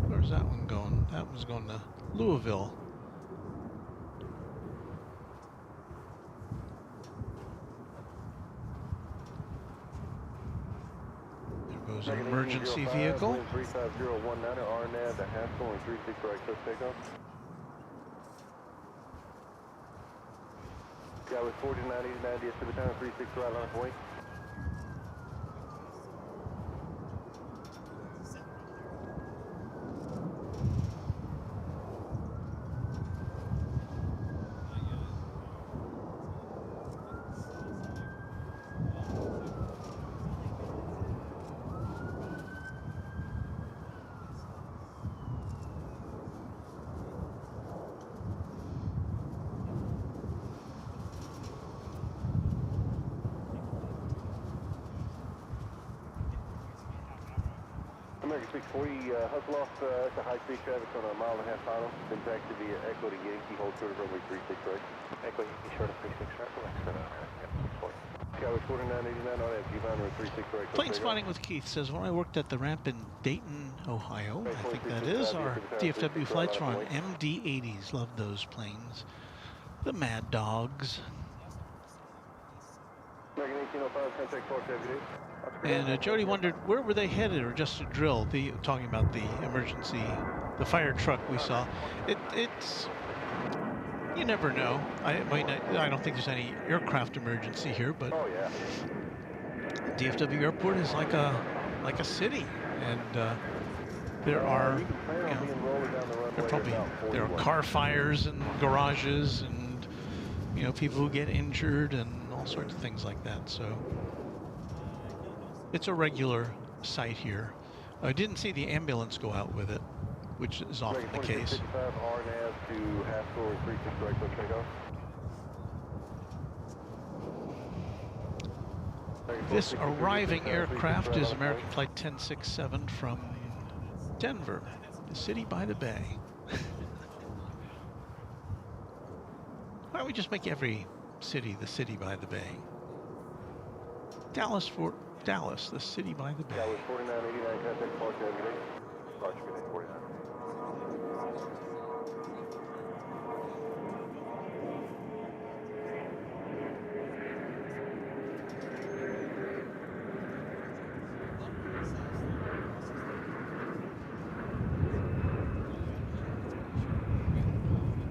where's that one going? That one's going to Louisville. There goes an emergency vehicle. 35019 RNAV to Haskell and 36 right, close takeoff. Skyway 4989 DFW Tower 36 right line point. American 640, hustle off to high-speed traffic on a 1.5 final. Then back to the Echo to Yankee, hold short of runway 36 right. Echo Yankee short of 36 right, relax right on American. Skyway 4989 on that, G-Bound 36 right. Plane spotting with Keith says, when I worked at the ramp in Dayton, Ohio, I think that is, our DFW flights were on MD-80s. Love those planes. The Mad Dogs. American 1805, contact Clark, have a good day. And Jody wondered, where were they headed, or just a drill? Talking about the emergency, the fire truck we saw. It's, you never know. I don't think there's any aircraft emergency here, but Oh, yeah. DFW Airport is like a city, and there are, You can plan on being rolling down the runway there are car fires and garages, and people who get injured and all sorts of things like that. So it's a regular sight here. I didn't see the ambulance go out with it, which is often the case. RNAV to Haskell and 36 right, close takeoff. This arriving aircraft is American Flight 1067 from Denver, the city by the bay. Why don't we just make every city the city by the bay? Dallas, Fort Dallas, the city by the bay. That was 4989, contact Clark, have a good day. Roger, good day, 49.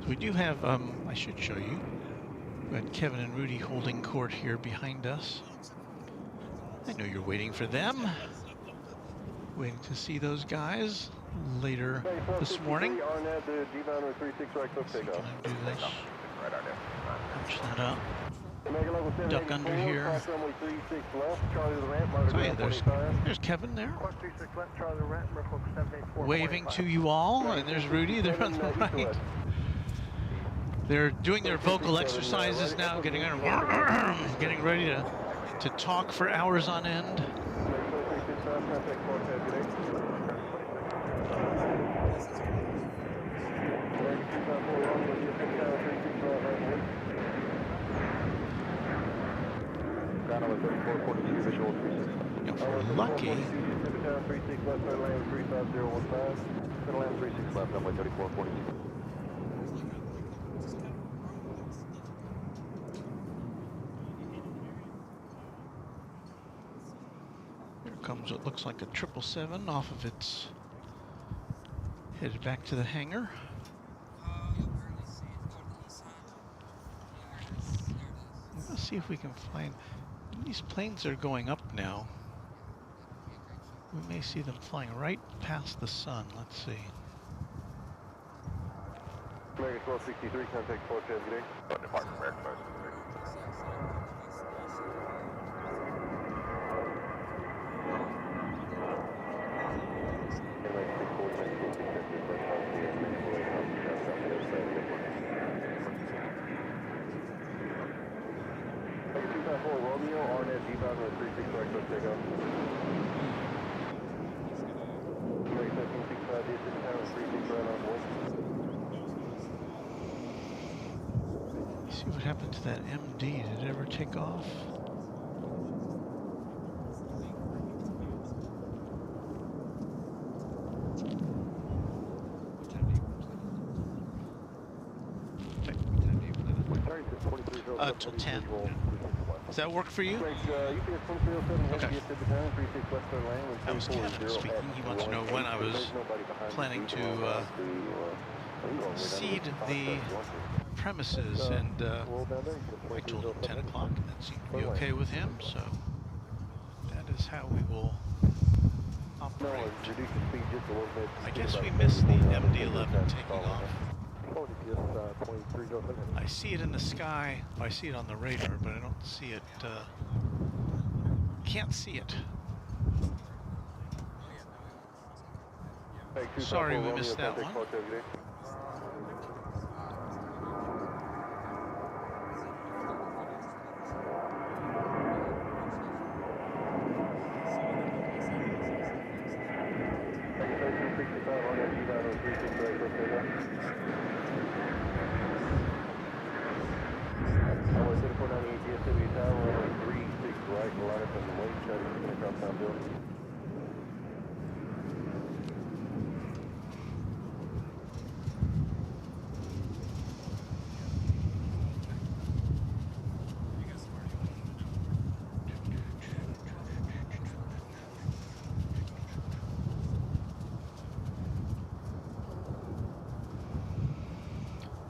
So we do have, I should show you, we had Kevin and Rudy holding court here behind us. I know you're waiting for them. Waiting to see those guys later this morning. RNAV to G-Bound 36 right, close Can takeoff. I do this? Right on there. Punch that up. American level 784, Duck under here. cross runway 36 left, Charlie to the ramp, So yeah, there's Kevin there, Cross 36 left, Charlie the ramp, Merfolk 784. waving to you all, and there's Rudy there on the right. They're doing their vocal exercises now, getting ready to talk for hours on end. Runway 3442, visual 36. If we're lucky, 36 left, turn land 35015. Turn land 36 left, runway 3442. here comes what looks like a 777 off of its, headed back to the hangar. Let's see if we can find, these planes are going up now. We may see them flying right past the sun. Let's see. American 1263, contact 4 good day. Departure American 1263. Romeo, RNet, D-bound with 36 right, let's take off. American 1765, DSW tower with 36 right on board. See what happened to that MD. Did it ever take off? Till 10. Does that work for you? Okay. That was Kevin speaking. He wants to know when I was planning to seed the premises, and I told him 10 o'clock, and that seemed to be okay with him, so that is how we will operate. I guess we missed the MD-11 taking off. I see it in the sky. I see it on the radar, but I don't see it. Can't see it. Sorry, we missed that one. DFW tower, 36 right, line up on the wing, try to get across town building.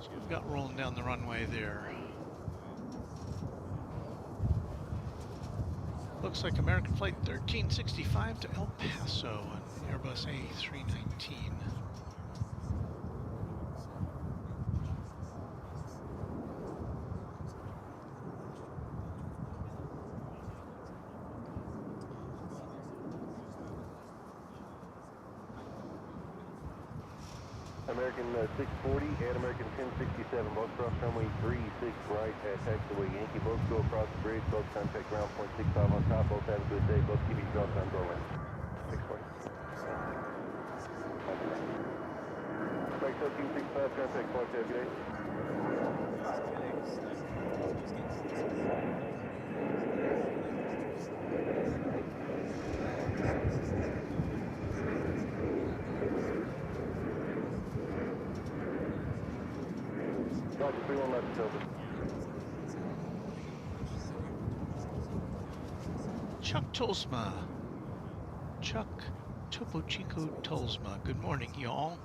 So we've got rolling down the runway there. Looks like American Flight 1365 to El Paso and Airbus A319. American 640 and American 1067, both cross runway 36 right at taxiway Yankee. Both go across the bridge, both contact ground point 65 on top. Both have a good day, both keep each drop time going. 640. American 1365, contact Clark, have a good day. Roger, 31 left is open. Chuck Tolsma. Chuck Topo Chico Tolsma. Good morning, y'all.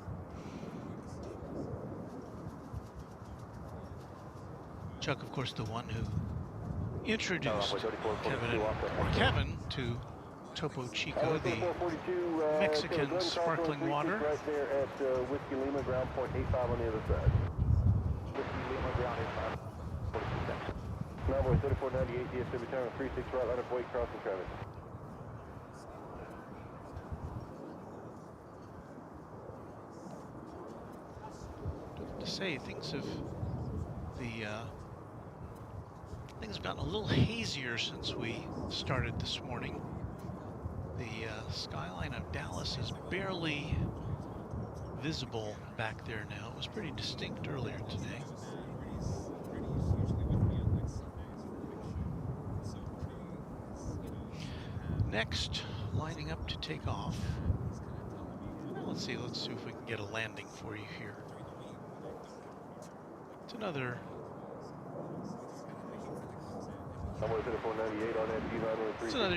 Chuck, of course, the one who introduced Kevin to Topo Chico, the Mexican sparkling water. Right there at Whiskey Lima, ground point 85 on the other side. Whiskey Lima, ground 85. Runway 3498, DFW tower 36 right, line up weight, crossing traffic. To say things have gotten a little hazier since we started this morning. The skyline of Dallas is barely visible back there now. It was pretty distinct earlier Next, lining up to take off. Let's see if we can get a landing for you here. It's another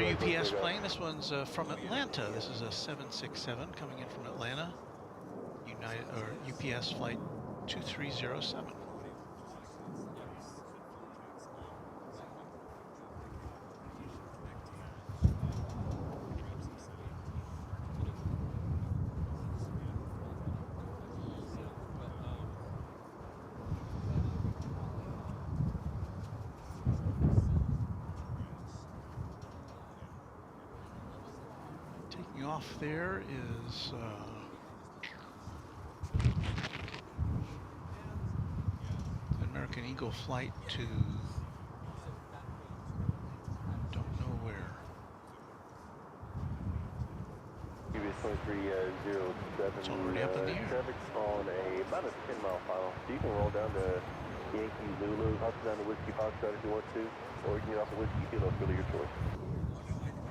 UPS plane. This one's from Atlanta. This is a 767 coming in from Atlanta. UPS flight 2307. Taking off there is American Eagle flight to don't know where. It's already up in the air. Traffic on about a 10-mile final. So you can roll down to Yankee Zulu, up down to Whiskey Foxtrot if you want to, or you can get off the Whiskey Kilo. It's really your choice.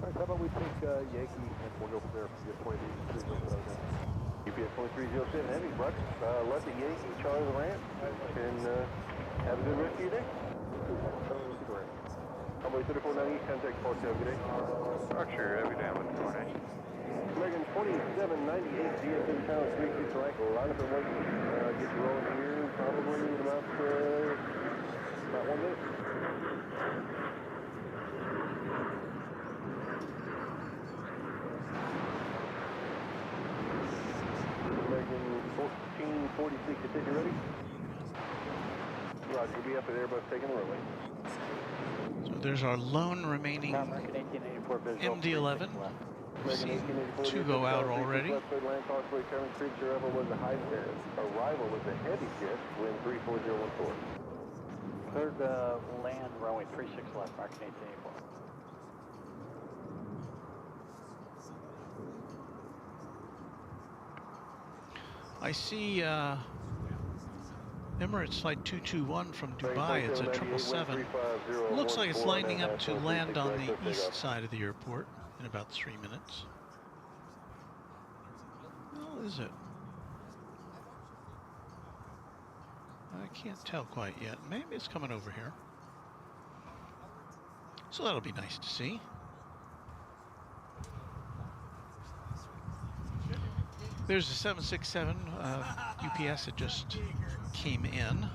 All right, how about we take Yankee and we'll go from there. UPS 2307 Heavy, Buck. Left at Yankee, Charlie the ramp, and have a good rest of your day. Runway 3498, contact 47, good day. Archer, Heavy down with 48. American 2798, DFW Founders Plaza, select, line up and wait. Get you rolling here probably in about 1 minute. American 1446, you think you're ready? Roger, you'll be up at Airbus taking the runway. So there's our lone remaining MD-11. We've seen 2 go out already. Arrival was a heavy jet, wind 34014. Third land, runway 36 left, American 1884. I see Emirates Flight 221 from Dubai. It's a 777. Looks like it's lining up to land on the east side of the airport in about 3 minutes. Oh, is it? I can't tell quite yet. Maybe it's coming over here. So that'll be nice to see. There's a 767 UPS that just came in.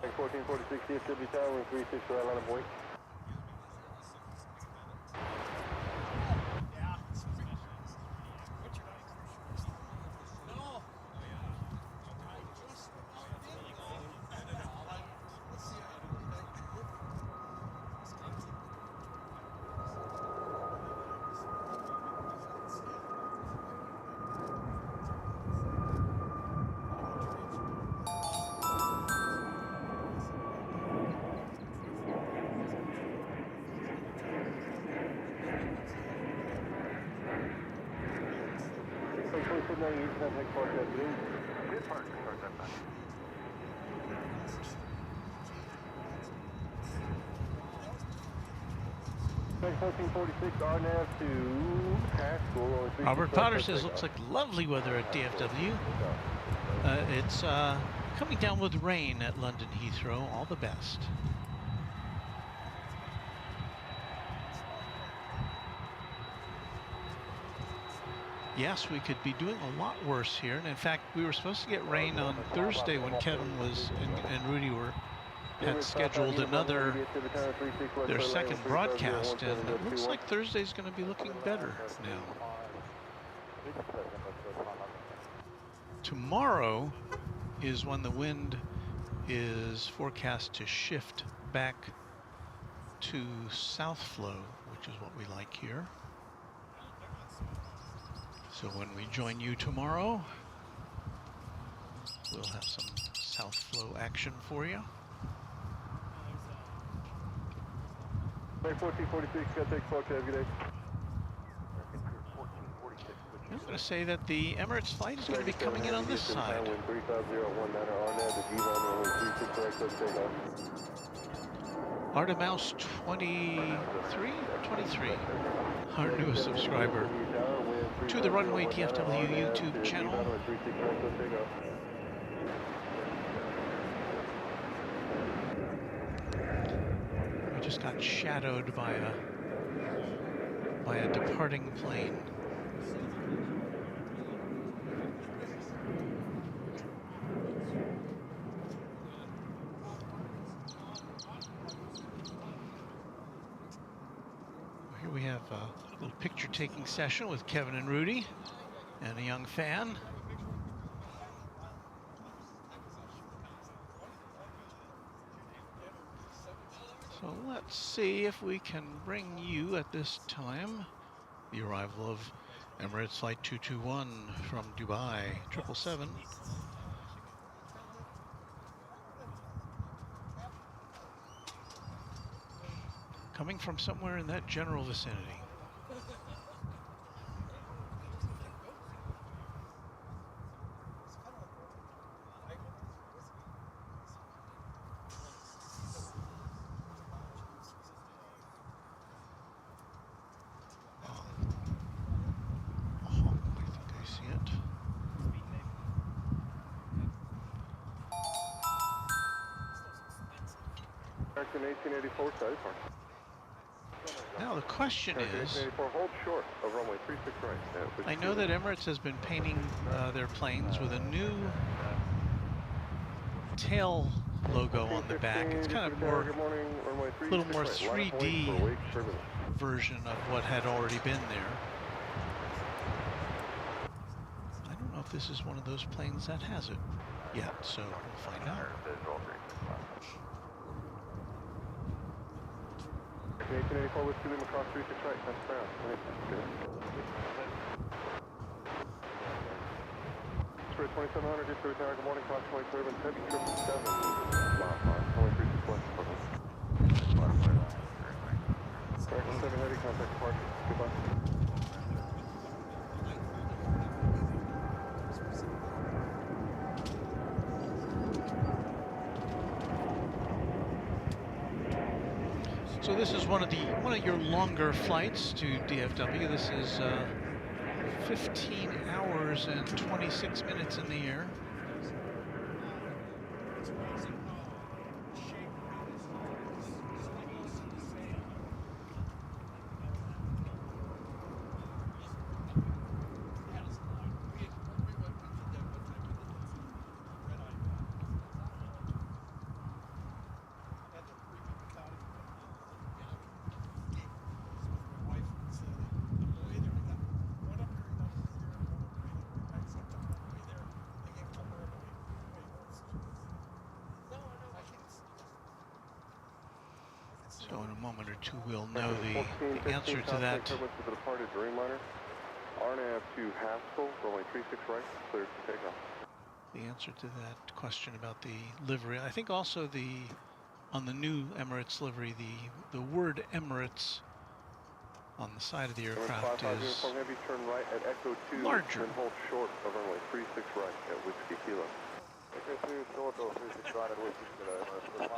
Tank 1446 DFW Tower, room 36 right line of point. Robert Potter says looks like lovely weather at DFW. It's coming down with rain at London Heathrow. All the best. Yes, we could be doing a lot worse here. And in fact, we were supposed to get rain on Thursday when Kevin and Rudy had scheduled their second broadcast, and it looks like Thursday's going to be looking better now. Tomorrow is when the wind is forecast to shift back to south flow, which is what we like here. So when we join you tomorrow, we'll have some south flow action for you. 1446, got to take flight, have a good day. I'm going to say that the Emirates flight is going to be coming in on this side. Wind 35019 RNAV, the G-Ron, runway 36 right, close takeoff. Artemouse 23, our newest subscriber to the Runway DFW YouTube channel. We just got shadowed by a departing plane. Here we have a little picture-taking session with Kevin and Rudy and a young fan. So let's see if we can bring you at this time the arrival of Emirates Flight 221 from Dubai, 777. Coming from somewhere in that general vicinity. American 1884, side park. Now the question is, 1884, hold short of runway 36 right. I know that Emirates has been painting their planes with a new tail logo on the back. It's kind of more, a little more 3D version of what had already been there. I don't know if this is one of those planes that has it yet, so we'll find out. 1884 with 2 Lima cross 36 right, that's ground. Spirit 2700, just to tower, good morning, cross 27, heavy 777, mile far, 23 west, American 7 heavy, contact departure, goodbye. So this is one of your longer flights to DFW. This is 15 hours and 26 minutes in the air. So in a moment or two, we'll know the answer to that. The departed Dreamliner, RNAV to Haskell, runway 36 right, cleared for takeoff. The answer to that question about the livery. I think also on the new Emirates livery, the word Emirates on the side of the aircraft is heavy, turn right at Echo 2, larger. Then hold short of runway 36 right at Whiskey Kilo. Echo 2, short of 36 right at Whiskey Kilo, 5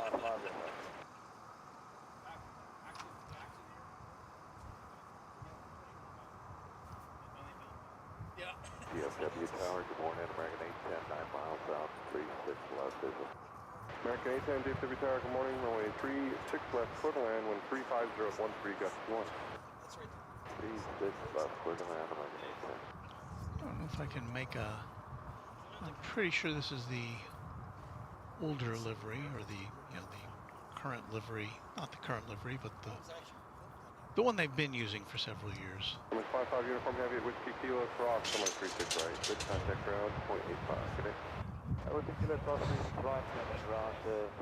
DFW Tower, good morning, American 810, 9 miles south, 36 left visual. American 810, DFW Tower, good morning, runway 36 left, clear to land, wind 35013, gust 1. That's right. 36 left, clear to land, American 810. I don't know if I can make I'm pretty sure this is the older livery, or the current livery, not the current livery, but the one they've been using for several years. 55 uniform heavy at Whiskey Kilo cross, runway 36 right, good contact ground, 0.85, good day. Whiskey Kilo cross 36 right, and ground 2185.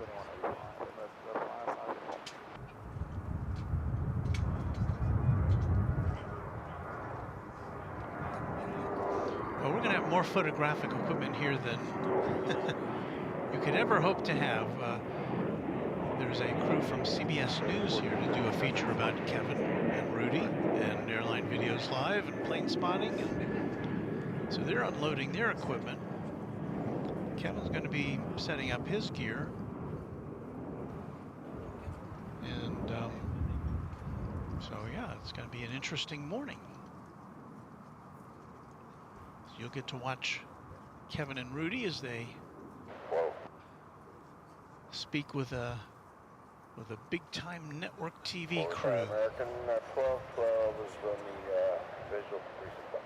Well, we're going to have more photographic equipment here than you could ever hope to have. there's a crew from CBS News here to do a feature about Kevin and Rudy and Airline Videos Live and plane spotting. And so they're unloading their equipment. Kevin's going to be setting up his gear. And so yeah, it's going to be an interesting morning. So you'll get to watch Kevin and Rudy as they speak with a big-time network TV crew. American 1212 is from the visual 365.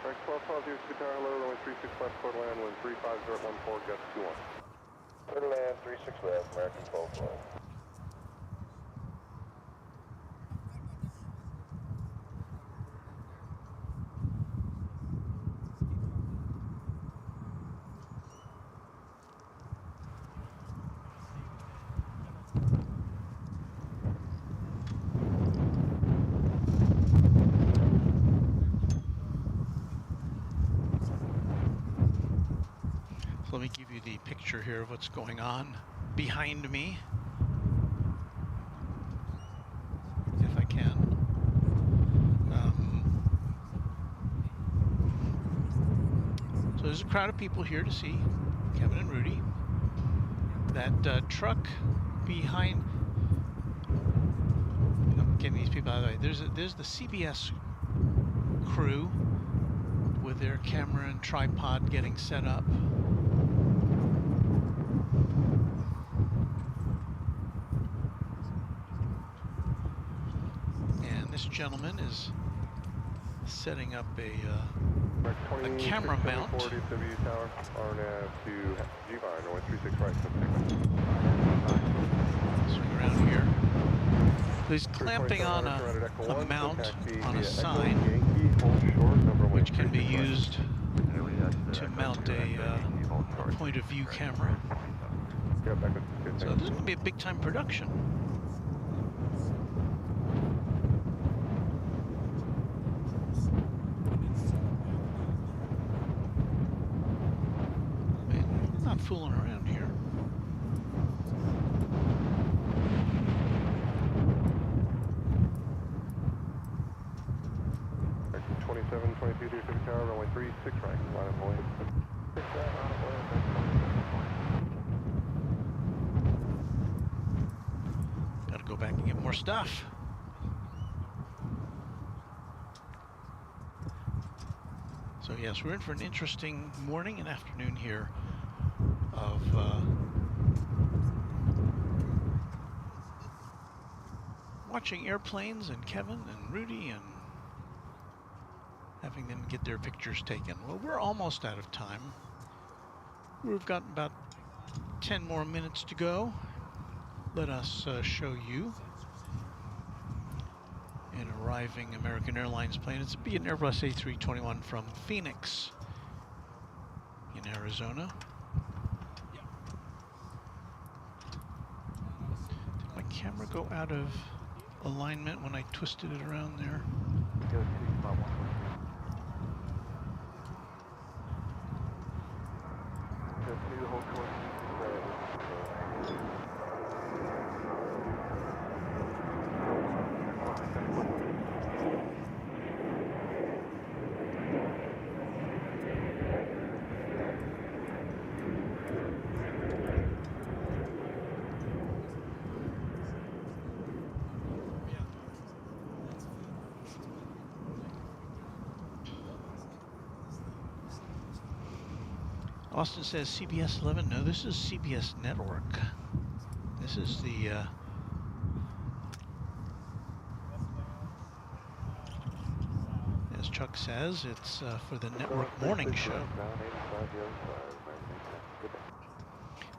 Right, 1212, here's Qatar, low, runway 36 left, quarter land, wind 35014, gust 21. Quarter land, 36 left, American 1212. Let me give you the picture here of what's going on behind me, if I can. So there's a crowd of people here to see Kevin and Rudy. That truck behind, I'm getting these people out of the way. There's the CBS crew with their camera and tripod getting set up. This gentleman is setting up a camera mount. DFW Tower, RNAV to G-Vine, runway 36 right, Swing around here. He's clamping on a mount on a sign, which can be used to mount a point of view camera. So this is going to be a big time production. Not fooling around here. Action 27, 22, DFW Tower, runway 36 right, line of way. Gotta go back and get more stuff. So yes, we're in for an interesting morning and afternoon here of watching airplanes and Kevin and Rudy and having them get their pictures taken. Well, we're almost out of time. We've got about 10 more minutes to go. Let us show you an arriving American Airlines plane. It's an Airbus A321 from Phoenix in Arizona. Did my camera go out of alignment when I twisted it around there? Austin says CBS 11. No, this is CBS Network. This is the as Chuck says, it's for the network morning show.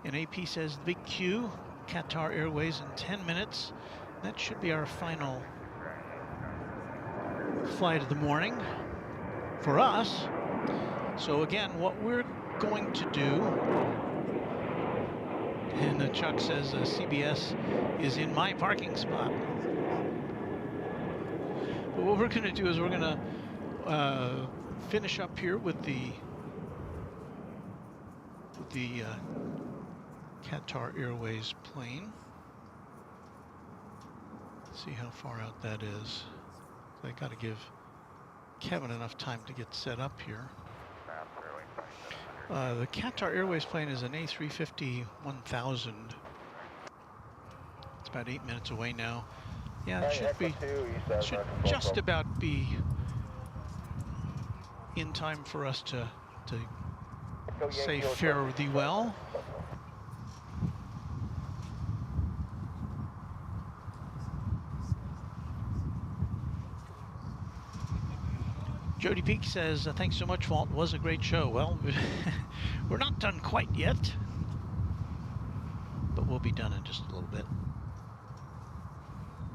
And AP says the big Q, Qatar Airways in 10 minutes. That should be our final flight of the morning for us. So again, what we're going to do, and Chuck says CBS is in my parking spot. But what we're going to do is we're going to finish up here with the Qatar Airways plane. See how far out that is. So I got to give Kevin enough time to get set up here. The Qatar Airways plane is an A350-1000. It's about 8 minutes away now. Yeah, it should just about be in time for us to say fare thee well. Jody Peak says, thanks so much, Walt. It was a great show. Well, we're not done quite yet, but we'll be done in just a little bit.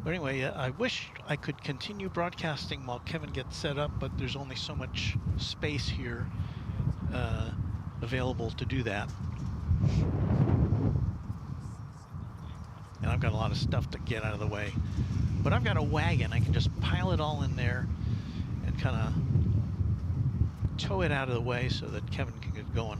But anyway, I wish I could continue broadcasting while Kevin gets set up, but there's only so much space here available to do that. And I've got a lot of stuff to get out of the way. But I've got a wagon. I can just pile it all in there and kind of tow it out of the way so that Kevin can get going.